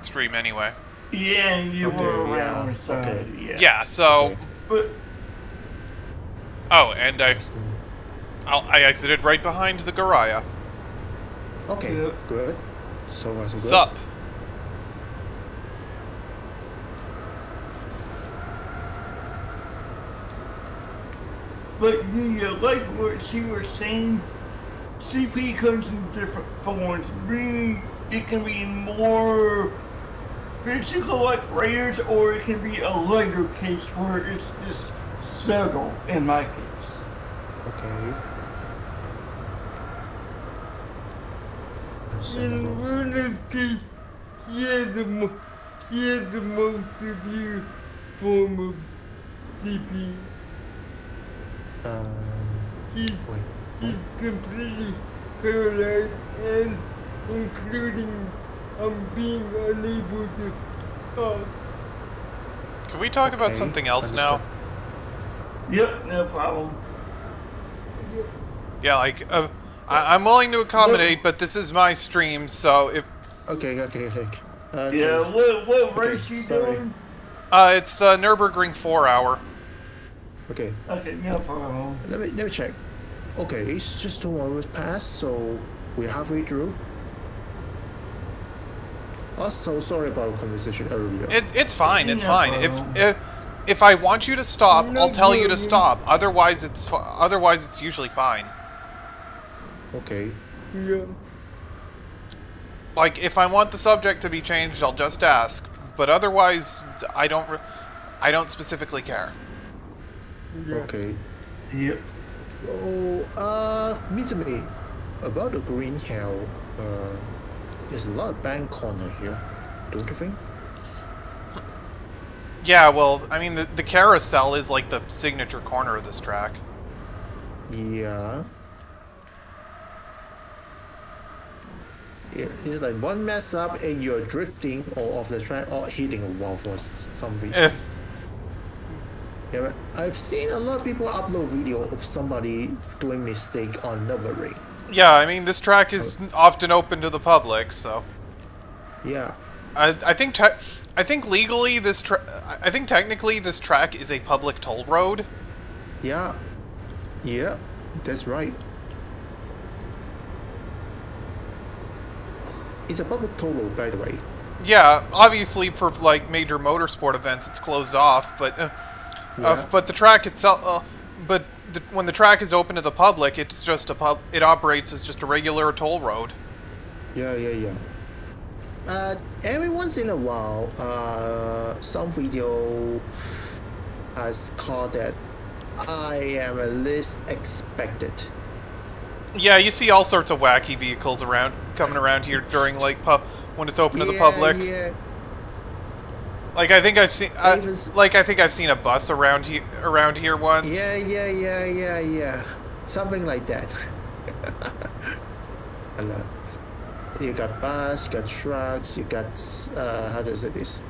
stream anyway. yeah, you Okay, were yeah, around, so okay. yeah. Yeah, so Okay. But oh, and I exited right behind the Garaya. Okay, Yeah. good. So was good. Sup? But yeah, like what she was saying, CP comes in different forms. It can be more physical like Raiders, or it can be a lighter case where it's just subtle in my case. Okay. In Understandable. Luna's case, he had the most severe form of CP. He's, Wait. he's completely paralyzed and including being unable to talk. Can we talk about Okay, something else now? Yep, no problem. Yeah, like I'm willing to accommodate, but this is my stream, so if Okay. Okay. Yeah, what race you sorry. doing? it's the Nurburgring 4-hour. Okay. Okay, no problem. Let me check. Okay, it's just 2 hours past, so we're halfway through. Also, sorry about the conversation earlier. It's fine. It's No fine. problem. If I want you to stop, No I'll tell you to problem. stop. Otherwise, it's usually fine. Okay. Yeah. Like if I want the subject to be changed, I'll just ask. But otherwise, I don't specifically care. Yeah. Okay. Yep. Oh, Mr. May, about the green hell, there's a lot of bank corner here, don't you think? Yeah, well, I mean the carousel is like the signature corner of this track. Yeah. It's like one mess up and you're drifting or off the track or hitting a wall for some reason. Eh. Yeah, but I've seen a lot of people upload video of somebody doing mistake on Nurburgring. Yeah, I mean this track is often open to the public, so Yeah. I think legally I think technically this track is a public toll road. Yeah. Yeah, that's right. It's a public toll road, by the way. Yeah, obviously for like major motorsport events it's closed off, but but the track itself when the track is open to the public, it's just it operates as just a regular toll road. Yeah. Every once in a while, some video has called that I am at least expected. Yeah, you see all sorts of wacky vehicles coming around here during like when it's open to the public. Yeah. Like I think I've seen Even I've seen a bus around here once. Yeah. Something like that. A lot. You got bus, you got trucks, you got how does it is?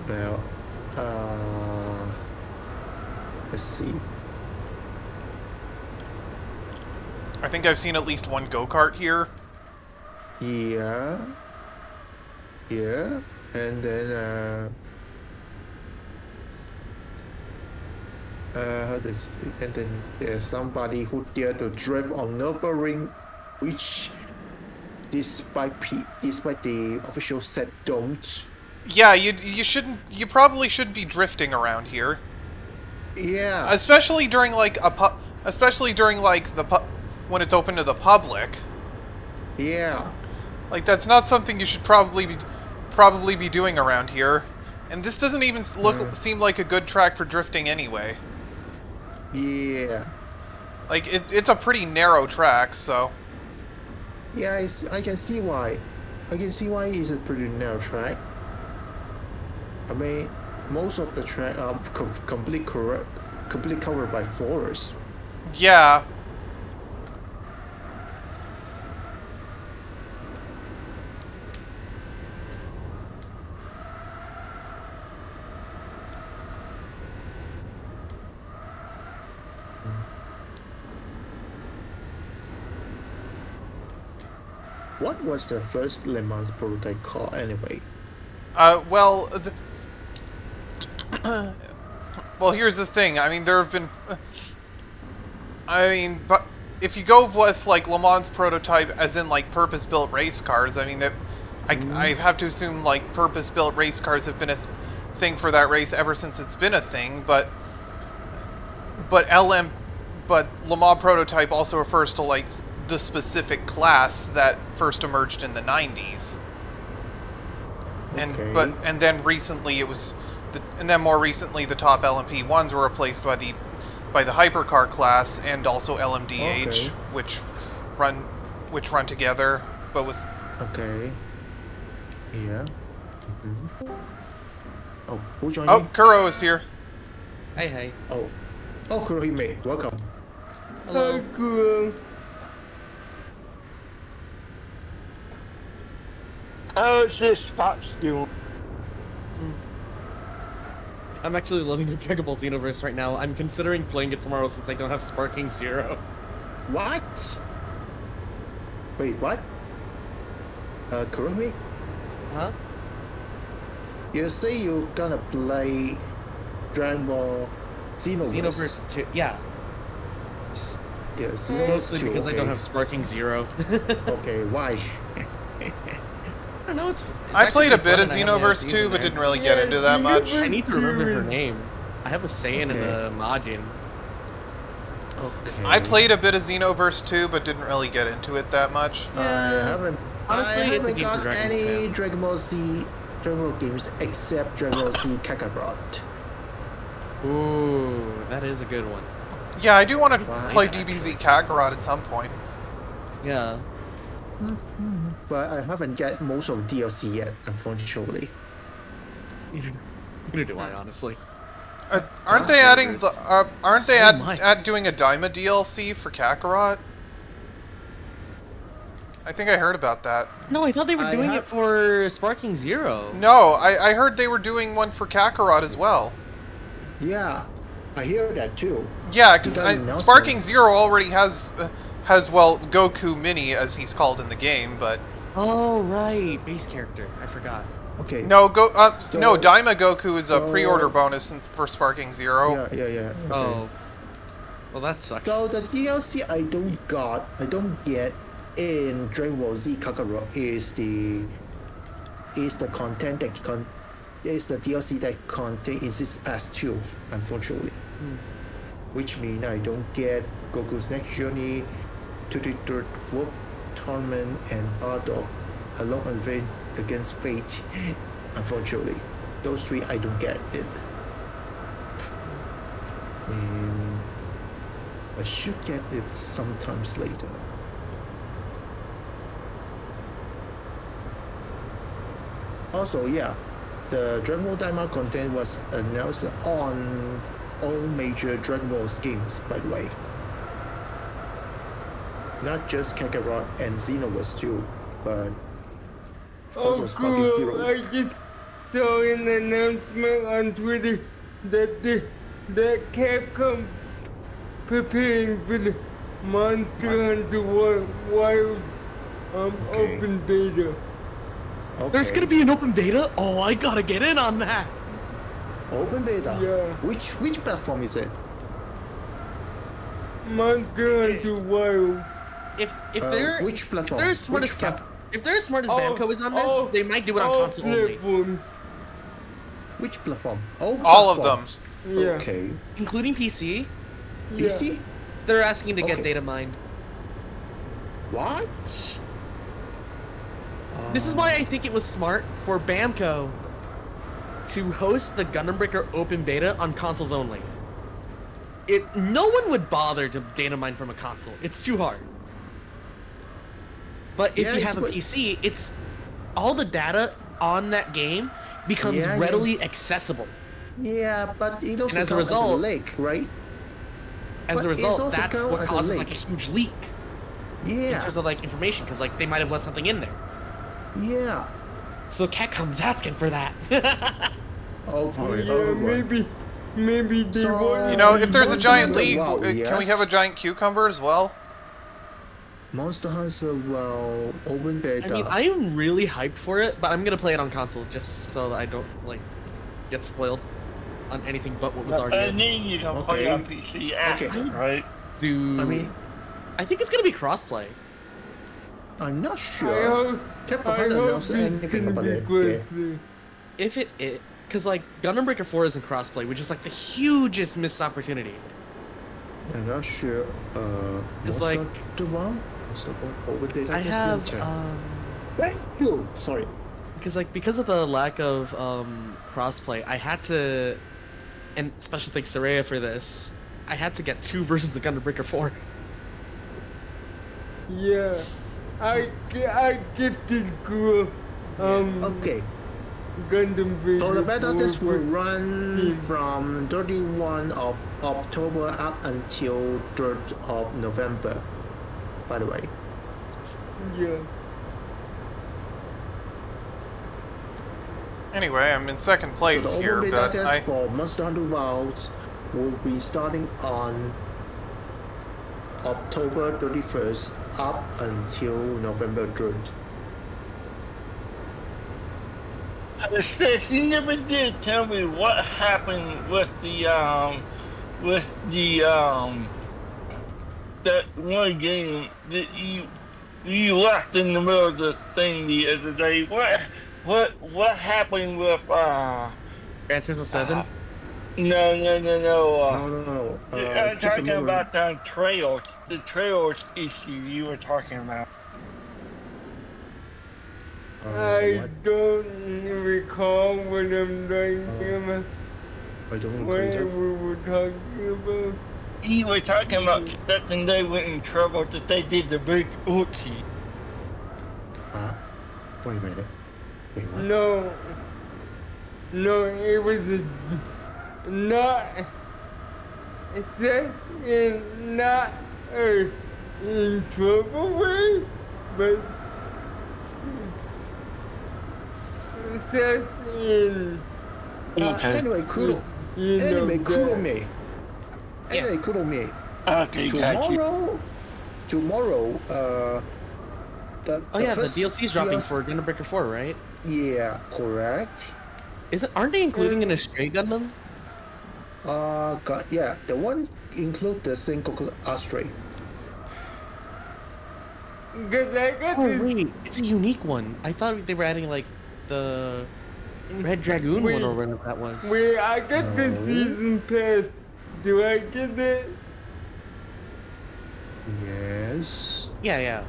Well, let's see. I think I've seen at least one go-kart here. Yeah, and then how does it, and then there's somebody who dare to drive on Nurburgring, which despite the official said don't. Yeah, you probably shouldn't be drifting around here. Yeah. especially during like when it's open to the public. Yeah. Like that's not something you should probably be doing around here. And this doesn't even seem like a good track for drifting anyway. Yeah. Like it's a pretty narrow track, so Yeah, I can see why. I can see why it's a pretty narrow track. I mean, most of the track are complete covered by forest. yeah. What was the first Le Mans prototype car anyway? Well, well, here's the thing. I mean, there have been. But if you go with like Le Mans prototype, as in like purpose-built race cars, I mean that I have to assume like purpose-built race cars have been a thing for that race ever since it's been a thing. But Le Mans prototype also refers to like the specific class that first emerged in the 90s. Okay. And then recently it was more recently the top LMP ones were replaced by the hypercar class and also LMDH, Okay. which run together, but with Okay. Yeah. Oh, who joined oh, me? Kuro is here. Hey. Oh, Kurohime, welcome. Hello. Cool. How's this Fox doing? I'm actually loving the Dragon Ball Xenoverse right now. I'm considering playing it tomorrow since I don't have Sparking Zero. What? Wait, what? Kurohime, Huh? you say you're gonna play Dragon Ball Xenoverse? Xenoverse 2. Yeah. Yeah, Xenoverse Mostly 2, because I okay. don't have Sparking Zero. Okay, why? I don't know, it's I actually played a been bit fun of and I haven't had a Xenoverse 2, season but there. didn't really get into that much. I need to remember her name. I have a Saiyan and Okay. a Majin. Okay. I played a bit of Xenoverse 2, but didn't really get into it that much. I haven't. Honestly, I it's a haven't game for got Dragon Ball any fan. Dragon Ball games except Dragon Ball Z Kakarot. Ooh, that is a good one. Yeah, I do want to Why? play DBZ Kakarot at some point. Yeah. But I haven't get most of DLC yet, unfortunately. Neither do I, honestly. Aren't they adding the? Aren't they So much. doing a Daima DLC for Kakarot? I think I heard about that. No, I thought they were I doing have- it for Sparking Zero. No, I heard they were doing one for Kakarot as well. Yeah, I hear that too. Yeah, Is that an because announcement? Sparking Zero already has well Goku Mini as he's called in the game, but Oh, right. Base character. I forgot. Okay. no no So- Daima Goku is a so- pre-order bonus for Sparking Zero. Yeah. Okay. Oh. Well, that sucks. So the DLC I don't get in Dragon Ball Z Kakarot is the content that is the DLC that contain Insist Pass 2, unfortunately. Which means I don't get Goku's Next Journey, 33rd World Tournament, and Bardock along event against Fate. Unfortunately, those three I don't get it. I should get it sometimes later. Also, yeah, the Dragon Ball Daima content was announced on all major Dragon Ball games, by the way. Not just Kakarot and Xenoverse 2, but also Oh, Sparking cool. Zero. I just saw an announcement on Twitter that Capcom preparing for the Monster Hunter Wilds Okay. open beta. Okay. There's gonna be an open beta? Oh, I gotta get in on that. Open beta. Yeah. Which platform is it? Monster Hunter Wilds. If they're Which if platform? they're as smart Which as cap- if they're as smart as Namco is on this, all- they might do it on all console only. platforms. Which platform? All of them. platforms. Yeah. Okay. including PC. Yeah. PC? They're asking to get Okay. data mined. What? This is why I think it was smart for Bamco to host the Gundam Breaker open beta on consoles only. No one would bother to data mine from a console. It's too hard. But if Yeah, you it's have a what- PC, it's all the data on that game becomes Yeah, readily accessible. Yeah, but it also as a counts result- as a leak, right? As But a it's result, also that's count what as a causes like a leak. huge leak in Yeah. terms of like information, because like they might have left something in there. Yeah. So Capcom's asking for that. Okay. Yeah, maybe they So- want. You know, if there's a Monster giant Hunter league, WoW, can we have a yes. giant cucumber as well? Monster Hunter WoW open beta. I mean, I am really hyped for it, but I'm gonna play it on console just so that I don't like get spoiled on anything but what was already And in. then you can play Okay. on PC after, Okay. right? Dude, I mean, I think it's gonna be crossplay. I'm not I sure. hope, Capcom I hasn't hope announced it's anything gonna about be it. good. Yeah. If it, because like Gundam Breaker 4 isn't crossplay, which is like the hugest missed opportunity. I'm not sure. It's Monster like- Hunter WoW? Monster Hunter open beta. I Yes, have let me check. Thank you. Sorry. because of the lack of crossplay, I had to, and special thanks to Rhea for this, I had to get 2 versions of Gundam Breaker 4. Yeah, I gifted Guru Okay. Gundam Breaker. So the beta test will 4 run Team. from 31 of October up until 3rd of November. By the way. Yeah. Anyway, I'm in second place So the here, open beta but test I for Monster Hunter Wilds will be starting on October 31st up until November 3rd. Steph, you never did tell me what happened with that one game that you left in the middle of the thing the other day. What happened with Gran Turismo 7? No. No. I'm Just a talking moment. about the trails issue you were talking about. I What? don't recall what I'm talking about. I don't What recall. we were talking about. You were talking about that and they went in trouble that they did the big oopsie. Huh? Wait a minute. Wait, what? No, it was not. That's in not in trouble way, but that's in. Anyway, Kuro. You know Anyway, that. Kurome. Anyway, Kurome. Okay, got you. Tomorrow, the Oh yeah, the first DLC's dropping DLC for Gundam Breaker 4, right? Yeah, correct. Aren't they including an Astray Gundam? Yeah, the one include the single Astray. Cause I got Oh this. wait, it's a unique one. I thought they were adding like the Red Dragoon Wait. one or whatever that was. Wait, I got the No. season pass. Do I get it? Yes. Yeah.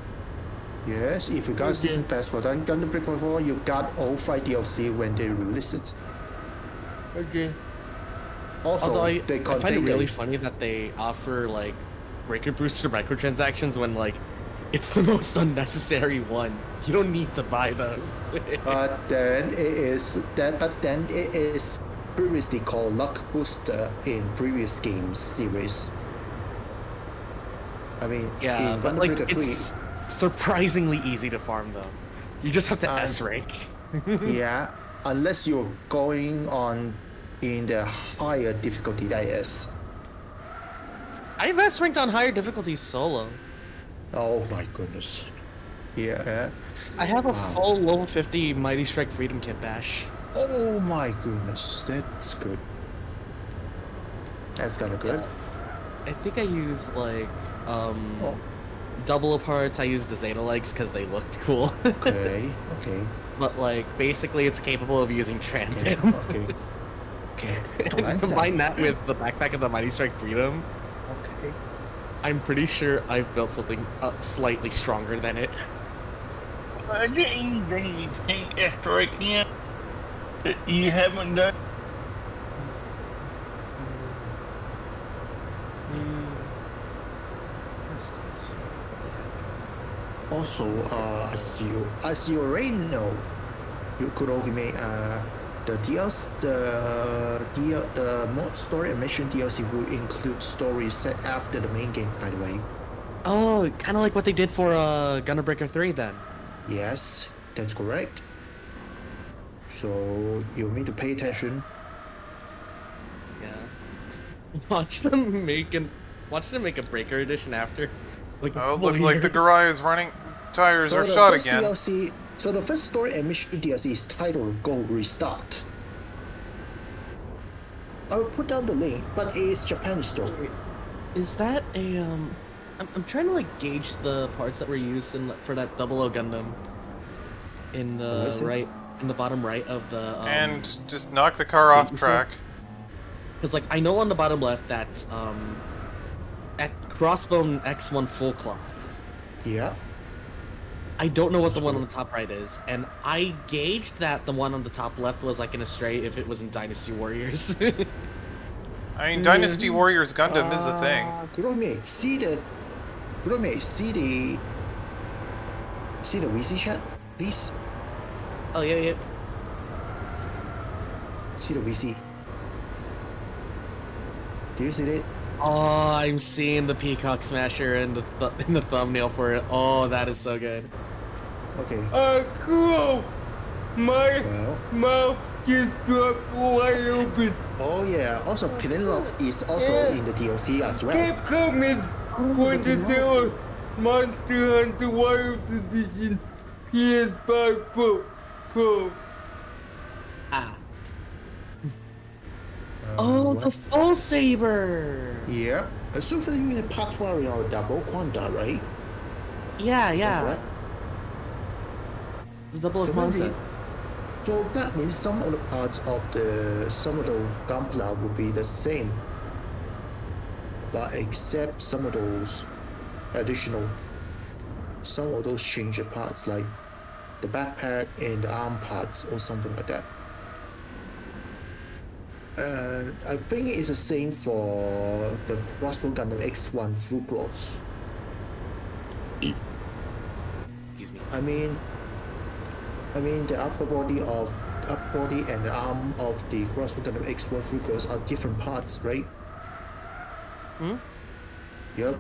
Yes, if you got Okay. season pass for that Gundam Breaker 4, you got all 5 DLC when they release it. Okay. Also, Although I they find it contain really the- funny that they offer like Breaker Booster microtransactions when like it's the most unnecessary one. You don't need to buy those. But then it is previously called Luck Booster in previous games series. I mean, yeah, in but Gundam like Breaker 3, it's surprisingly easy to farm though. You just have to S rank. yeah, unless you're going on in the higher difficulty, that is. I've S ranked on higher difficulties solo. Oh my goodness. Yeah. I have a Wow. full level 50 Mighty Strike Freedom Kit bash. Oh my goodness, that's good. That's kind of good. I think I used like Oh. double parts. I used the Zeta legs because they looked cool. Okay, okay. But like basically it's capable of using Trans Okay, Am. okay. OK， And combine that with the backpack of the Mighty Strike Freedom, OK， I'm pretty sure I've built something slightly stronger than it. Is there anything extra right now that you haven't done? Also, as you already know, you could also make the DLC, the mod story and mission DLC will include stories set after the main game. By the way, Oh, kind of like what they did for Gunner Breaker 3 then. yes, that's correct. So you need to pay attention. Yeah. Watch them make a Breaker edition after. Like, Oh, it couple looks like the years. garage is running. Tires are the shot first again. DLC, so the first story and mission DLC is titled Go Restart. I will put down the link, but it is Japanese story. Is that a I'm trying to like gauge the parts that were used for that 00 Gundam in the is it? right in the bottom right of the And just knock the car off you see? track. because like I know on the bottom left that's at Crossbone X1 full cloth. Yeah. I don't know what the one on the top right is, and I gauged that the one on the top left was like in a stray if it was in Dynasty Warriors. I mean, Dynasty Warriors Gundam is a thing. Kurome, see the VC chat, please. Oh yeah. See the VC. Do you see it? Oh, I'm seeing the Peacock Smasher in the thumbnail for it. Oh, that is so good. Okay. Cool. My Well. mouth just dropped wide open. Oh yeah. Also, Penelope is also in the DLC as well. Capcom is going to sell Monster Hunter Wild Edition PS5 Pro. Ah. Oh, the full saber. Yeah. So for the parts for your double quanta, right? Yeah. Correct? The double The Kwanzaa. movie- So that means some of the parts of some of the gunpla will be the same, but except some of those change parts like the backpack and the arm parts or something like that. And I think it's the same for the Crossbow Gundam X1 full clothes. Excuse me. I mean, the upper body and the arm of the Crossbow Gundam X1 full clothes are different parts, right? Hmm? Yep.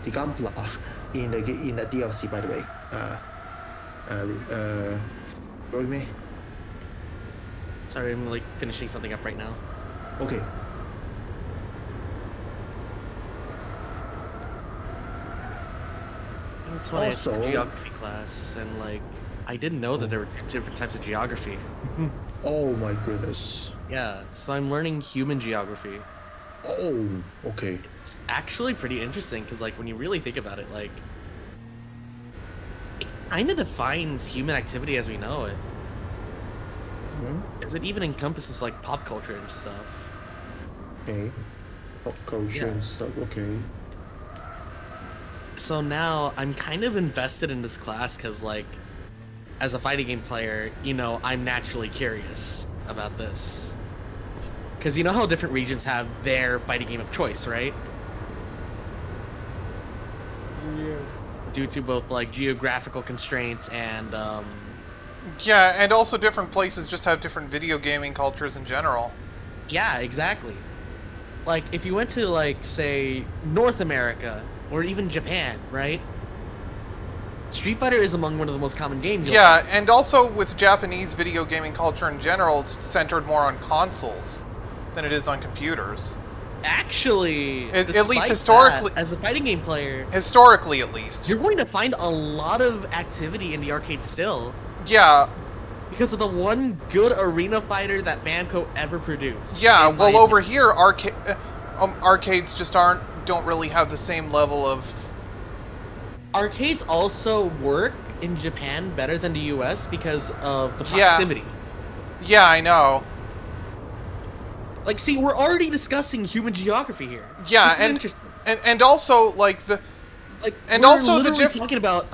The gunpla in the DLC, by the way. Roy, Sorry, I'm like finishing something up right now. okay. That's why it's Also- a geography class, and like I didn't know that there were different types of geography. Oh my goodness. Yeah, so I'm learning human geography. Oh, okay. It's actually pretty interesting because like when you really think about it, like it kind of defines human activity as we know it. Hmm? Because it even encompasses like pop culture and stuff. Okay. Pop culture Yeah. and stuff, okay. So now I'm kind of invested in this class because like as a fighting game player, you know, I'm naturally curious about this. Because you know how different regions have their fighting game of choice, right? Yeah. Due to both like geographical constraints and Yeah, and also different places just have different video gaming cultures in general. yeah, exactly. Like if you went to like say North America or even Japan, right? Street Fighter is among one of the most common games. you'll Yeah, and also with Japanese video gaming culture in general, it's centered more on consoles than it is on computers. Actually, At least despite historically- that, as a fighting game player, Historically, at least. you're going to find a lot of activity in the arcade still Yeah, because of the one good arena fighter that Namco ever produced. yeah. in my Well, over opinion. here, arcades just don't really have the same level of. Arcades also work in Japan better than the US because of the Yeah. proximity. Yeah, I know. Like, see, we're already discussing human geography here. Yeah, This is interesting. and also like the Like, and we're also the literally diff- talking about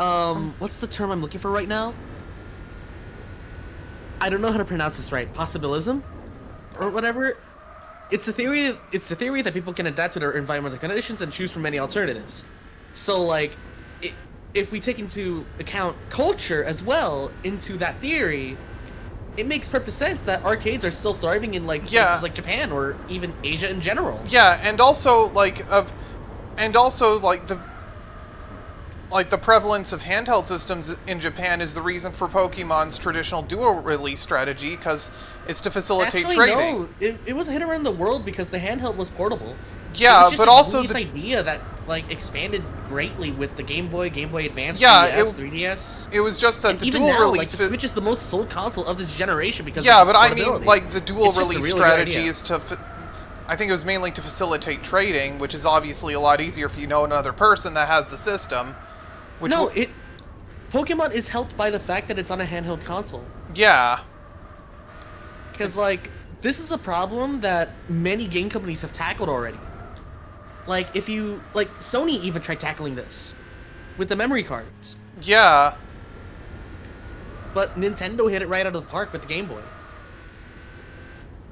what's the term I'm looking for right now? I don't know how to pronounce this right. Possibilism, or whatever. It's a theory. It's a theory that people can adapt to their environmental conditions and choose from many alternatives. So, like, if we take into account culture as well into that theory, it makes perfect sense that arcades are still thriving in like Yeah. places like Japan or even Asia in general. Yeah, and also like the prevalence of handheld systems in Japan is the reason for Pokemon's traditional dual release strategy, because it's to facilitate Actually, trading. no, it was a hit around the world because the handheld was portable. Yeah, it was just but a also genius the idea that like expanded greatly with the Game Boy, Game Boy Advance, Yeah, 3DS, 3DS. it was just that And the even dual now, release. like the Switch is the most sold console of this generation because Yeah, of its but I mean, portability. like the dual It's just a release really good strategy idea. is to. I think it was mainly to facilitate trading, which is obviously a lot easier if you know another person that has the system. Which No, w- Pokemon is helped by the fact that it's on a handheld console. Yeah. Because, like, this is a problem that many game companies have tackled already. Like, if you... Like, Sony even tried tackling this with the memory cards. Yeah. But Nintendo hit it right out of the park with the Game Boy.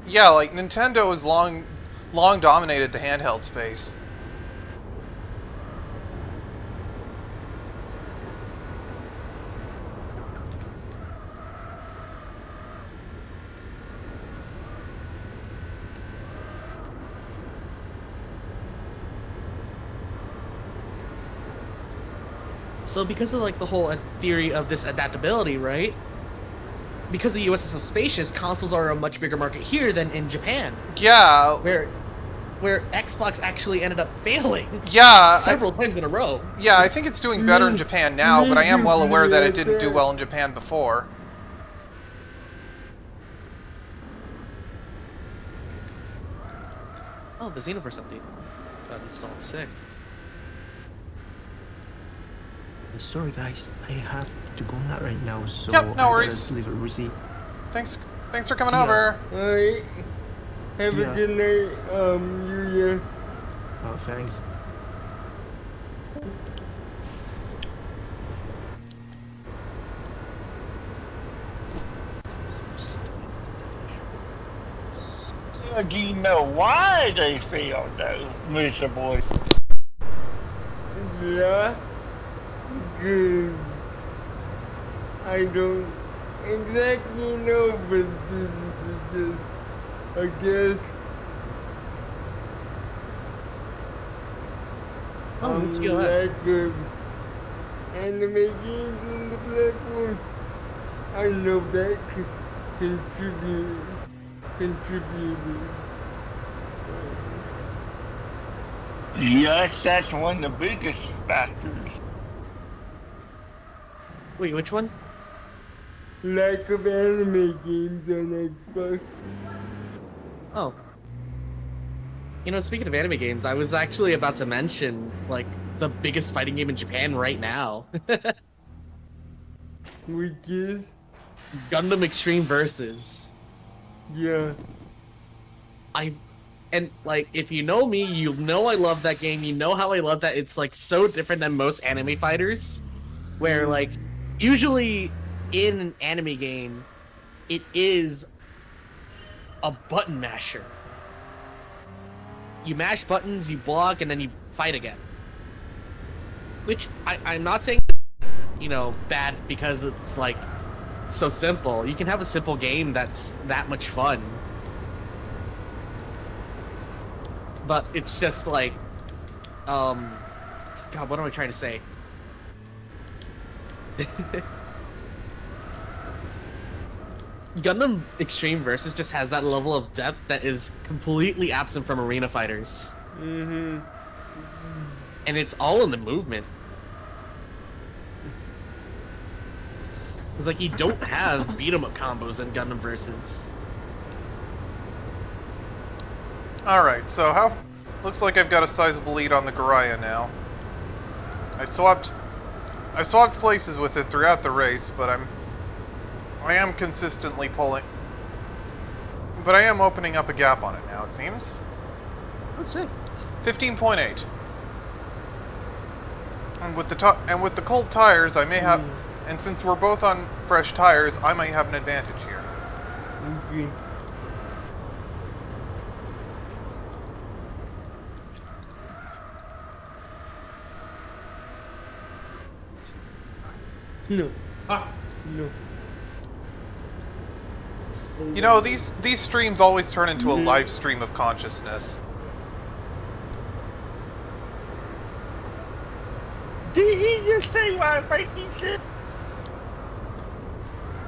Yeah, like Nintendo has long dominated the handheld space. So because of, like, the whole theory of this adaptability, right? Because the US is so spacious, consoles are a much bigger market here than in Japan. Yeah. Where Xbox actually ended up failing Yeah. several times in a row. Yeah, I think it's doing better in Japan now, but I am well aware that it didn't do well in Japan before. Oh, the Xenoverse update got installed. Sick. Sorry guys, I have to go now right now, so Yep, no I gotta worries. leave a receipt. Thanks for coming See ya. over. Alright. Have Yeah. a good night, Yuya. Oh, thanks. Do you know why they failed though, Mr. Boy? Yeah. Good. I don't exactly know, but this is just, I guess. Oh, let's go ahead. Lack of anime games in the platform. I know that could contributed. Yes, that's one of the biggest factors. Wait, which one? Lack of anime games on Xbox. Oh. You know, speaking of anime games, I was actually about to mention, like, the biggest fighting game in Japan right now. Which is, Gundam Extreme Versus. yeah. And, like, if you know me, you know I love that game. You know how I love that it's, like, so different than most anime fighters. Where, like, usually in an anime game, it is a button masher. You mash buttons, you block, and then you fight again. Which, I'm not saying, you know, bad because it's, like, so simple. You can have a simple game that's that much fun. But it's just like, God, what am I trying to say? Gundam Extreme Versus just has that level of depth that is completely absent from arena fighters. Mm-hmm. And it's all in the movement. It's like you don't have beat 'em up combos in Gundam Versus. Alright, so how... Looks like I've got a sizable lead on the Garaya now. I swapped places with it throughout the race, but I am consistently But I am opening up a gap on it now, it seems. That's it. 15.8. And with the cold tires, I may have... And since we're both on fresh tires, I might have an advantage here. Okay. No. No. You know, these streams always turn into a live stream of consciousness. Did he just say what I think he said?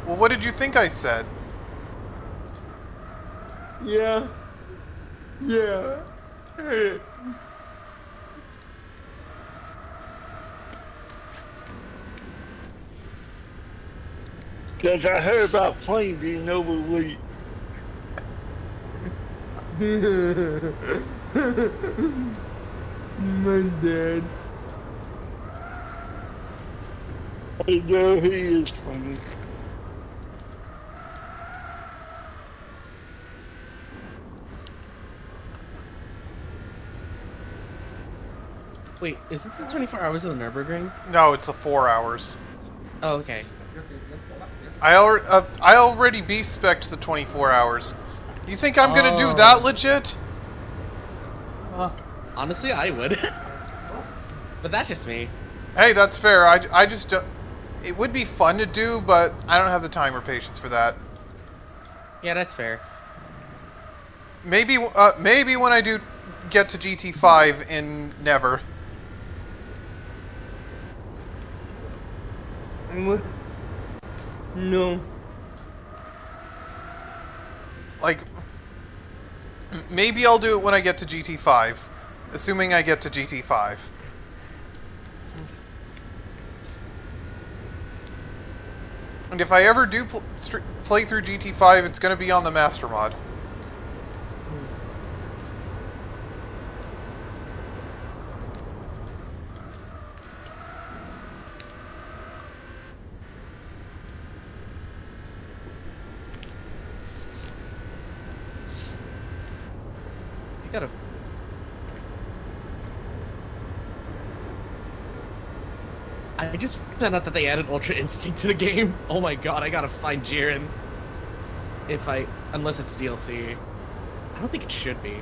Well, what did you think I said? Yeah. Yeah. Because I heard about plane being overweight. My dad. I know he is funny. Wait, is this the 24 hours of the Nurburgring? No, it's the 4 hours. Oh, okay. I already B-spec'd the 24 hours. You think I'm gonna do that legit? Honestly, I would. But that's just me. Hey, that's fair. I just don't... It would be fun to do, but I don't have the time or patience for that. Yeah, that's fair. Maybe when I do get to GT5 in Never. What? No. Like, maybe I'll do it when I get to GT5. Assuming I get to GT5. And if I ever do play through GT5, it's going to be on the Master Mod. You gotta... I just found out that they added Ultra Instinct to the game. Oh my god, I gotta find Jiren. Unless it's DLC. I don't think it should be.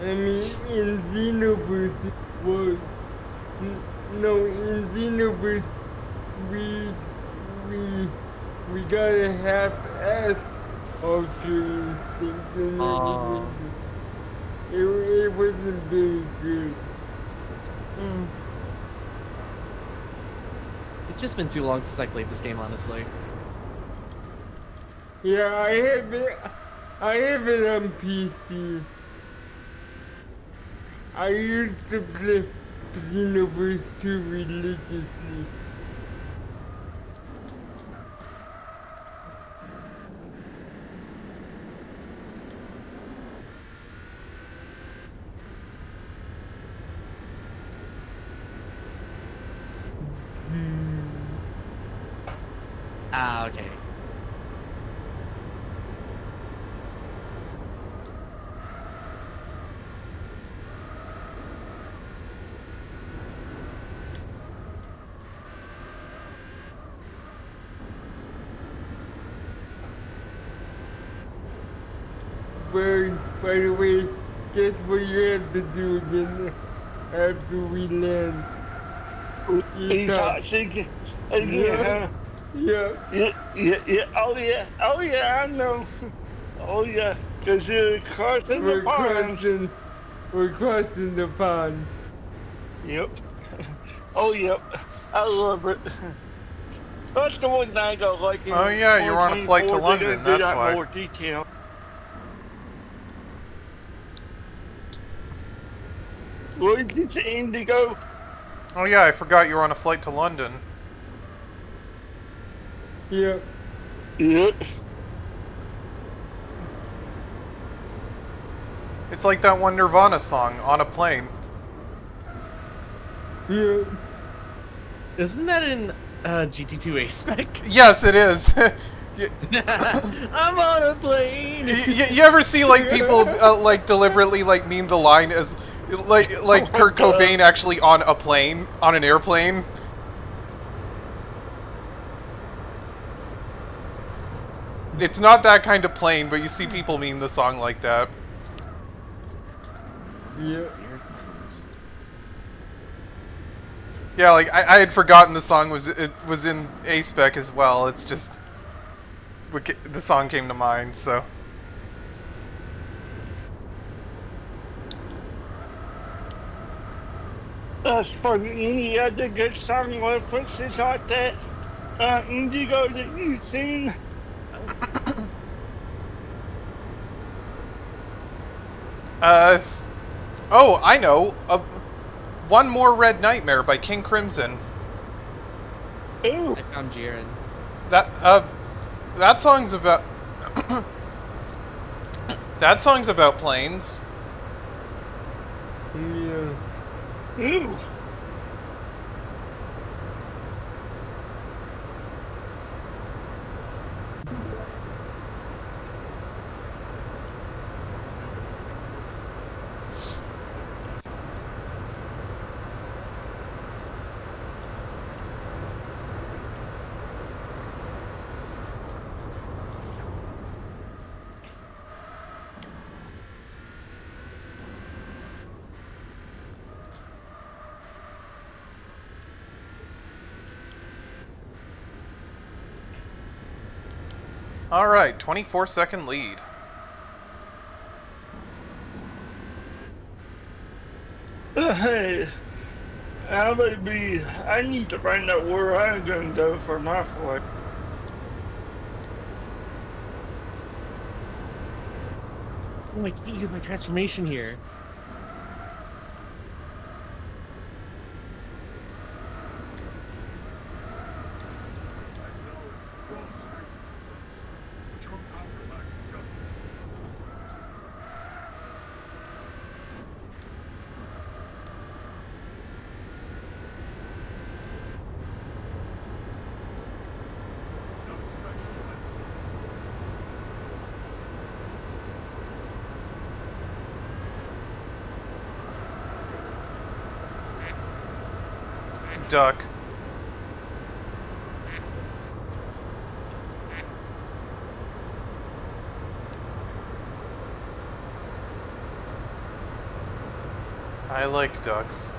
I mean, in Xenoverse, it was. No, in Xenoverse, we got a half-ass Ultra Instinct, and it wasn't very good. It's just been too long since I played this game, honestly. Yeah, I have it on PC. I used to play Xenoverse 2 religiously. Ah, okay. By the way, guess what you have to do again after we land? He talks again, huh? Yeah. Oh yeah, I know. Oh yeah, because you're crossing the pond. We're crossing the pond. Yep. Oh yep, I love it. That's the one thing I got like in Oh yeah, you're on a flight to 2024, London, they that's got why. more detail. Where did the Indigo? Oh yeah, I forgot you were on a flight to London. Yeah. Yep. It's like that one Nirvana song, On a Plane. Yeah. Isn't that in GT2 A Spec? Yes, it is. I'm on a plane. You ever see like people like deliberately like mean the line as like Kurt Cobain actually on a plane, on an airplane? It's not that kind of plane, but you see people mean the song like that. Yeah. Yeah, like I had forgotten the song was in A-Spec as well. It's just the song came to mind, so. As for any other good song references like that, Indigo, that you've seen? Oh, I know. One More Red Nightmare by King Crimson. Ooh. I found Jiren. That song's about that song's about planes. Yeah. Ooh. All right, 24-second lead. Hey, I need to find out where I'm gonna go for my flight. Oh, I can't use my transformation here. Duck. I like ducks.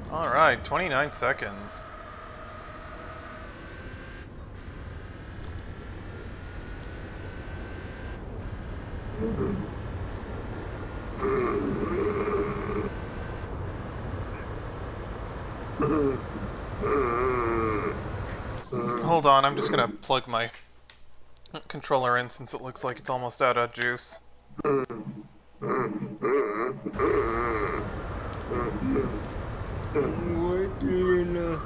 All right, 29 seconds. Hold on, I'm just gonna plug my controller in since it looks like it's almost out of juice. What do you know?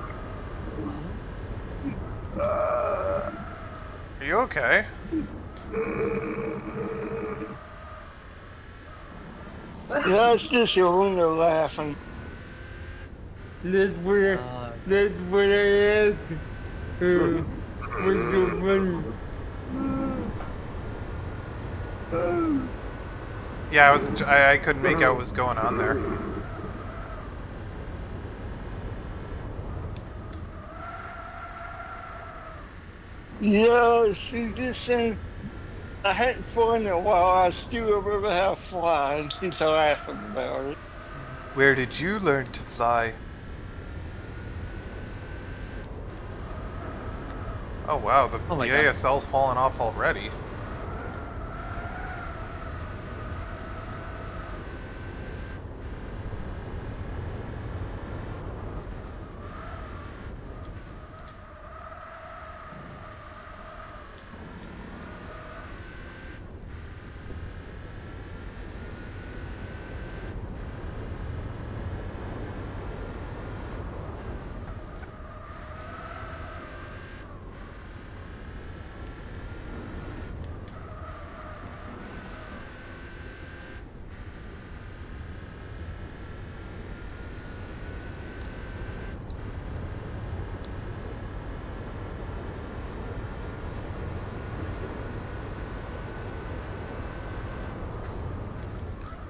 Are you okay? Yeah, it's just your owner laughing. That's what I asked. What's so funny? Yeah, I couldn't make out what was going on there. Yeah, see, this thing, I hadn't flown in a while. I still remember how to fly, and she's laughing about it. Where did you learn to fly? Oh wow, the Oh my God. ASL's fallen off already.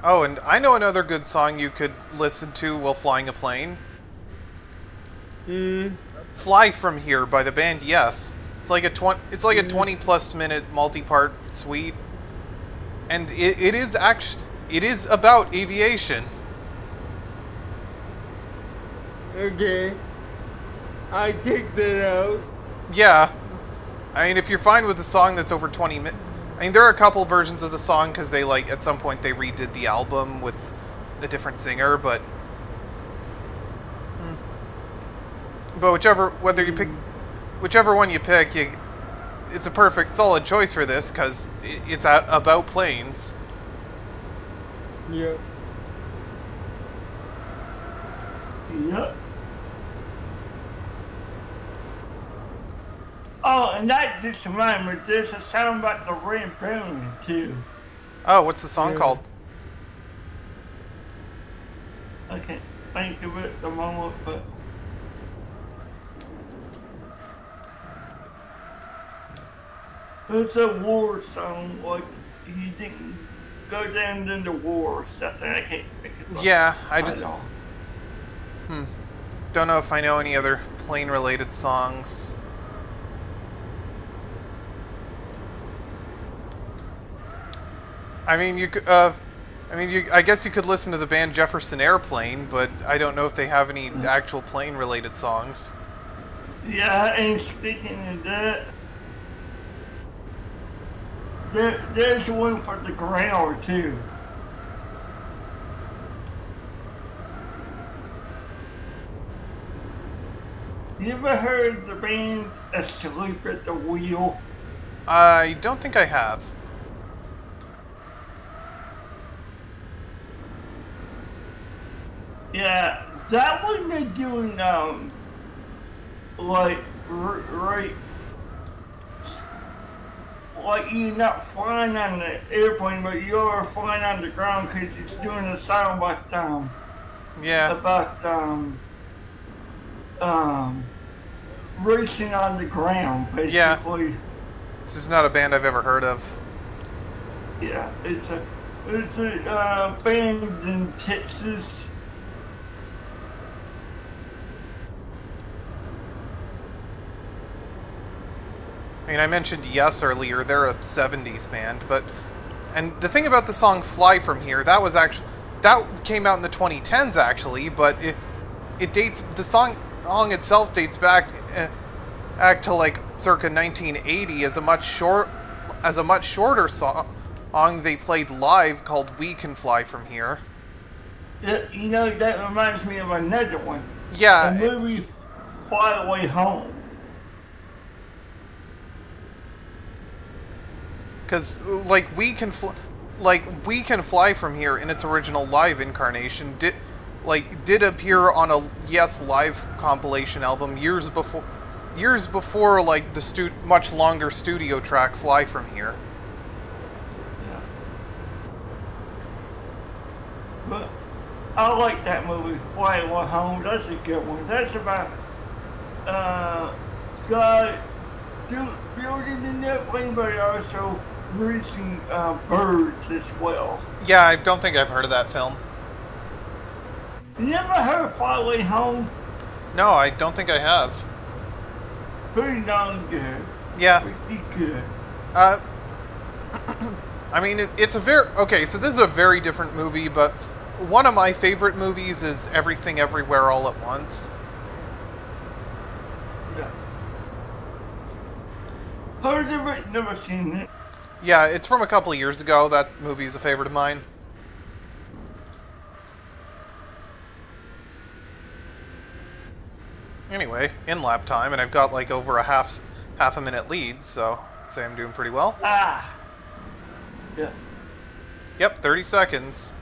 Oh, and I know another good song you could listen to while flying a plane. Hmm. "Fly From Here" by the band Yes. It's like a 20+ minute multi-part suite, and it is about aviation. Okay. I take that out. Yeah, I mean, if you're fine with a song that's over 20 minutes, I mean, there are a couple versions of the song because they like at some point they redid the album with a different singer, but whichever one you pick, it's a perfect solid choice for this because it's about planes. Yeah. Yep. Oh, and that just reminded me, there's a song about the red balloon too. Oh, what's the song Yeah. called? I can't think of it at the moment, but it's a war song. Like he didn't go down in the war or something. I can't think of it. Yeah, I know. don't know if I know any other plane-related songs. I mean, I guess you could listen to the band Jefferson Airplane, but I don't know if they have any actual plane-related songs. Yeah, and speaking of that, there's one for the ground too. You ever heard the band Asleep at the Wheel? I don't think I have. Yeah, that one they're doing like right, like you're not flying on the airplane, but you're flying on the ground because it's doing a song Yeah. about racing on the ground, basically. Yeah. This is not a band I've ever heard of. Yeah, it's a band in Texas. I mean, I mentioned Yes earlier. They're a 70s band, and the thing about the song "Fly From Here" that came out in the 2010s actually, but the song itself dates back to like circa 1980 as a much shorter song they played live called "We Can Fly From Here." Yeah, you know, that reminds me of another one. Yeah. The movie Fly Away Home. Because we can fly from here in its original live incarnation did appear on a Yes Live compilation album years before like the much longer studio track "Fly From Here." Yeah. But I like that movie Fly Away Home. That's a good one. That's about guy building an airplane, but also raising birds as well. Yeah, I don't think I've heard of that film. You never heard Fly Away Home? No, I don't think I have. Pretty darn good. Yeah. Pretty good. I mean, it's a very... Okay, so this is a very different movie, but one of my favorite movies is Everything Everywhere All at Once. Yeah. Heard of it, never seen it. Yeah, it's from a couple of years ago. That movie is a favorite of mine. Anyway, in lap time, and I've got like over a half a minute lead, so I'd say I'm doing pretty well. Ah. Yeah. Yep, 30 seconds.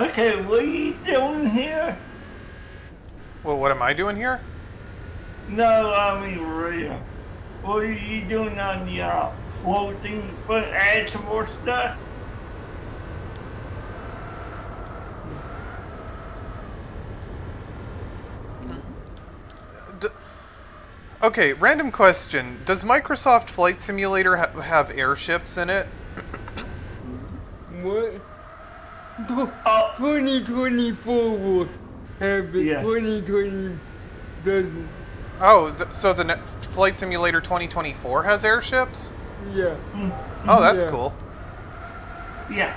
Okay, what are you doing here? Well, what am I doing here? No, I mean real. What are you doing on the floating foot? Add some more stuff? Okay, random question. Does Microsoft Flight Simulator have airships in it? What? 2024 will have it. Yes. 2020 doesn't. Oh, so the Flight Simulator 2024 has airships? Yeah. Oh, that's Yeah. cool. Yeah.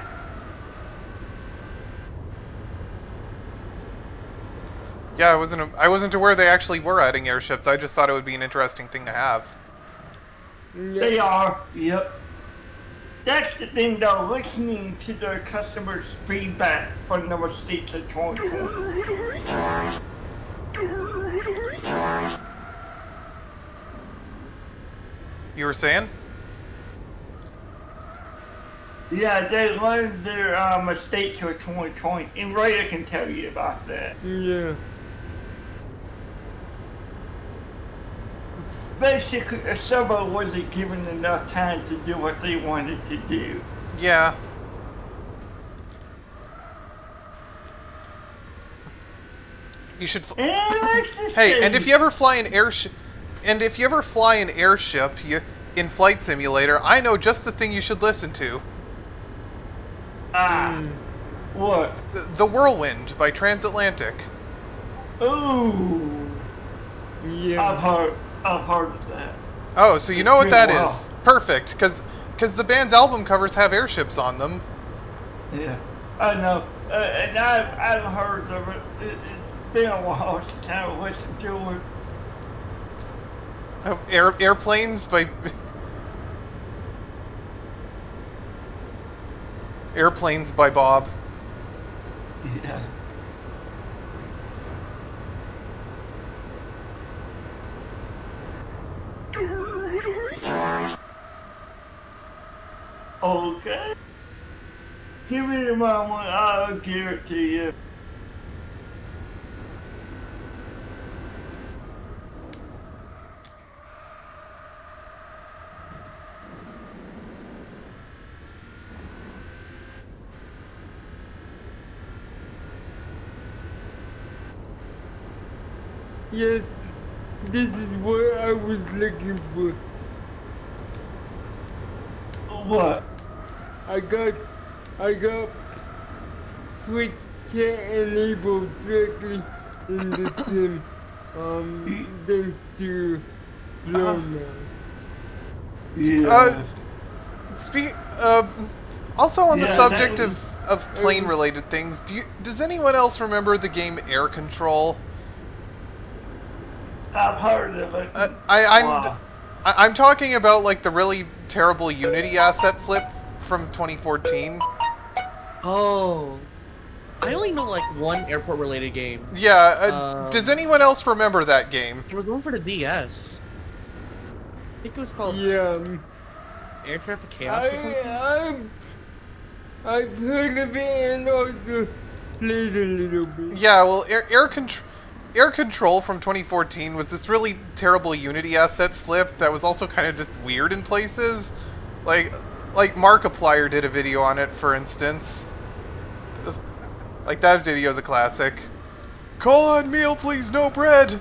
Yeah, I wasn't aware they actually were adding airships. I just thought it would be an interesting thing to have. They are. Yep. That's the thing though, listening to their customers' feedback from the mistakes of 2020. You were saying? Yeah, they learned their mistakes of 2020, and Raya can tell you about that. Yeah. Basically, a server wasn't given enough time to do what they wanted to do. Yeah. You should. And let's just Hey, say, and if you ever fly an airship, in Flight Simulator, I know just the thing you should listen to. what? The Whirlwind by Transatlantic. Ooh, Yeah. I've heard of that. Oh, so you know what that Wow. is? Perfect, because the band's album covers have airships on them. Yeah, I know, and I've heard of it. It's been a while since I listened to it. Oh, airplanes by Airplanes by Bob. Yeah. Okay. Give me the moment, I'll give it to you. Yes. This is what I was looking for. What? I got Twitch chat enabled directly in the sim. Thanks to Flow now. Yeah. Also on the Yeah, subject that was- of plane-related things, does anyone else remember the game Air Control? I've heard of it. I'm talking about like the really terrible Unity asset flip from 2014. Oh. I only know like one airport related game. Yeah, does anyone else remember that game? It was one for the DS. I think it was called Yeah. Air Traffic Chaos or something. I've heard of it and also played a little bit. Yeah, well, Air Control from 2014 was this really terrible Unity asset flip that was also kind of just weird in places. Like Markiplier did a video on it, for instance. Like, that video's a classic. Call on meal, please, no bread!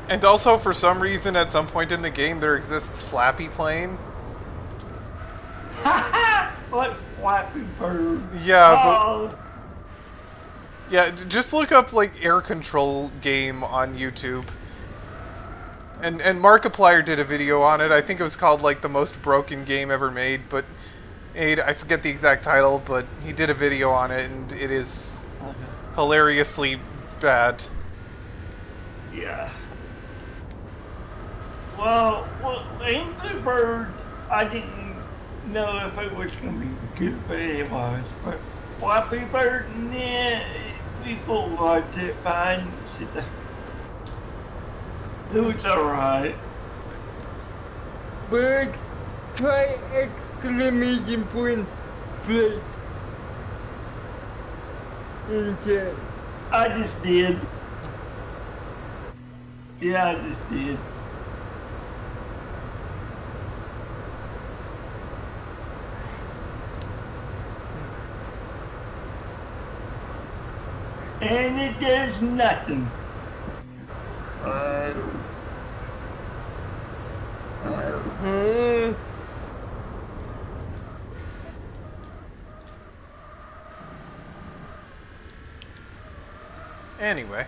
And also, for some reason, at some point in the game, there exists Flappy Plane. Like Flappy Bird. Yeah, Oh, yeah, just look up, like, Air Control game on YouTube. And Markiplier did a video on it. I think it was called, like, the most broken game ever made, but I forget the exact title, but he did a video on it, and it is hilariously bad. yeah. Well, Angry Birds, I didn't know if it was going to be good, but it was. But Flappy Bird, nah, people liked it, but I didn't see that. It was alright. But try exclamation point flake. In chat. I just did. Yeah, I just did. And it does nothing. Hmm. Anyway.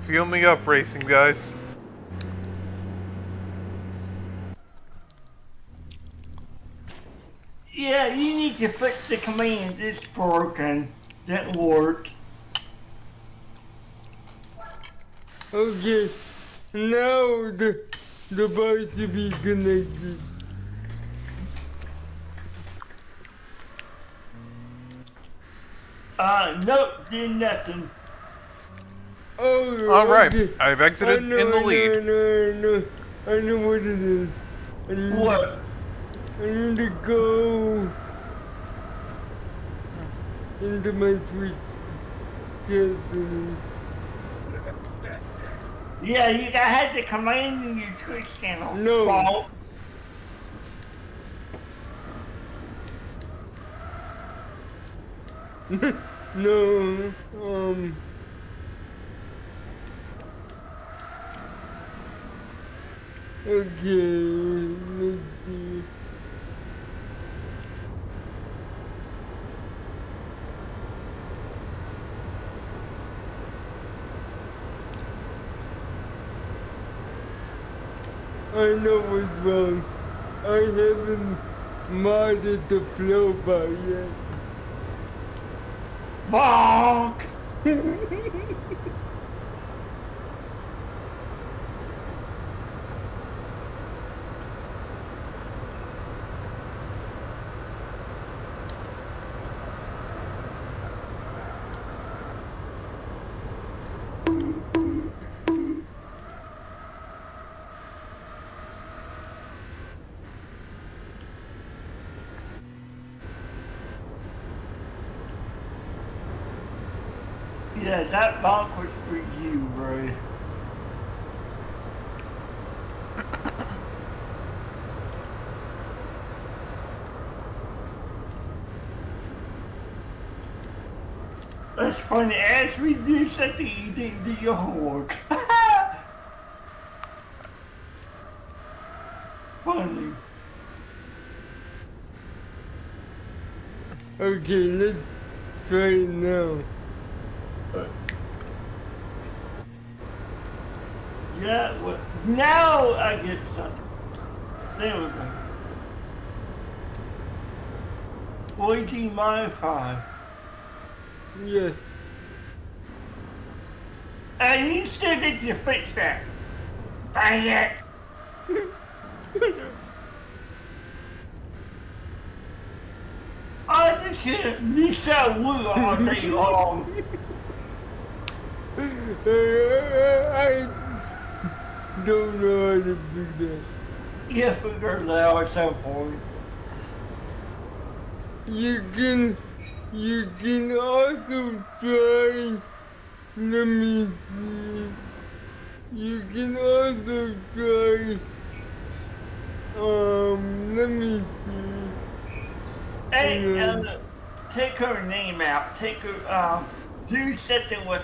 Fuel me up, racing guys. Yeah, you need to fix the command. It's broken. Didn't work. Okay. Now the bar should be connected. Nope, did nothing. Oh, Alright, okay. I've exited in the lead. I know what it is. What? I need to go into my Twitch chat. Yeah, you gotta have the command in your Twitch channel. No. Fault. No, okay, let's see. I know what's wrong. I haven't modded the flow bar yet. Bonk! Yeah, that bonk was for you, bro. That's funny. As we do something, you didn't do your homework. Funny. Okay, let's try it now. Yeah, well, now I get something. There we go. 14 minus 5. Yes. And you still need to fix that. Dang it. I just can't. You shall woo all day long. I don't know how to do that. You figure it out at some point. You can also try, let me see, you can also try, let me see. Hey, take her name out. Take her, do something with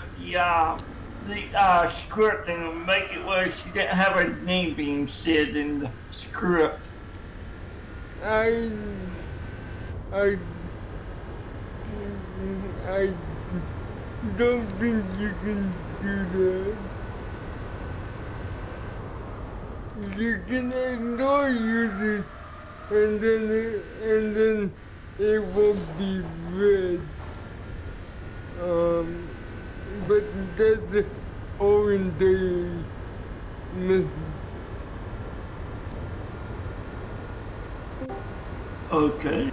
the script and make it where she didn't have her name being said in the script. I don't think you can do that. You can ignore users and then it won't be read. But that's the Owen message. Okay.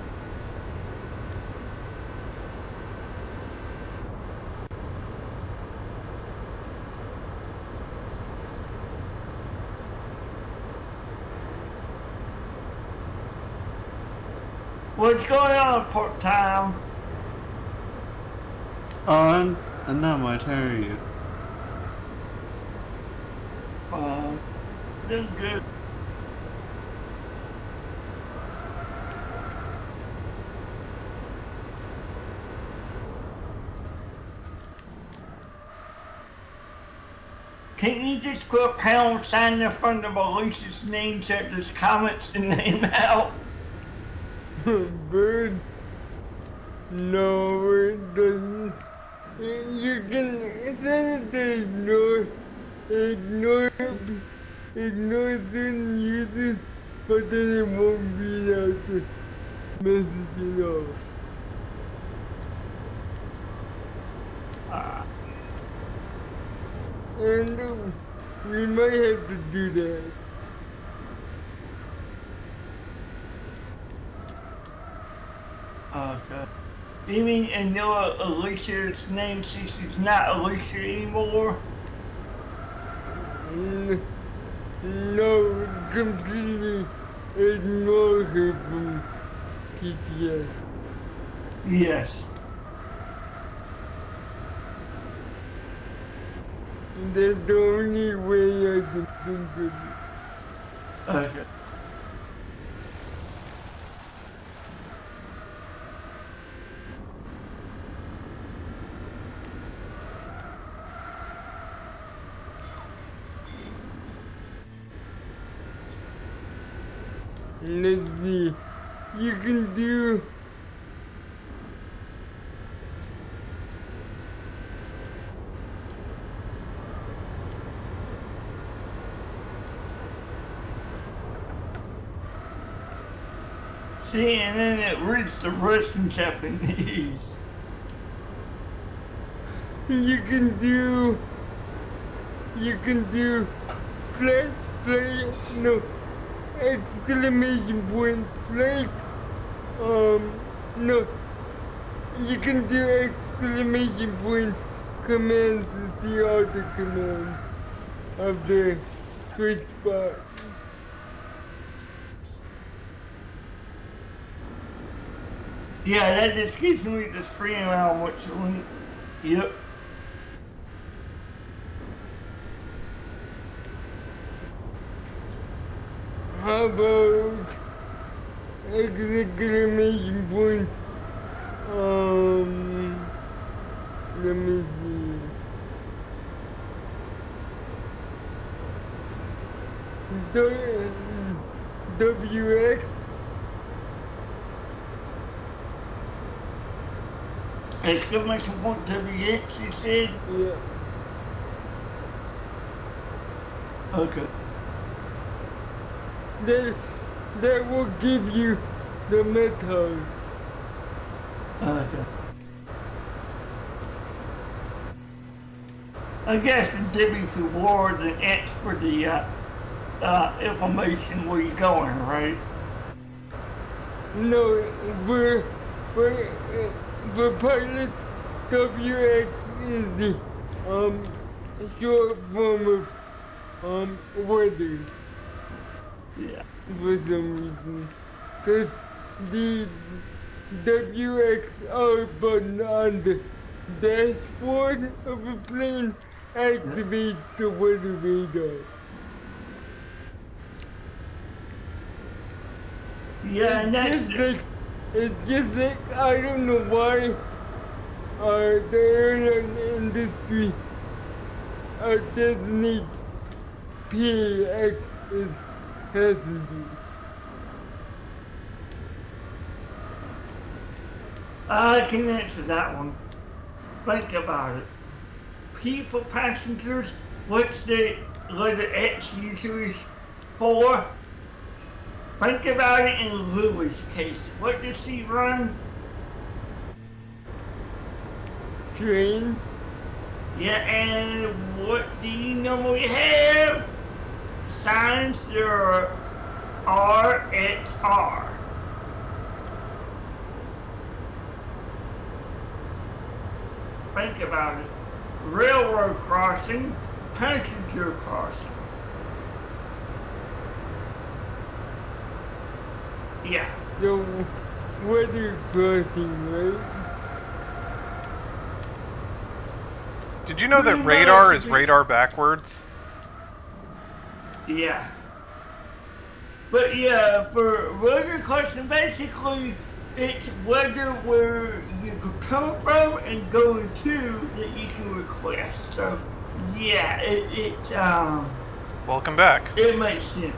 What's going on, part-time? And now might tell you. Doing good. Can't you just put a pound sign in front of Alicia's name so it just comments the name out? Bird? No, it doesn't. You can send it ignore certain users, but then it won't read out the message at all. And we might have to do that. Okay. You mean and know Alicia's name since she's not Alicia anymore? No, completely ignore her from TTS. Yes. That's the only way I can think of it. Okay. Let's see. You can do. See, and then it reads the Russian Japanese. You can do. You can do. Flight, flight, no. Exclamation point, flight. No. You can do exclamation point commands to see all the commands of the Twitch bot. Yeah, that just gives me the screen around what's on. Yep. How about exclamation point? Let me see. WX. Exclamation point WX, you said? Yeah. Okay. That will give you the method. Okay. I guess the W for ward and X for the information where you're going, right? No, for pilot, WX is the short form of weather. Yeah. For some reason. Because the WXR button on the dashboard of a plane activates the weather radar. Yeah, and that's It's just like, I don't know why the airline industry designates PAX as passengers. I can answer that one. Think about it. P for passengers, what's the letter X usually for? Think about it in Louis' case. What does he run? Trains? Yeah, and what do you normally have? Signs that are RXR. think about it. Railroad crossing, passenger crossing. Yeah. So, weather crossing, right? Did you know that Pretty radar much. is radar backwards? Yeah. But yeah, for weather crossing, basically, it's weather where you could come from and go to that you can request. So, yeah, Welcome back. it makes sense.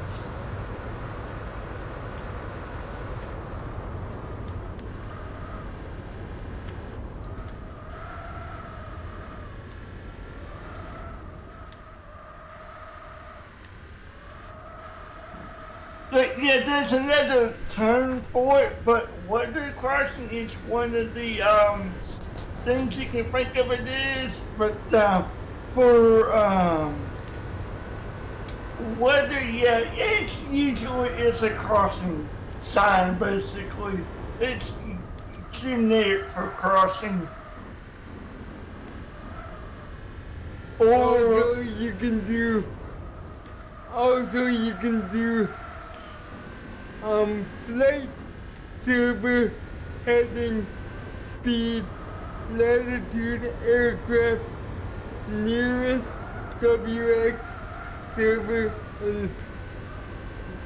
But yeah, there's another term for it, but weather crossing is one of the things you can think of it is. But for weather, yeah, it's usually it's a crossing sign basically. It's generic for crossing. Or Also, you can do. Also, you can do. Flight, server, heading, speed, latitude, aircraft, nearest, WX, server, and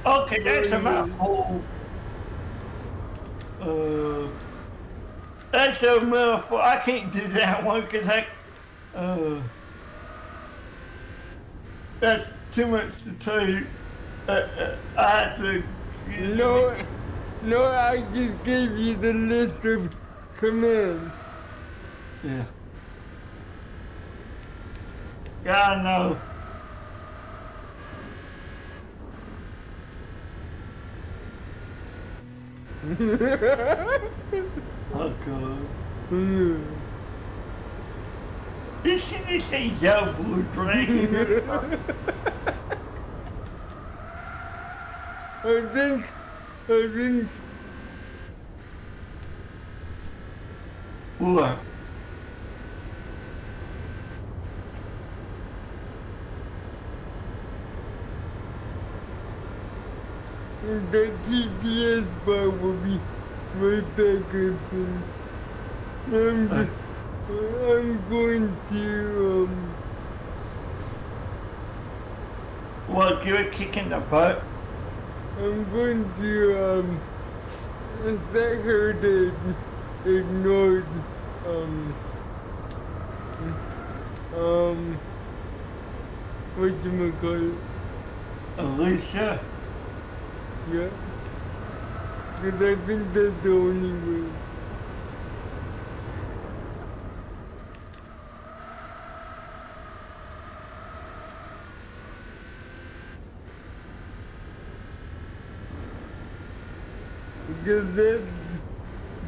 okay, that's a mouthful. That's a mouthful. I can't do that one because that's too much to tell you. I have to. no, I just gave you the list of commands. Yeah. Yeah, I know. Oh god. This should just say yo, blue dragon. I think, What? the TPS bar will be right back open. I'm going to, What, give a kick in the butt? I'm going to, set her to ignore, whatchamacallit? Alicia? Yeah. Because I think that's the only way. Because that's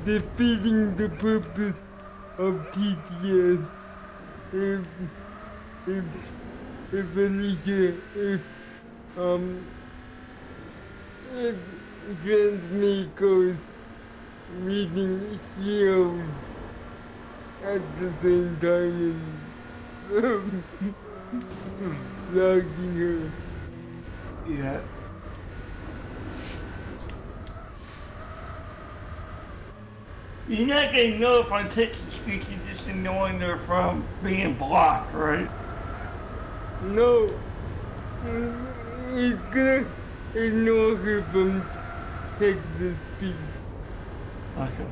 defeating the purpose of TTS. If, if, if Alicia, if Transmaco's reading COs at the same time and logging her. Yeah. You're not gonna know if on text to speech you're just ignoring her from being blocked, right? No, it's gonna ignore her from text to speech. Okay.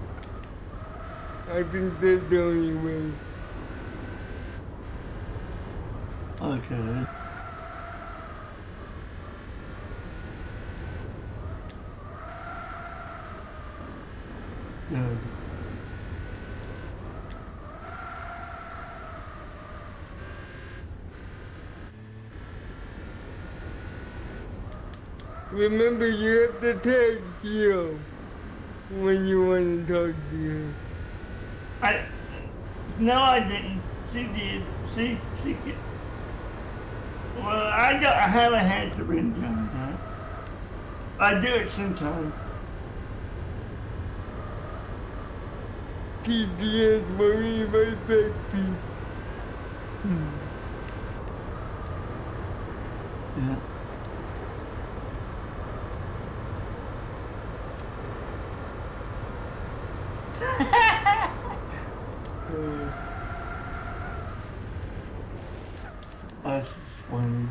I think that's the only way. Okay. Yeah. Remember, you have to tag Hero when you want to talk to her. No, I didn't. She did. She could. Well, I haven't had to read down that. I do it sometimes. TPS money in my back piece. Yeah. That's funny.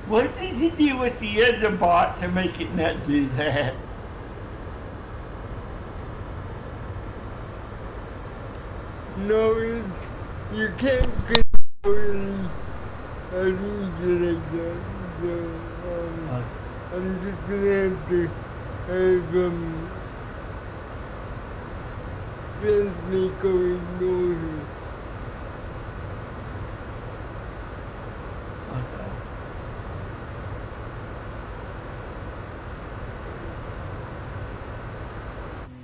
What did he do with the other bot to make it not do that? No, you can't control I lose it like that. So, I'm just gonna have to have transmit ignore it.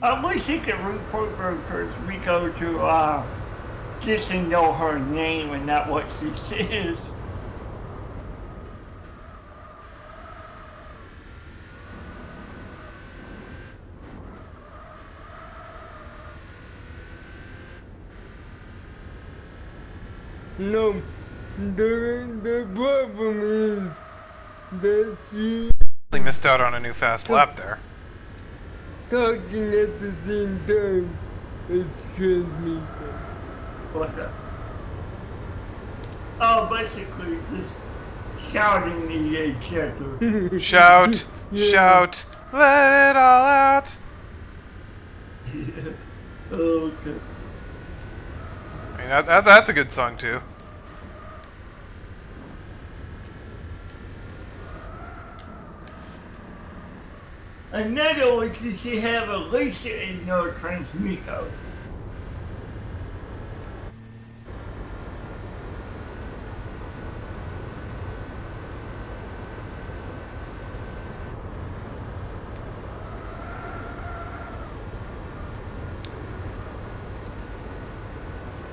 I wish he could report Rico to just know her name and not what she says. No, the problem is that she They missed out on a new fast lap there. talking at the same time as transmission. What the? Oh, basically just shouting the checker. Shout, shout, let it all out. Okay. I mean, that's a good song too. Another one, does she have a Lisa in no Transmico?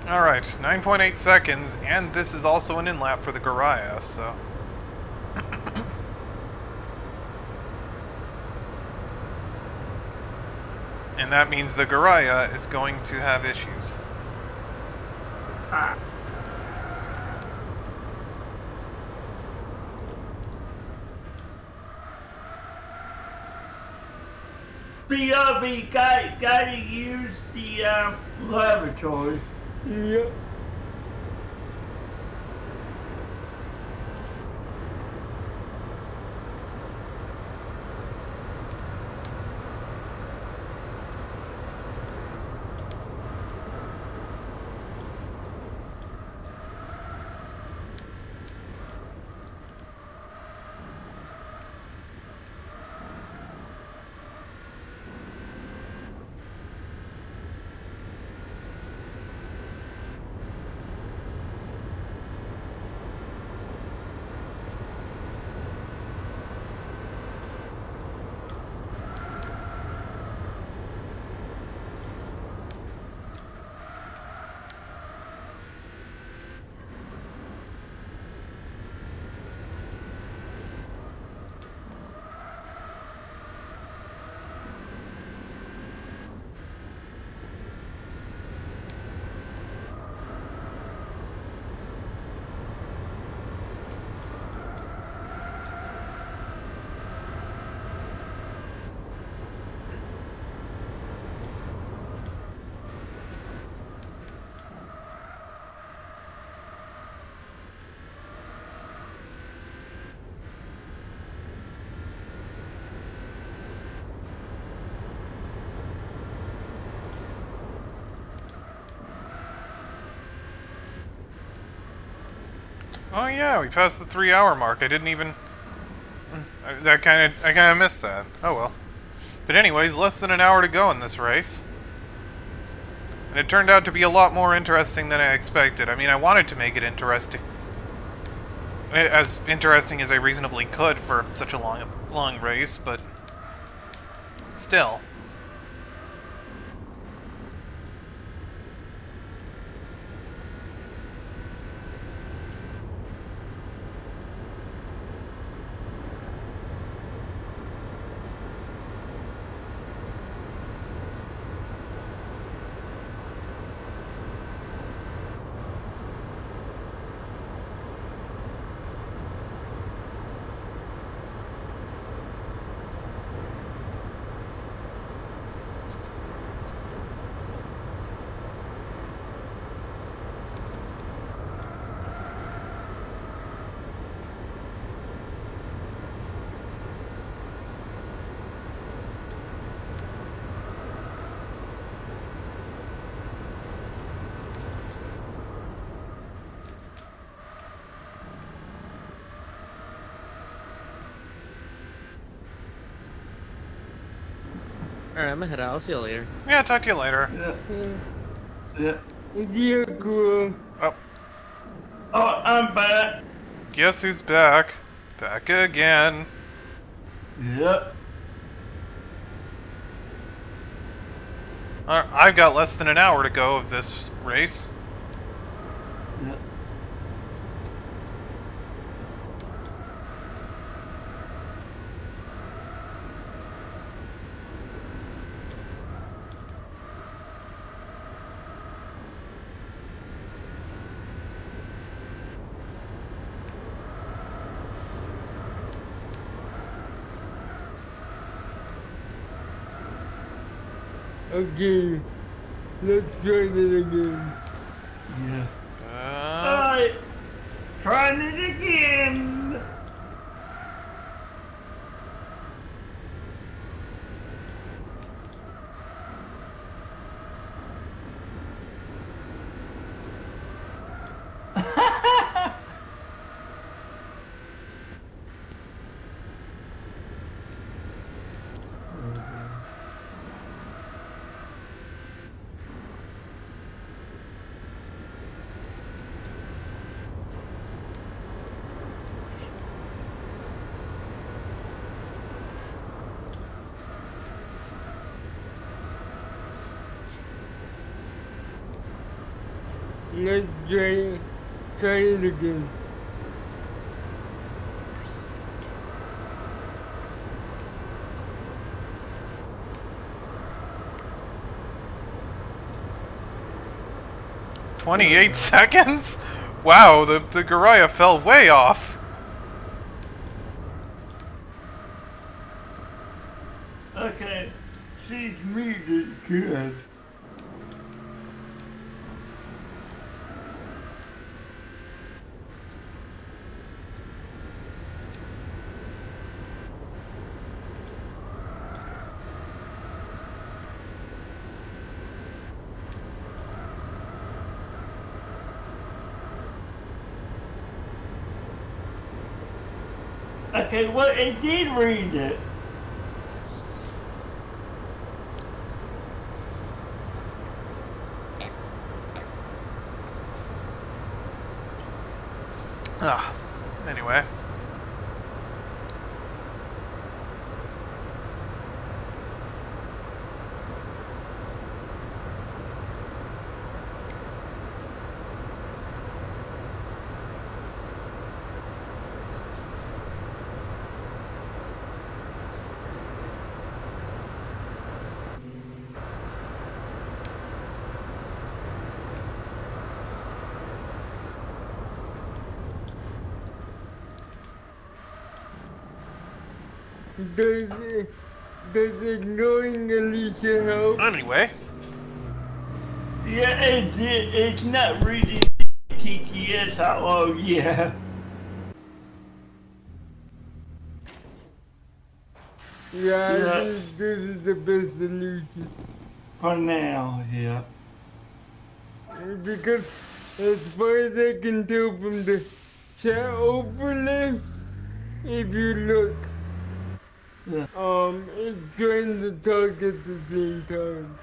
Alright, 9.8 seconds, and this is also an in-lap for the Garaya, so... and that means the Garaya is going to have issues. Ah. BRB gotta use the laboratory. Yep. Oh yeah, we passed the 3-hour mark. I didn't even... I kind of missed that. Oh well. But anyways, less than an hour to go in this race. And it turned out to be a lot more interesting than I expected. I mean, I wanted to make it interesting. as interesting as I reasonably could for such a long race, but still. Alright, I'm gonna head out. I'll see you later. Yeah, talk to you later. Yeah. Yeah, cool. Oh, Oh, I'm back. guess who's back? Back again. Yep. I've got less than an hour to go of this race. Yep. Okay, let's try that again. Yeah. Uh, Alright. Trying it again. Let's try it again. $28 seconds? Wow, the Garaya fell way off. Okay. Seems me did good. Okay, well, it did read it. Anyway. Does ignoring Alicia help? Anyway. Yeah, it did. It's not reading TTS out loud. Yeah. Yeah, I Yeah. think this is the best solution. For now, yeah. Because as far as I can tell from the chat overlay, if you look, Yeah. it's trying to talk at the same time.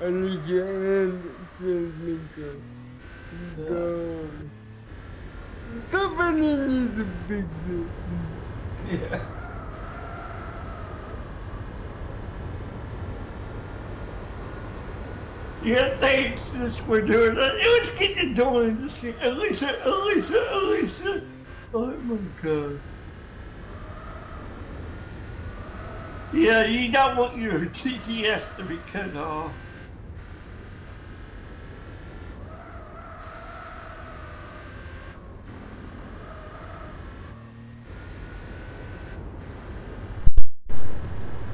Alicia and transmission. So, Somebody needs to fix it. Yeah. Yeah, thanks for doing that. Let's get you doing this. Elisa. Oh my god. Yeah, you don't want your TTS to be cut off.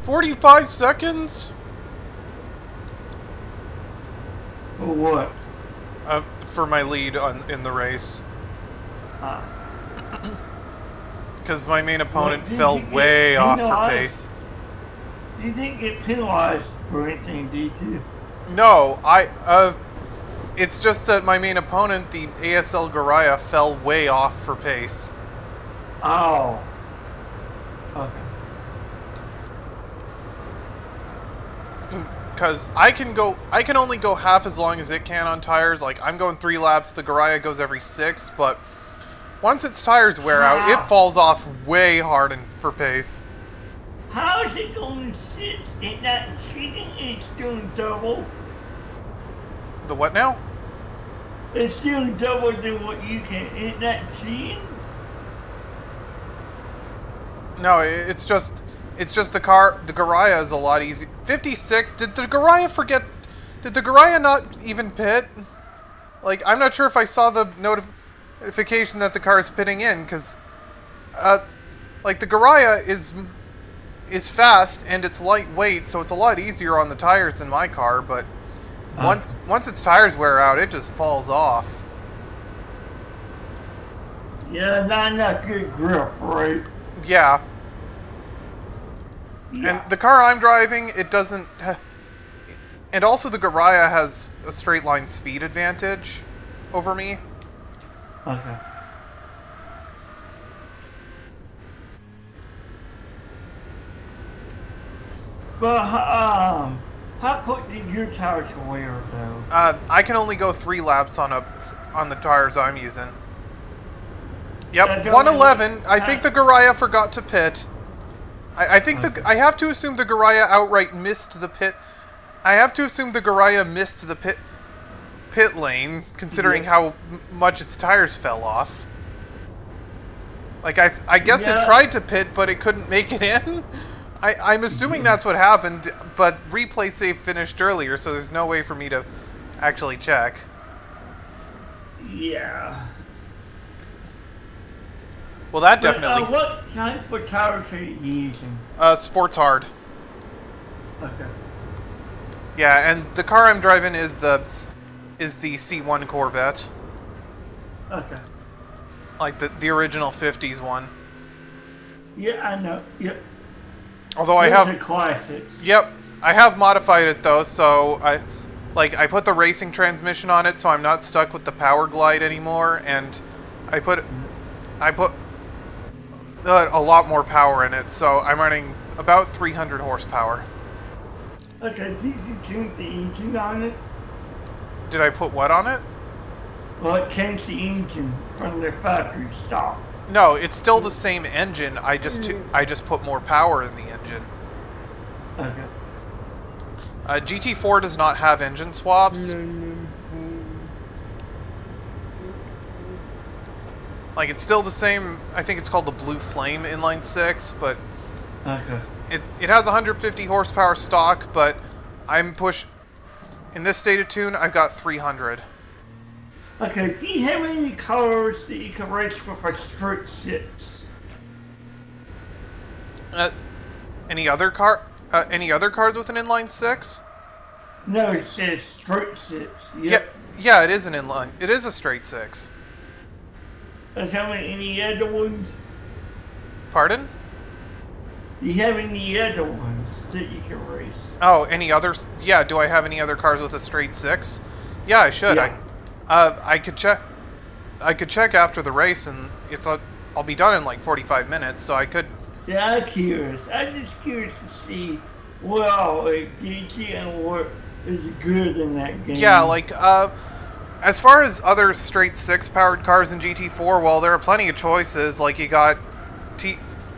"45 seconds?" For what? For my lead in the race. Because my main opponent What, did fell you get way off for penalized? pace. You didn't get penalized for anything, did you? No, it's just that my main opponent, the ASL Garaya, fell way off for pace. Oh. Okay. Because I can only go half as long as it can on tires. Like, I'm going 3 laps, the Garaya goes every 6, but once its tires wear out, it falls off way hard for pace. How is it going 6? It's not cheating, it's doing double. The what now? It's doing double than what you can. It's not cheating? No, it's just the Garaya is a lot easier. 56, did the Garaya not even pit? Like, I'm not sure if I saw the notification that the car is pitting in, because, like, the Garaya is fast, and it's lightweight, so it's a lot easier on the tires than my car, but once its tires wear out, it just falls off. Yeah, not good grip, right? Yeah. Yeah. And the car I'm driving, it doesn't... And also the Garaya has a straight line speed advantage over me. Okay. But, how quick did your tires wear, though? I can only go 3 laps on the tires I'm using. Yep, That's 111. I think the Garaya forgot to pit. I think I have to assume the Garaya outright missed the pit. I have to assume the Garaya missed the pit lane, considering how much its tires fell off. Like, I guess it tried to pit, but it couldn't make it in. I'm assuming that's what happened, but replay save finished earlier, so there's no way for me to actually check. Yeah. Well, that But, definitely... what type of tires are you using? Sports hard. Okay. Yeah, and the car I'm driving is the C1 Corvette. Okay. Like the original 50s one. Yeah, I know. Yep. Although I Those have... are classics. Yep, I have modified it though, so I put the racing transmission on it, so I'm not stuck with the power glide anymore, and I put a lot more power in it, so I'm running about 300 horsepower. Okay, did you change the engine on it? Did I put what on it? Well, it changed the engine from the factory stock. No, it's still the same engine. I just put more power in the engine. Okay. GT4 does not have engine swaps. Like, it's still the same. I think it's called the Blue Flame inline 6, but Okay. it has 150 horsepower stock, but in this state of tune, I've got 300. Okay, do you have any colors that you can race with a straight 6? Any other cars with an inline 6? No, it says straight 6. Yep. Yeah, it is an inline. It is a straight 6. Tell me any other ones? Pardon? Do you have any other ones that you can race? Oh, any others? Yeah, do I have any other cars with a straight 6? Yeah, I should. Yeah. I could check. I could check after the race, and I'll be done in like 45 minutes, so I could. Yeah, I'm curious. I'm just curious to see what all it gets you and what is good in that game. Yeah, like as far as other straight 6 powered cars in GT4, well, there are plenty of choices. Like you got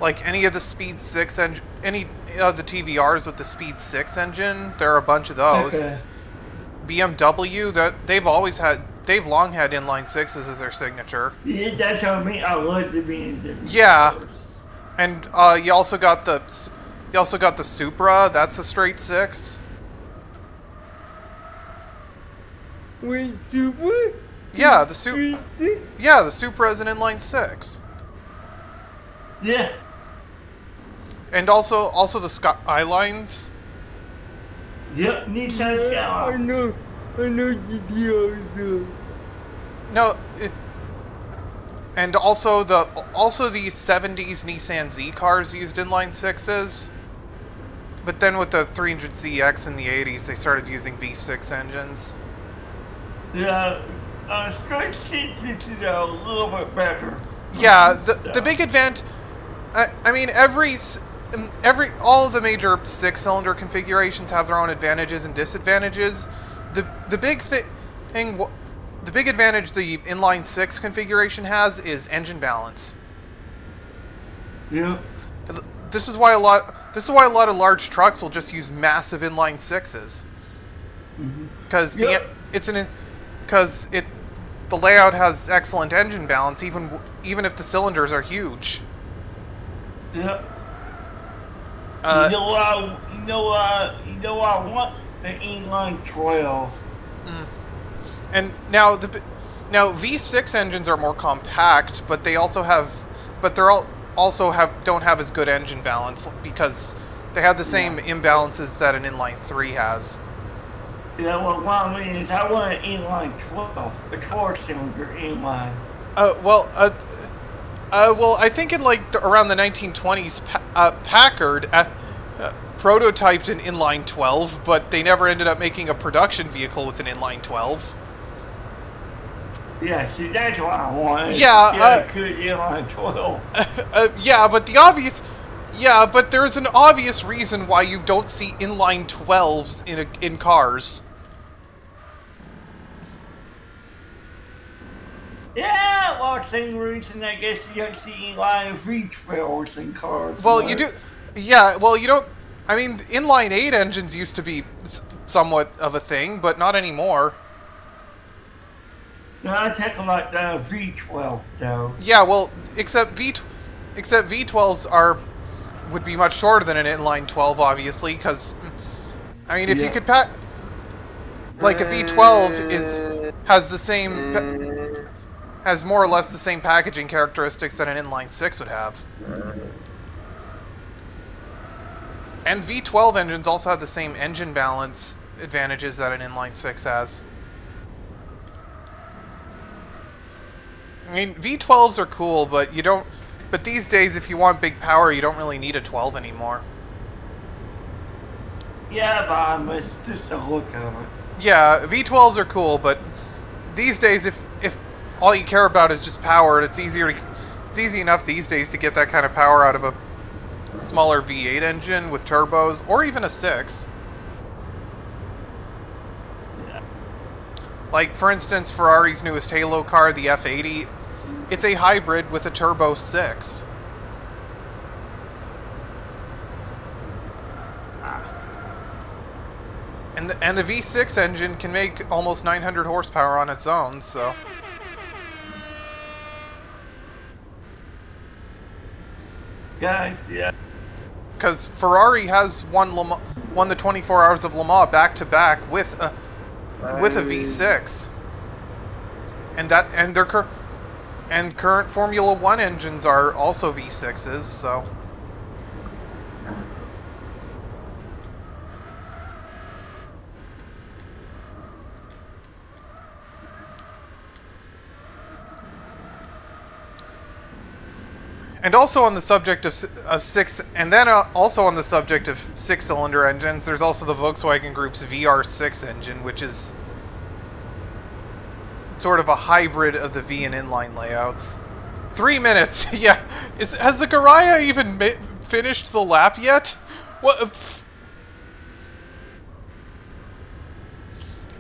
like any of the Speed 6 engine, any of the TVRs with the Speed 6 engine. There are a bunch of those. Okay. BMW, they've long had inline 6s as their signature. Yeah, that's what I mean. I love the BMW. Yeah. And you also got the Supra. That's a straight 6. Wait, Super? Yeah, the Street six? Yeah, the Supra is an inline 6. Yeah. And also the Skylines. Yep, Nissan I Skyline. know GTR though. No, and also the 70s Nissan Z cars used inline 6s. But then with the 300ZX in the 80s, they started using V6 engines. Yeah, straight 6 is a little bit better. Yeah, the big advantage. I mean, all of the major 6-cylinder configurations have their own advantages and disadvantages. The big advantage the inline 6 configuration has is engine balance. Yeah. This is why a lot of large trucks will just use massive inline 6s. Because the layout has excellent engine balance, even if the cylinders are huge. Yep. Uh, you know I want an inline 12. And now V6 engines are more compact, but they also don't have as good engine balance because they have the same imbalances that an inline 3 has. Yeah, well, what I mean is I want an inline 12, a 4-cylinder inline. Well, I think in around the 1920s, Packard prototyped an inline 12, but they never ended up making a production vehicle with an inline 12. Yeah, see, that's what I want. Yeah, good inline 12. but there's an obvious reason why you don't see inline 12s in cars. Yeah, well, same reason I guess you don't see inline V12s in cars. Well, you do. Yeah, well, you don't. I mean, inline 8 engines used to be somewhat of a thing, but not anymore. No, I'm talking about the V12 though. Yeah, well, except V12s would be much shorter than an inline 12, obviously, because I mean, if you could like a V12 has more or less the same packaging characteristics that an inline 6 would have. And V12 engines also have the same engine balance advantages that an inline 6 has. I mean, V12s are cool, but but these days, if you want big power, you don't really need a 12 anymore. Yeah, but it's just a look of it. Yeah, V12s are cool, but these days, if all you care about is just power, it's easy enough these days to get that kind of power out of a smaller V8 engine with turbos, or even a 6. Yeah. Like, for instance, Ferrari's newest Halo car, the F80, it's a hybrid with a turbo 6. And the V6 engine can make almost 900 horsepower on its own, so... Guys, yeah. Because Ferrari has won the 24 Hours of Le Mans back-to-back with a V6. And current Formula 1 engines are also V6s, so... And also on the subject of also on the subject of 6-cylinder engines, there's also the Volkswagen Group's VR6 engine, which is sort of a hybrid of the V and inline layouts. 3 minutes, yeah. Has the Garaya even finished the lap yet? What?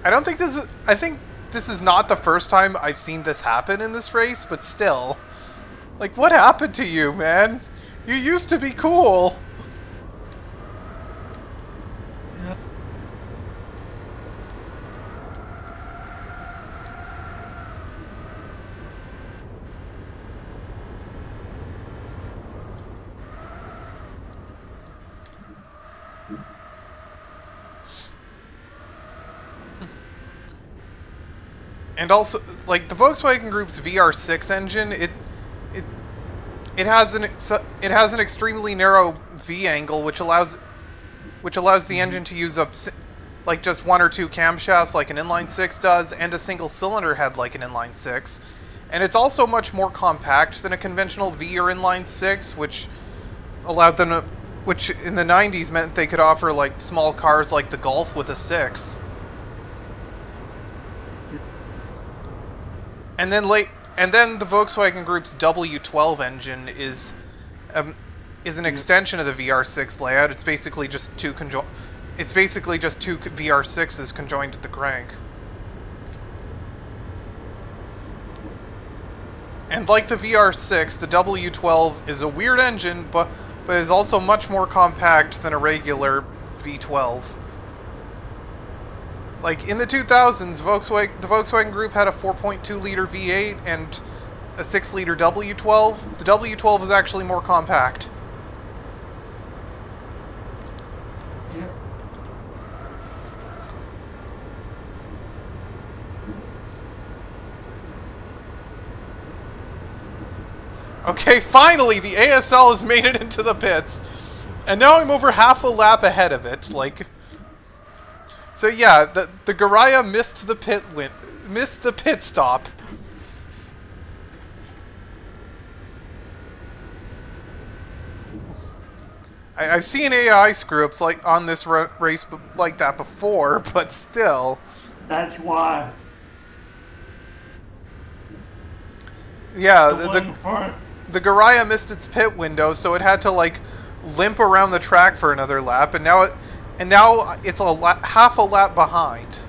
I don't think this is. I think this is not the first time I've seen this happen in this race, but still. Like, what happened to you, man? You used to be cool. And also, like, the Volkswagen Group's VR6 engine, it has an extremely narrow V angle, which allows the engine to use up like just one or two camshafts like an inline six does, and a single cylinder head like an inline six. And it's also much more compact than a conventional V or inline six, which allowed them to, which in the 90s meant they could offer like small cars like the Golf with a six. And then the Volkswagen Group's W12 engine is an extension of the VR6 layout. It's basically just two VR6s conjoined at the crank. And like the VR6, the W12 is a weird engine, but is also much more compact than a regular V12. Like, in the 2000s, the Volkswagen Group had a 4.2-liter V8 and a 6-liter W12. The W12 is actually more compact. Okay, finally, the ASL has made it into the pits. And now I'm over half a lap ahead of it, like... So yeah, the Garaya missed the pit stop. I've seen AI screw-ups like on this race like that before, but still. That's why. Yeah, Front. the Garaya missed its pit window, so it had to like limp around the track for another lap, and now it's half a lap behind.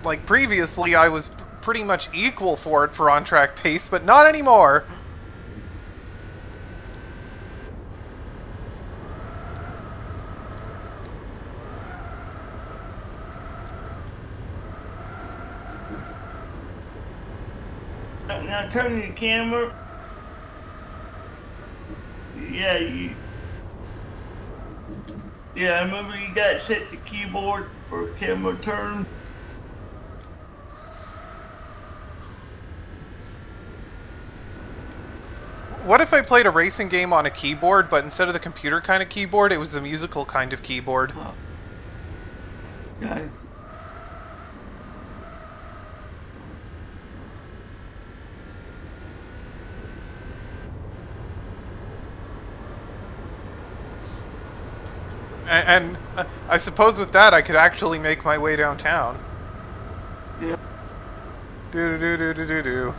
Like, previously, I was pretty much equal for it for on-track pace, but not anymore. Now turn the camera. Yeah, I remember you got set the keyboard for camera turn. What if I played a racing game on a keyboard, but instead of the computer kind of keyboard, it was the musical kind of keyboard? Oh. Guys. And I suppose with that, I could actually make my way downtown. Yeah. Do.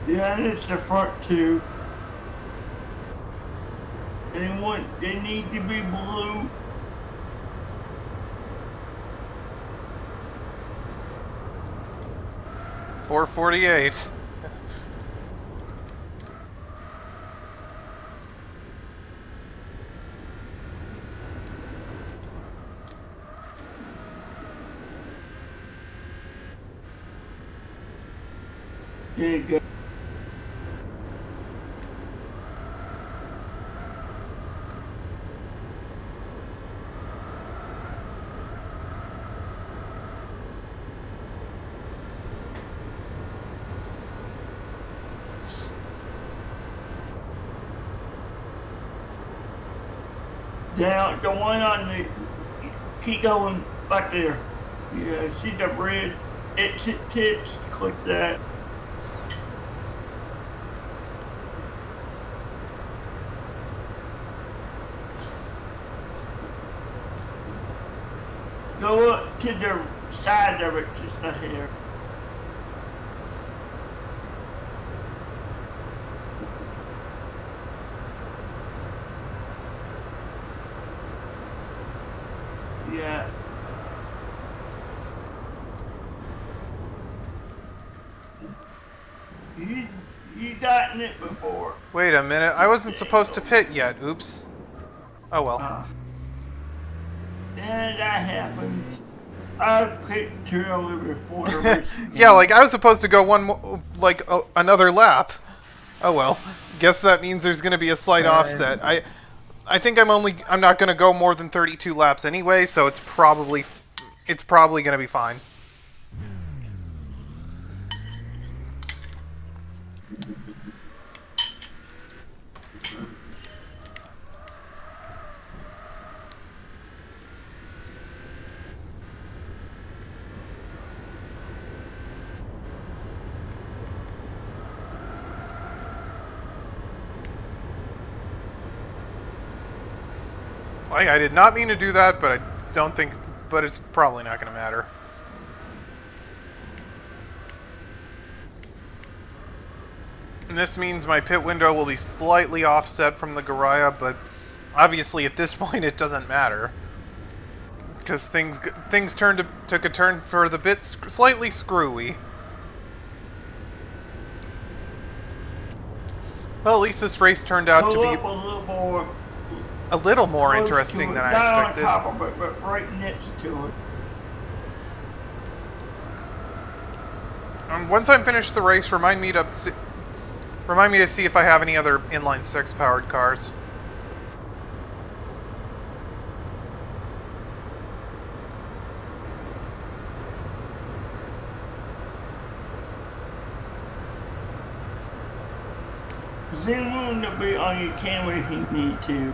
Yeah, and it's the front two. They need to be blue. .448. There you go. Down, the one on the, keep going back there. Yeah, see the red exit tips, click that. Go up to the side of it, just a hair. You gotten it before. Wait a minute, I wasn't supposed to pit yet. Oops. Oh well. Yeah, that happens. I've picked too early before the race. Yeah, like I was supposed to go another lap. Oh well. Guess that means there's going to be a slight offset. I think I'm not going to go more than 32 laps anyway, so it's probably going to be fine. Like, I did not mean to do that, but but it's probably not going to matter. And this means my pit window will be slightly offset from the Garaya, but obviously at this point it doesn't matter. Because things took a turn for the bit slightly screwy. Well, at least this race turned out to be a little more interesting than I expected. Not on top of it, but right next to it. Once I'm finished the race, remind me to see if I have any other inline 6 powered cars. Zoom in a bit on your camera if you need to.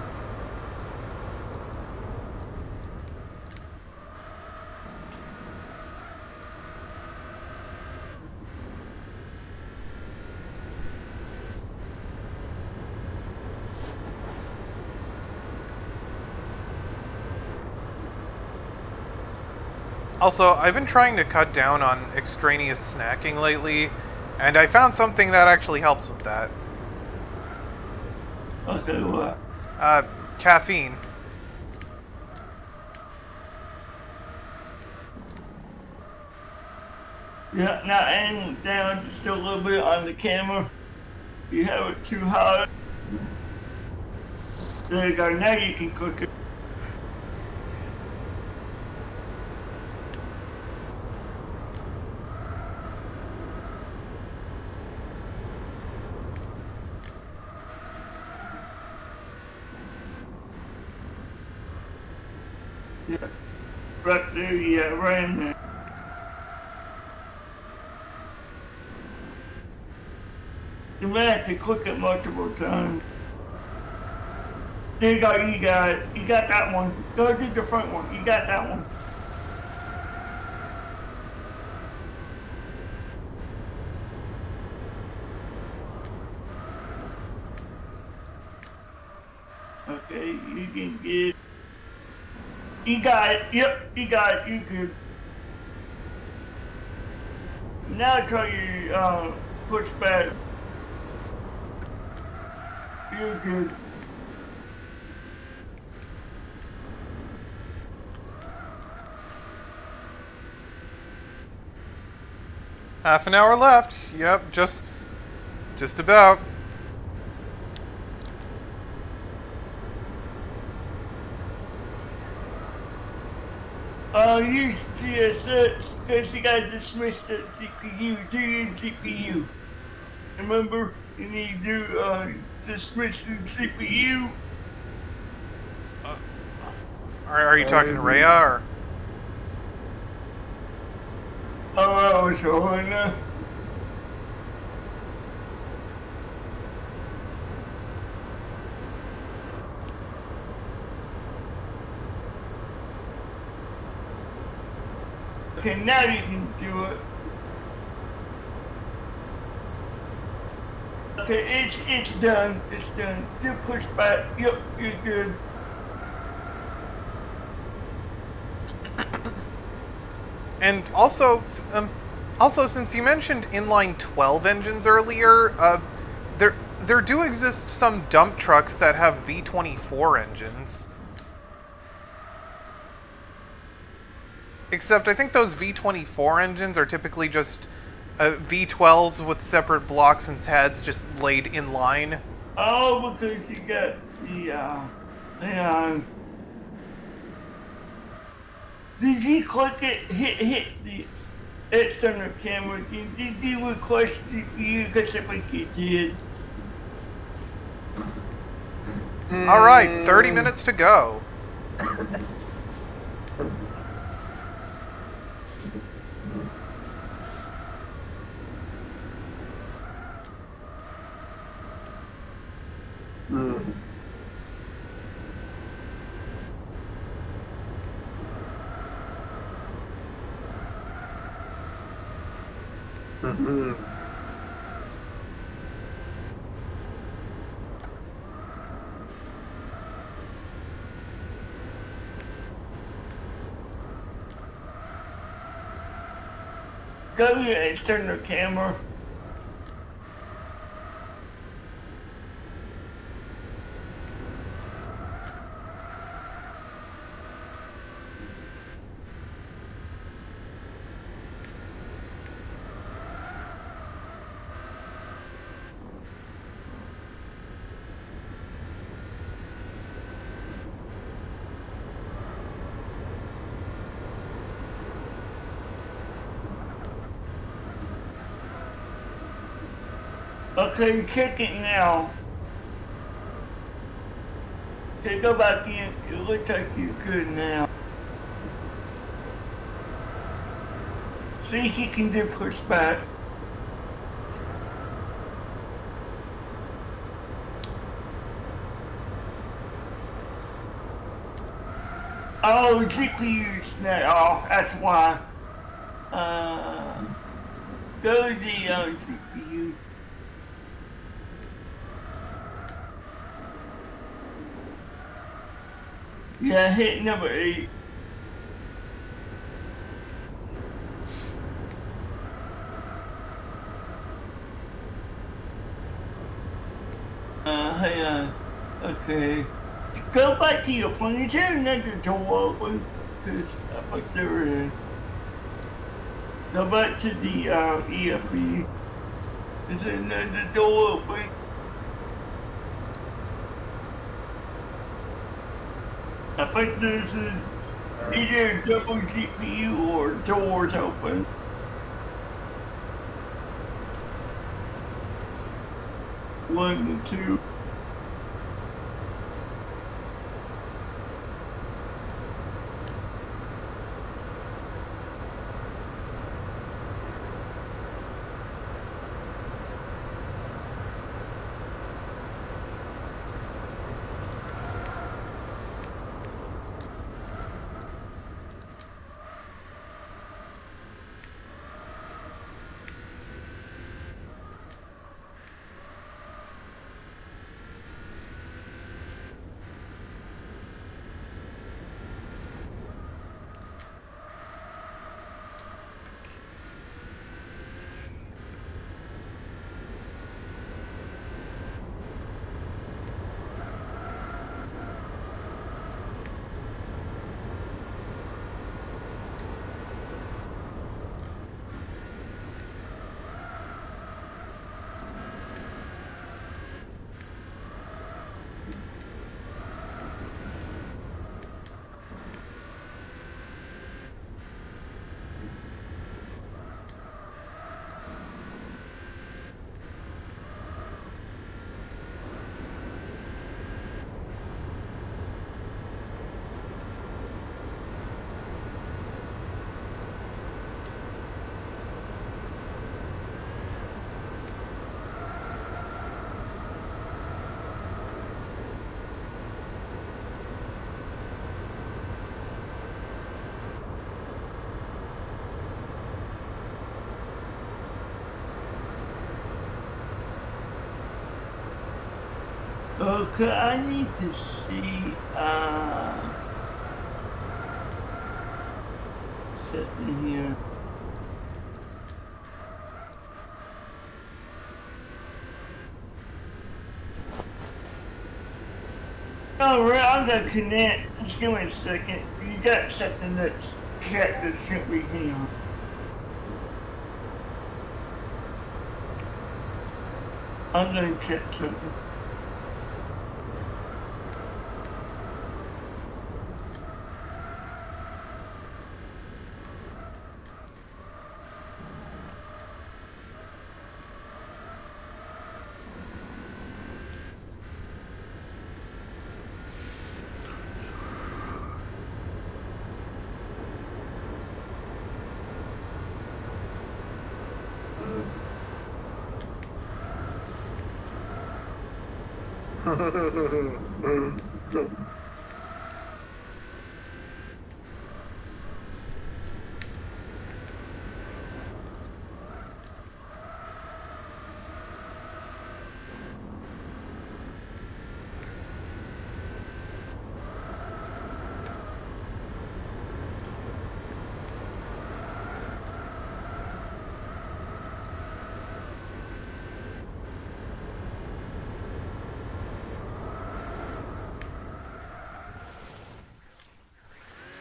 Also, I've been trying to cut down on extraneous snacking lately, and I found something that actually helps with that. Okay, what? Caffeine. Yeah, now and down just a little bit on the camera. You have it too high. There you go, now you can cook it. Yeah, right there, yeah, right in there. You may have to click it multiple times. There you go, you got it. You got that one. Go do the front one. You got that one. Okay, you can get. You got it. Yep, you got it. You good. Now try your push back. You're good. Half an hour left. Yep, just about. Use CSS because you got to dismiss the CPU. Do your GPU. Remember, you need to dismiss the CPU. Are you talking Rhea or? Oh, I was showing Okay, now you can do it. Okay, it's done. It's done. Do push back. Yep, you're good. And also, since you mentioned inline 12 engines earlier, there do exist some dump trucks that have V24 engines. Except I think those V24 engines are typically just V12s with separate blocks and heads just laid in line. Oh, because you got the, hang on. Did you click it, hit the external camera again? Did you request GPU? Because I think you did. Alright, 30 minutes to go. Go to your external camera. Okay, check it now. Okay, go back in. It looks like you're good now. See if you can do pushback. Oh, GPU's now. That's why. Go to the GPU. Yeah, hit number 8. Hang on. Okay. Go back to your plane. Is there another door open? Because I think there is. Go back to the EFB. Is there another door open? I think there's either a double GPU or doors open. One and two. Okay, I need to see, setting here. Alright, I'm gonna connect. Just give me a second. You got something that's checked that should be here. I'm gonna check something.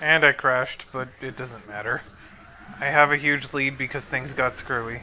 And I crashed, but it doesn't matter. I have a huge lead because things got screwy.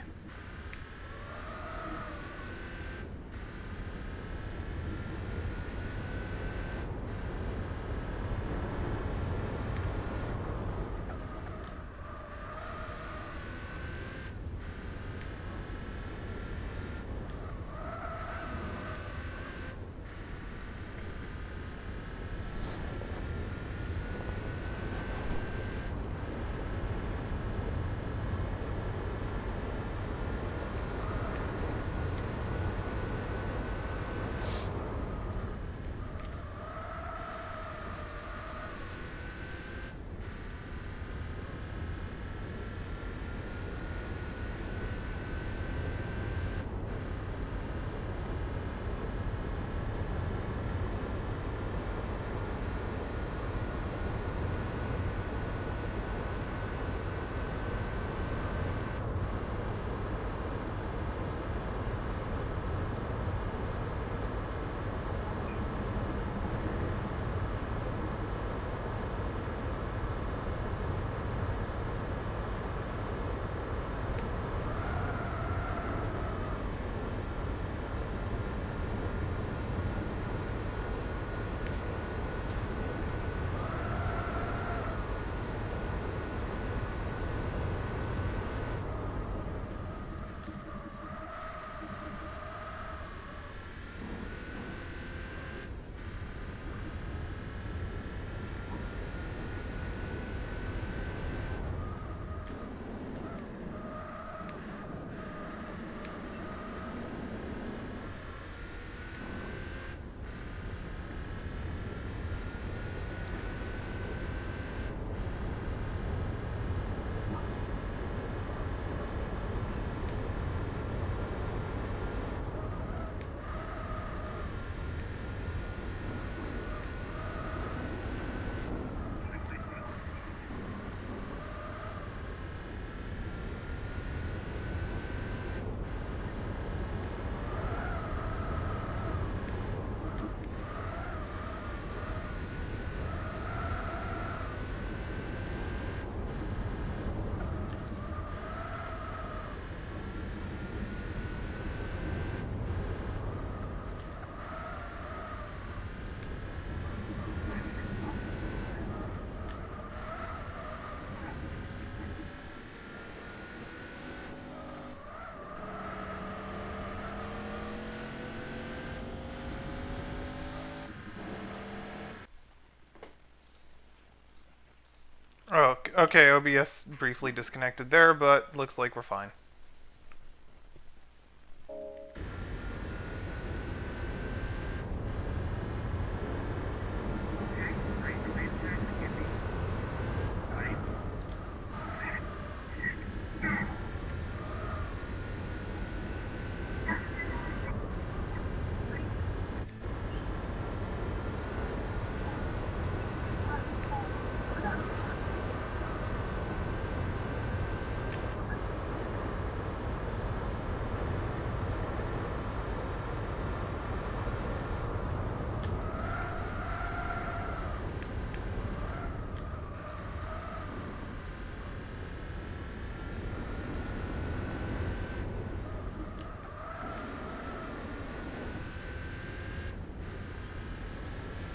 Oh, okay, OBS briefly disconnected there, but looks like we're fine.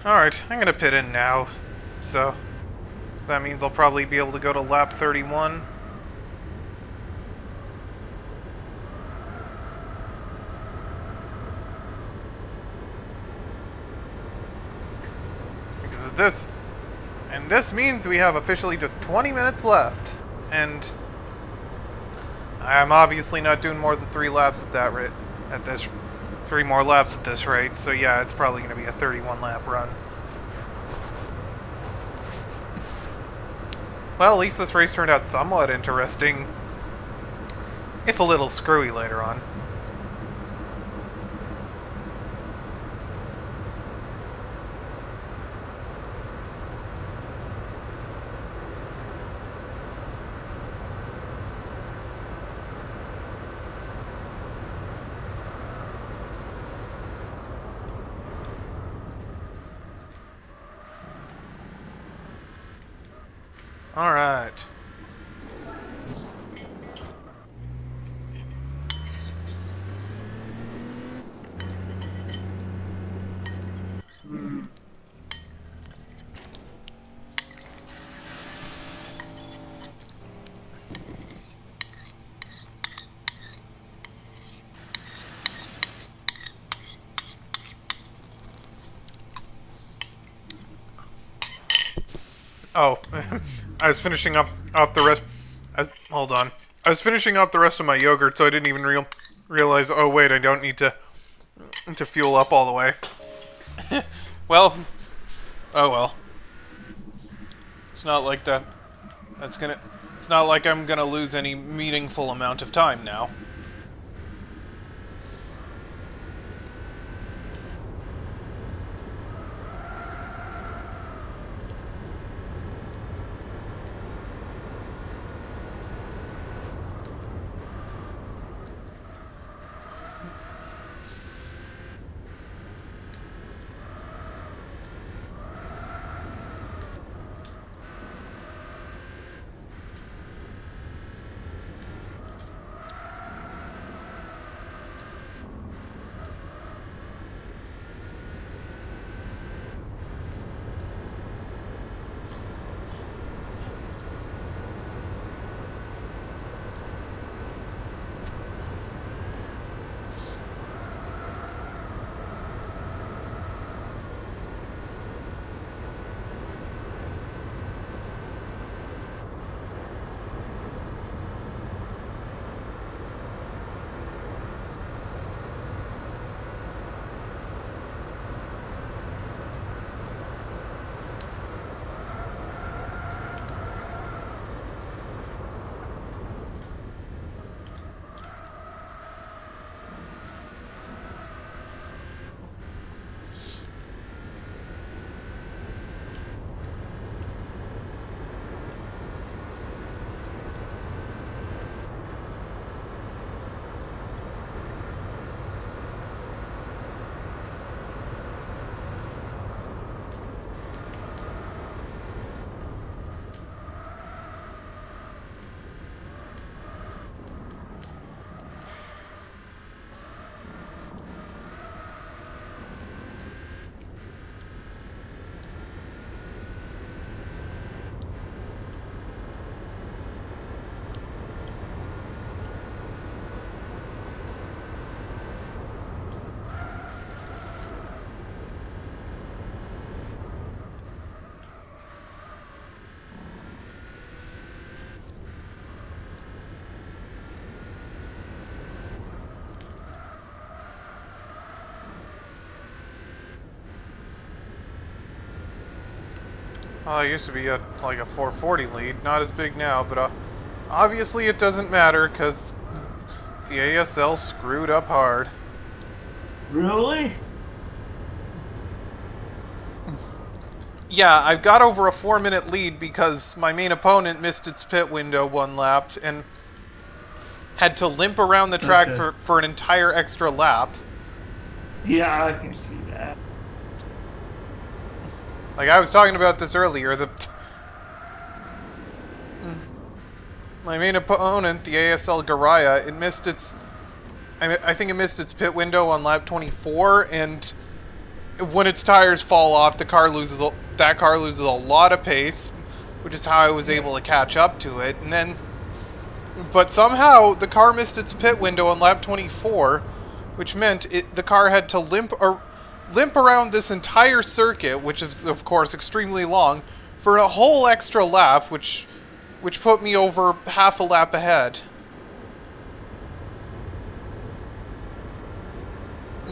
Alright, I'm gonna pit in now. So that means I'll probably be able to go to lap 31. Because of this. And this means we have officially just 20 minutes left. And I'm obviously not doing more than 3 laps at that rate. At this, 3 more laps at this rate. So yeah, it's probably going to be a 31 lap run. Well, at least this race turned out somewhat interesting, if a little screwy later on. All right. Oh, I was finishing up the rest. Hold on. I was finishing up the rest of my yogurt, so I didn't even realize. Oh wait, I don't need to fuel up all the way. Well, oh well. It's not like that. It's not like I'm gonna lose any meaningful amount of time now. I used to be at like a 440 lead, not as big now, but obviously it doesn't matter because the ASL screwed up hard. Really? Yeah, I've got over a 4-minute lead because my main opponent missed its pit window 1 lap and had to limp around the track for an entire extra lap. Yeah, I can see that. Like, I was talking about this earlier, my main opponent, the ASL Garaya, it missed its... I think it missed its pit window on lap 24, and when its tires fall off, that car loses a lot of pace, which is how I was able to catch up to it. And then, but somehow the car missed its pit window on lap 24, which meant the car had to limp around this entire circuit, which is of course extremely long, for a whole extra lap, which put me over half a lap ahead.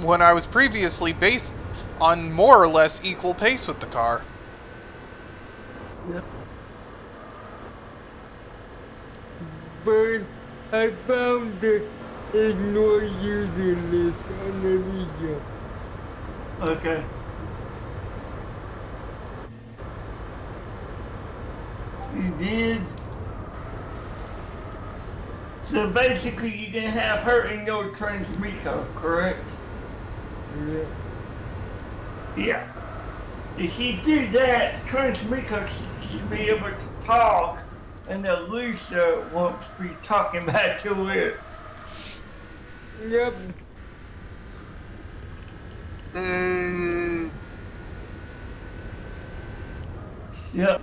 When I was previously based on more or less equal pace with the car. Yep. But I found that ignore using this on the video. Okay. You did. So basically, you can have her in your transmitter, correct? Yeah. Yeah. If you do that, transmitter should be able to talk, and the Lisa won't be talking back to it. Yep. Yep.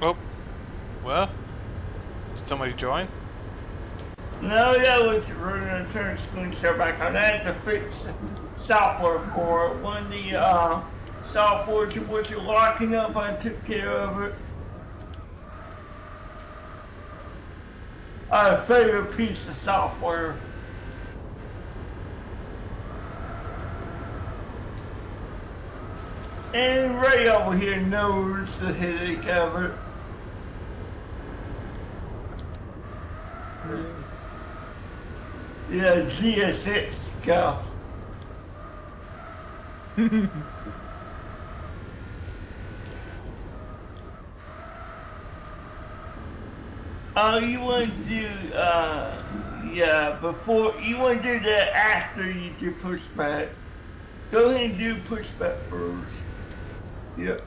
Oh, well, did somebody join? No, that was running a turn screen share back on. I had to fix software for it. When the software was locking up, I took care of it. A favorite piece of software. And Ray over here knows the headache of it. Yeah, GSX stuff. You want to do, yeah, before, you want to do that after you do pushback. Go ahead and do pushback first. Yep.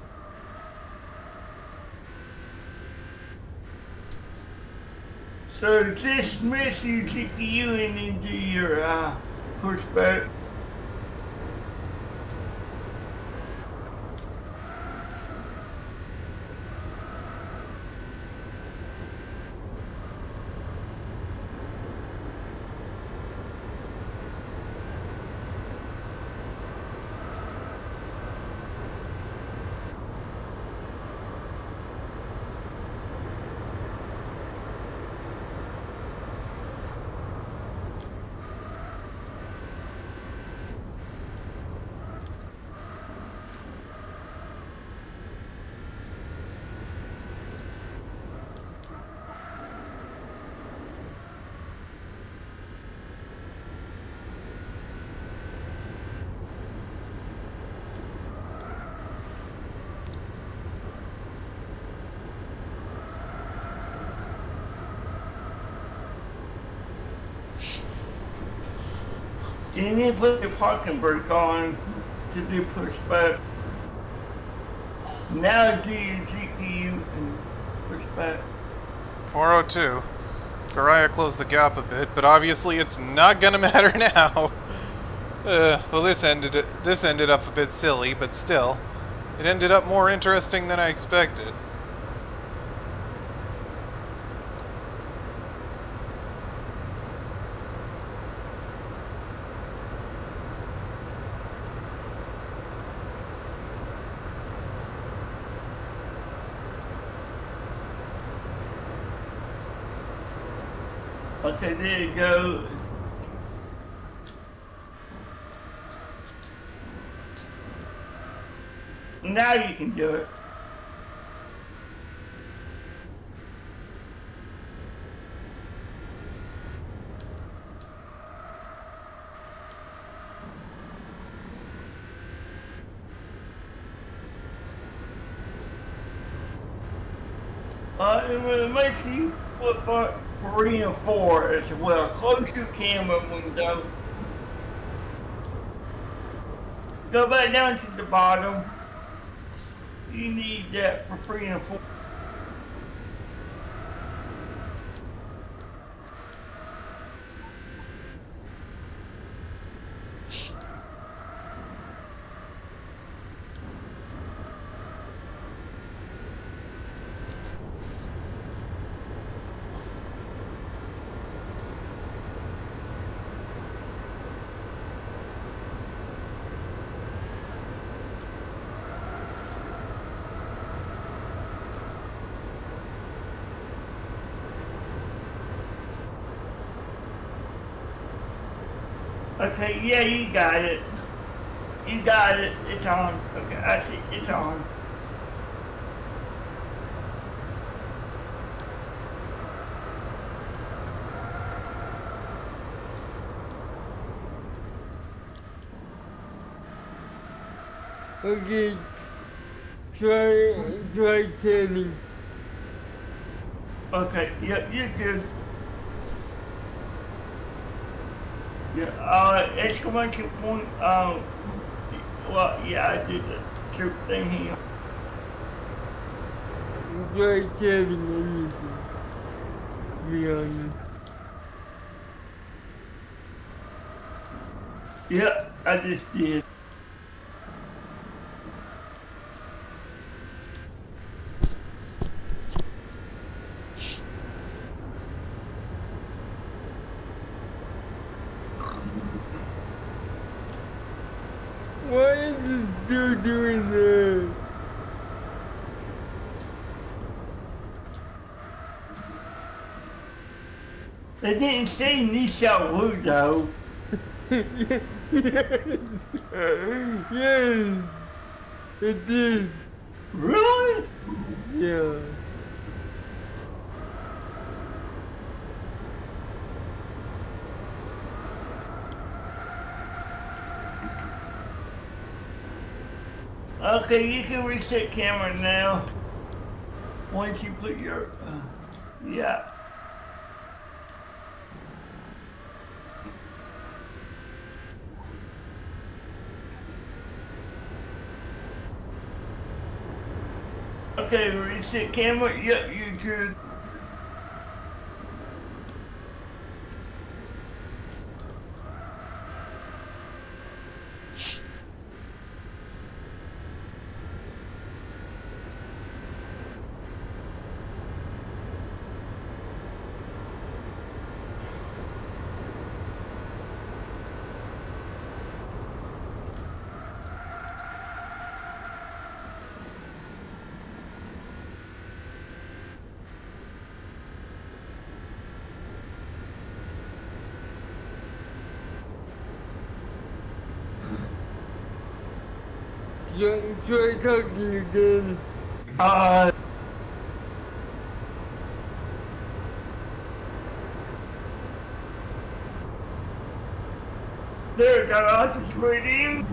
So dismiss your GPU and then do your pushback. You need to put the parking brake on to do pushback. Now do your GPU and pushback. 402. Garaya closed the gap a bit, but obviously it's not gonna matter now. Well, this ended up a bit silly, but still, it ended up more interesting than I expected. Okay, there you go. Now you can do it. It makes you flip up 3 and 4 as well. Close your camera window. Go back down to the bottom. You need that for 3 and 4. Okay, yeah, you got it. You got it. It's on. Okay, I see. It's on. Okay, try turning. Okay, yep, you're good. Yeah, exclamation point, well, yeah, I did the troop thing here. Try turning anything. To be honest. Yep, I just did. Why is this dude doing that? They didn't say Nisha Wu though. Yes, it did. Really? Yeah. Okay, you can reset camera now. Once you put your, yeah. Okay, reset camera. Yep, you good. Try talking again. There, got all just waiting.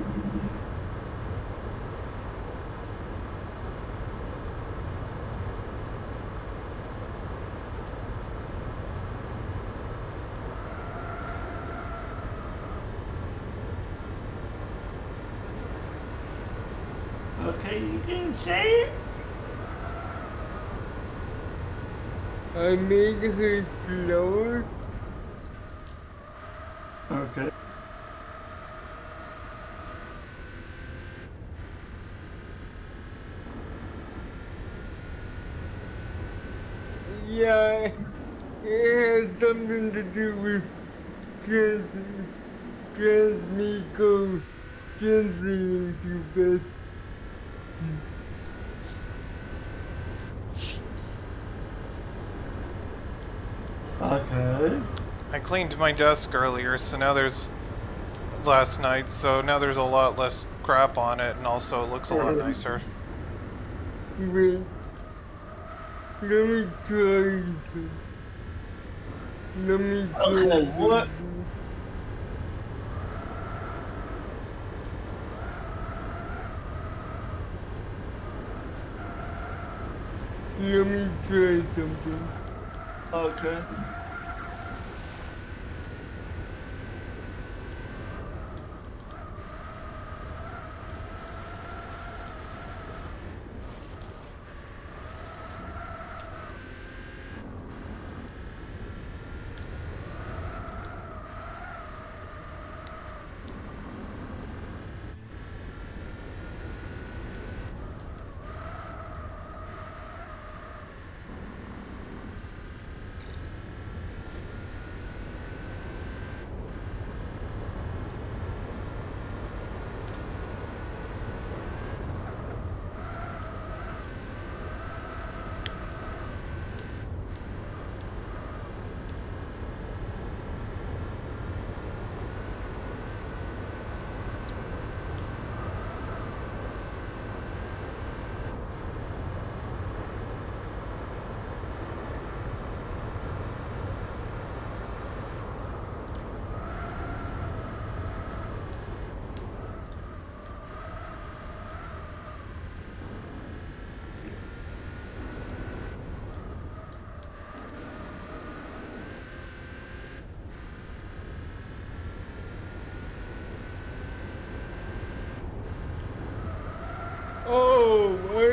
Okay, you can say it. I made her slower. Okay. Yeah, it has something to do with transmico translating too fast. Okay. I cleaned my desk earlier, so now there's last night, so now there's a lot less crap on it, and also it looks a lot nicer. Wait, let me try this. Let me try Okay, what? something. Let me try something. Okay.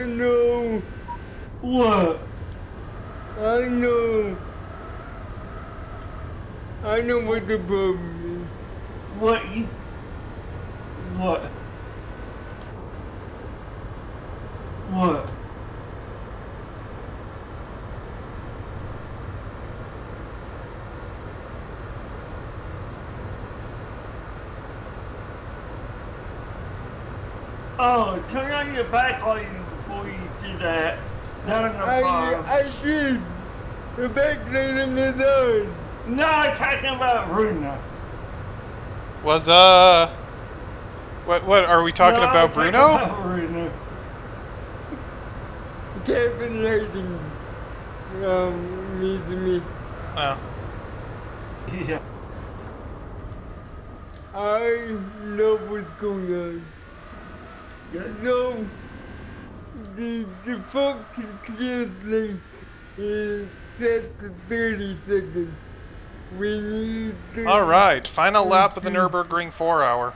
know. What? I know. I know what the problem What you? What? What? Oh, turn on your backlighting before you do that. Down the farm. I did. The backlighting is on. No, I'm talking about Bruno. Was what are we talking No, about, I'm Bruno? talking about Bruno. Cabin lighting. Me. Oh. Yeah. I know what's going on. So, the default clear length is set to 30 seconds. We need to... All right, final lap of the Nurburgring 4-hour.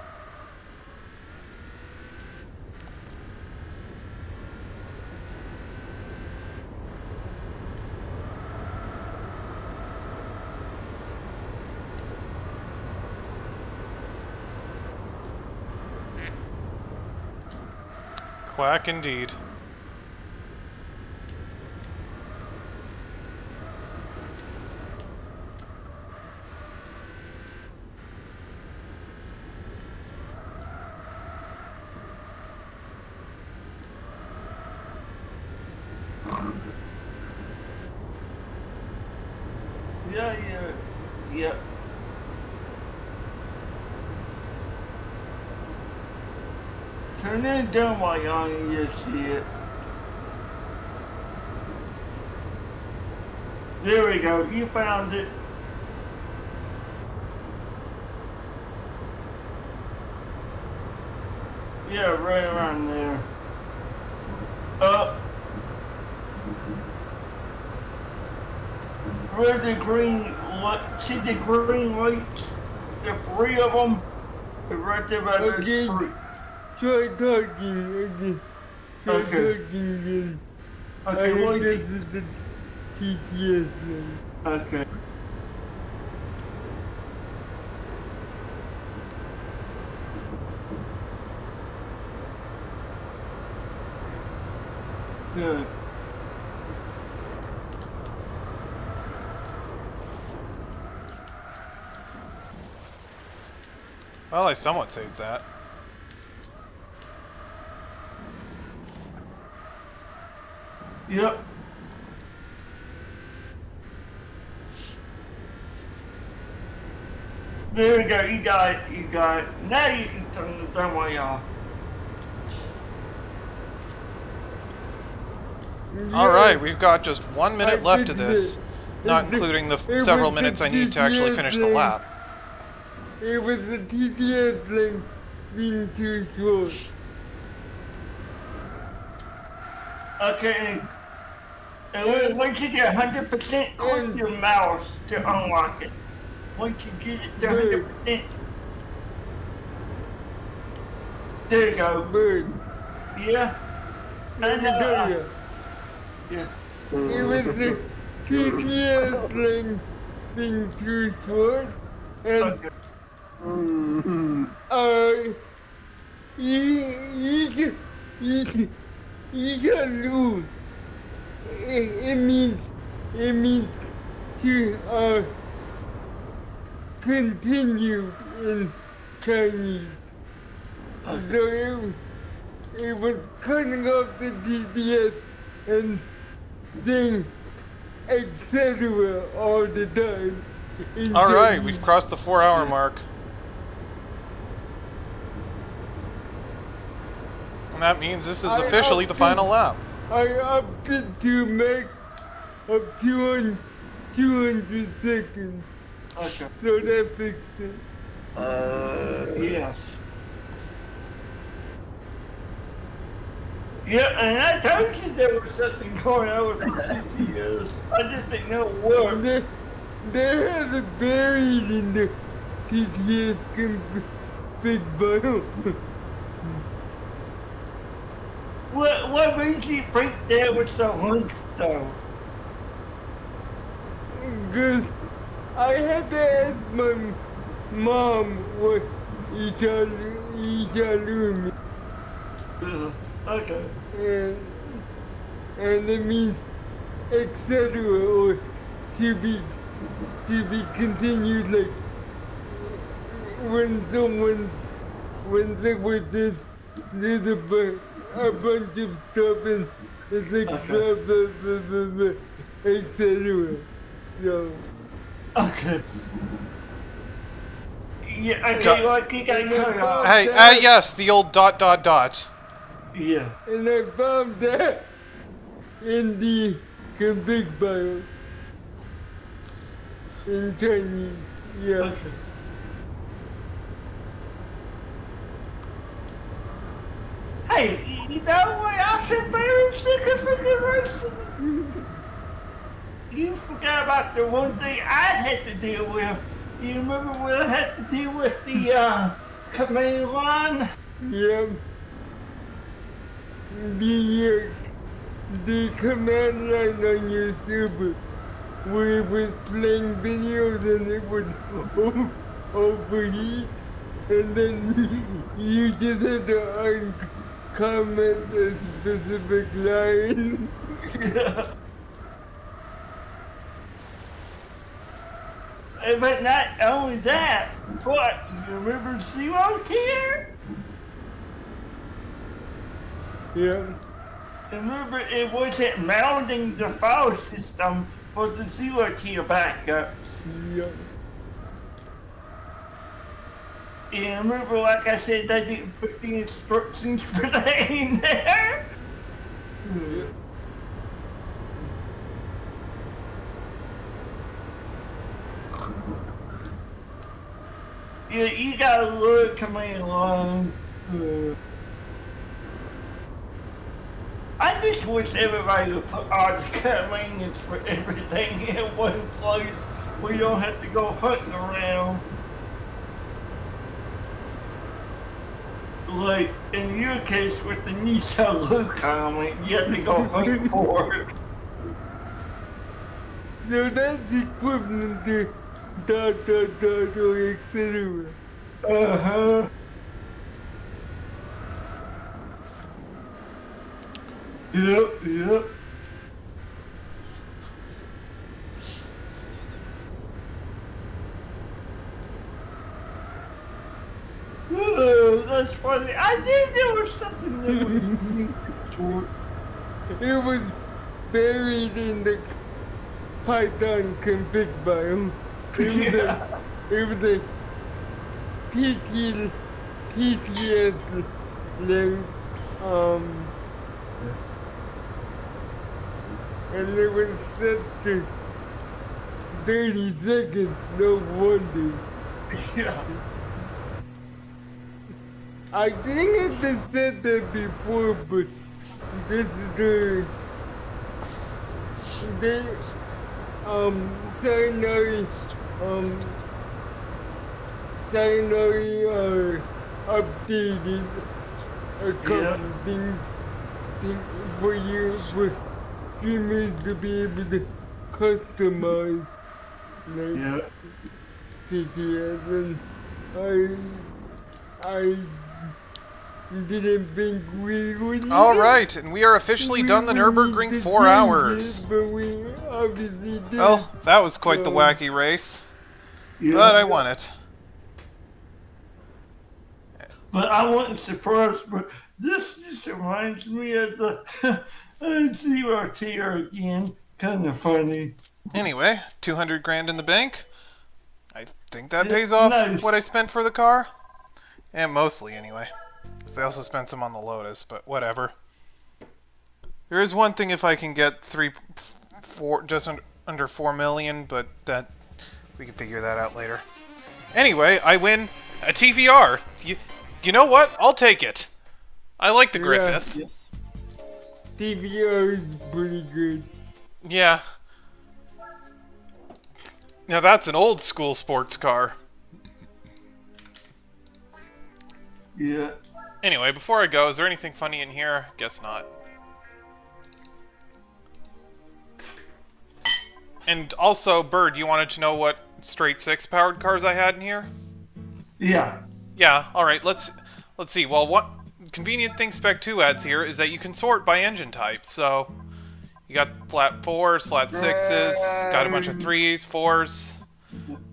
Quack indeed. Yeah. Turn it down while you're on and you see it. There we go, you found it. Yeah, right around there. Up. Where the green light, see the green lights? The 3 of them? They're right there by those Okay. 3. Try talking again. Try Okay. talking again. Okay, I what guess you... it's a TTS now. Okay. Good. Well, I somewhat saved that. Yep. There we go, you got it. Now you can turn the thermal off. All right, we've got just 1 I minute left did of this, it. not It- including the it several was the minutes I need to actually TTS finish the thing. lap. It was the TTS link being too short. Okay, and once you get 100%, click your mouse to unlock it. Once you get it to 100%, there you go. Bird. Yeah? Let me tell you. Yeah. It was the TTS link being too short. And Okay. you can lose. It means to continue in Chinese. So it was cutting off the TTS and saying etc. all the time. in All right, Chinese. we've crossed the 4-hour mark. And that means this is officially the final lap. I upped it to max of 200 seconds. Okay. So that fixed it. Yes. Yeah, and I told you there was something going on with the TTS. I just didn't know what. There has a buried in the TTS big bottle. What made you think that was the link though? Cause I had to ask my mom what Italumi Okay. and it means etc. or to be continued, like when someone says there's a bunch of stuff and it's like blah blah blah blah blah etc. So Okay. Yeah, okay, Got- like you got cut off. Hey, yes, the old ... Yeah. and I found that in the config file in Chinese. Yeah. Okay. Hey, you know what else embarrassed the You forgot about the one thing I had to deal with. You remember when I had to deal with the command line? Yeah. The command line on your super where it was playing videos and it would overheat and then you just had to uncomment a specific line. But not only that, but you remember Zero Tier? Yeah. Remember it wasn't mounting the file system for the Zero Tier backups. Yeah. And remember, like I said, I didn't put the instructions for that in there? Yeah. Yeah, you gotta look command line. I just wish everybody would put all the commands for everything in one place. We don't have to go hunting around. Like in your case with the Nisha Luke comment, you have to go hunt for it. So that's equivalent to ... or etc. Uh-huh. Yep. Oh, that's funny. I knew there was something that was short. It was buried in the Python config file. It was a TTS link, and it was set to 30 seconds, no wonder. Yeah. I think I said that before, but this is the Sainari updated a couple things for you, for streamers to be able to customize, like, TTS, and I didn't think we would. Alright, and we are officially done the Nurburgring 4 hours. But we obviously did. Well, that was quite the wacky race. Yeah. But I won it. But I wasn't surprised, but this just reminds me of the Zero Tier again. Kind of funny. Anyway, 200 grand in the bank. I think that Yeah, pays off nice. what I spent for the car. And mostly, anyway. Because I also spent some on the Lotus, but whatever. There is one thing if I can get just under 4 million, but that we can figure that out later. Anyway, I win a TVR. You know what? I'll take it. I like the Griffith. Yeah. TVR is pretty good. Yeah. Now that's an old school sports car. Yeah. Anyway, before I go, is there anything funny in here? Guess not. And also, Bird, you wanted to know what straight 6 powered cars I had in here? Yeah. Yeah, alright, let's see. Well, what convenient thing Spec 2 adds here is that you can sort by engine type, so you got flat 4s, flat 6s, got a bunch of 3s, 4s,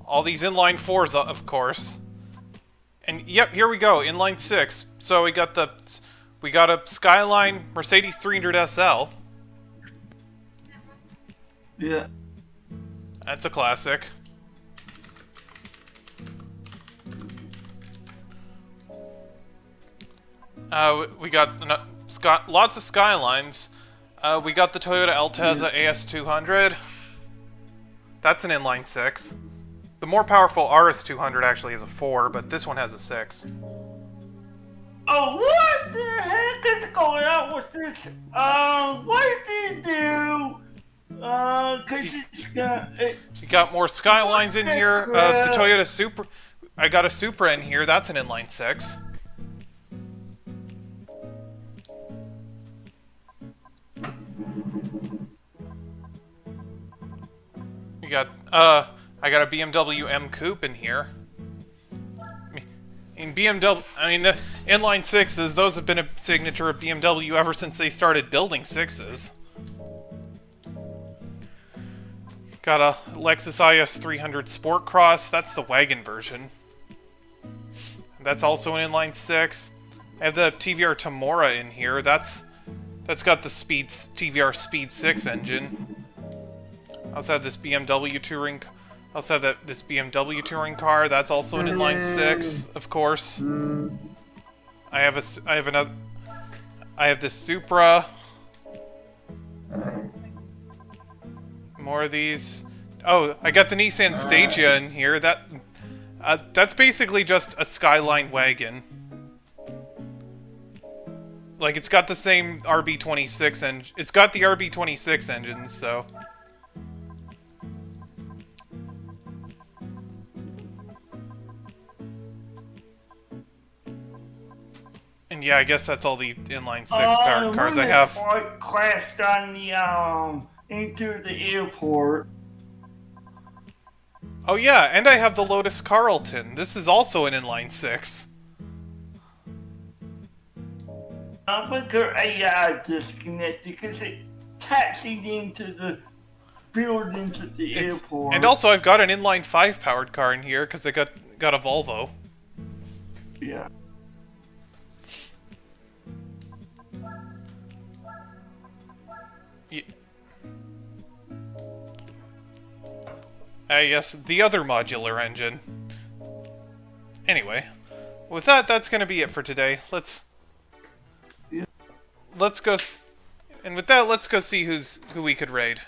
all these inline 4s, of course. And yep, here we go, inline 6. So we got a Skyline Mercedes 300 SL. Yeah. That's a classic. We got lots of Skylines. We got the Toyota Altezza AS200. That's an inline 6. The more powerful RS200 actually is a 4, but this one has a 6. Oh, what the heck is going on with this? What did you do? Cause it's got it. You got more Skylines in here. The Toyota Supra. I got a Supra in here. That's an inline 6. You got, I got a BMW M Coupe in here. In BMW, I mean, the inline 6s, those have been a signature of BMW ever since they started building 6s. Got a Lexus IS 300 Sport Cross, that's the wagon version. That's also an inline 6. I have the TVR Tamora in here, that's got the TVR Speed 6 engine. I also have this BMW touring. I also have this BMW touring car. That's also an inline 6, of course. I have this Supra. More of these. Oh, I got the Nissan Stagia in here. That's basically just a Skyline wagon. Like, it's got the same RB26 engine. It's got the RB26 engine, so. And yeah, I guess that's all the inline 6 powered cars I have. Flight crashed on the into the airport. Oh yeah, and I have the Lotus Carlton. This is also an inline 6. I think her AI disconnected because it taxied into the building to the airport. And also, I've got an inline 5 powered car in here because I got a Volvo. Yeah. Yes, the other modular engine. Anyway, with that, that's gonna be it for today. Let's go. And with that, let's go see who we could raid.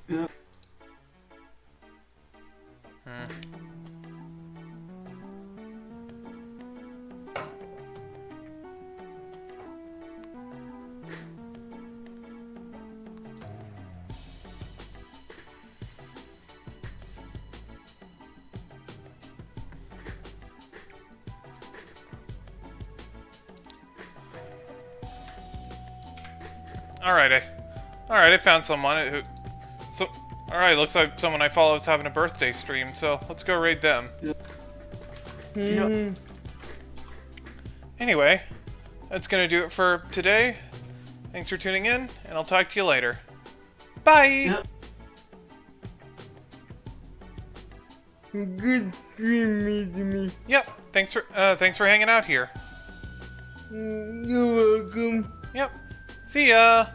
Yeah. Alright, I found someone who... Alright, looks like someone I follow is having a birthday stream, so let's go raid them. Yeah. Anyway, that's gonna do it for today. Thanks for tuning in, and I'll talk to you later. Bye! Good stream, me. Yep, thanks for hanging out here. You're welcome. Yep, see ya!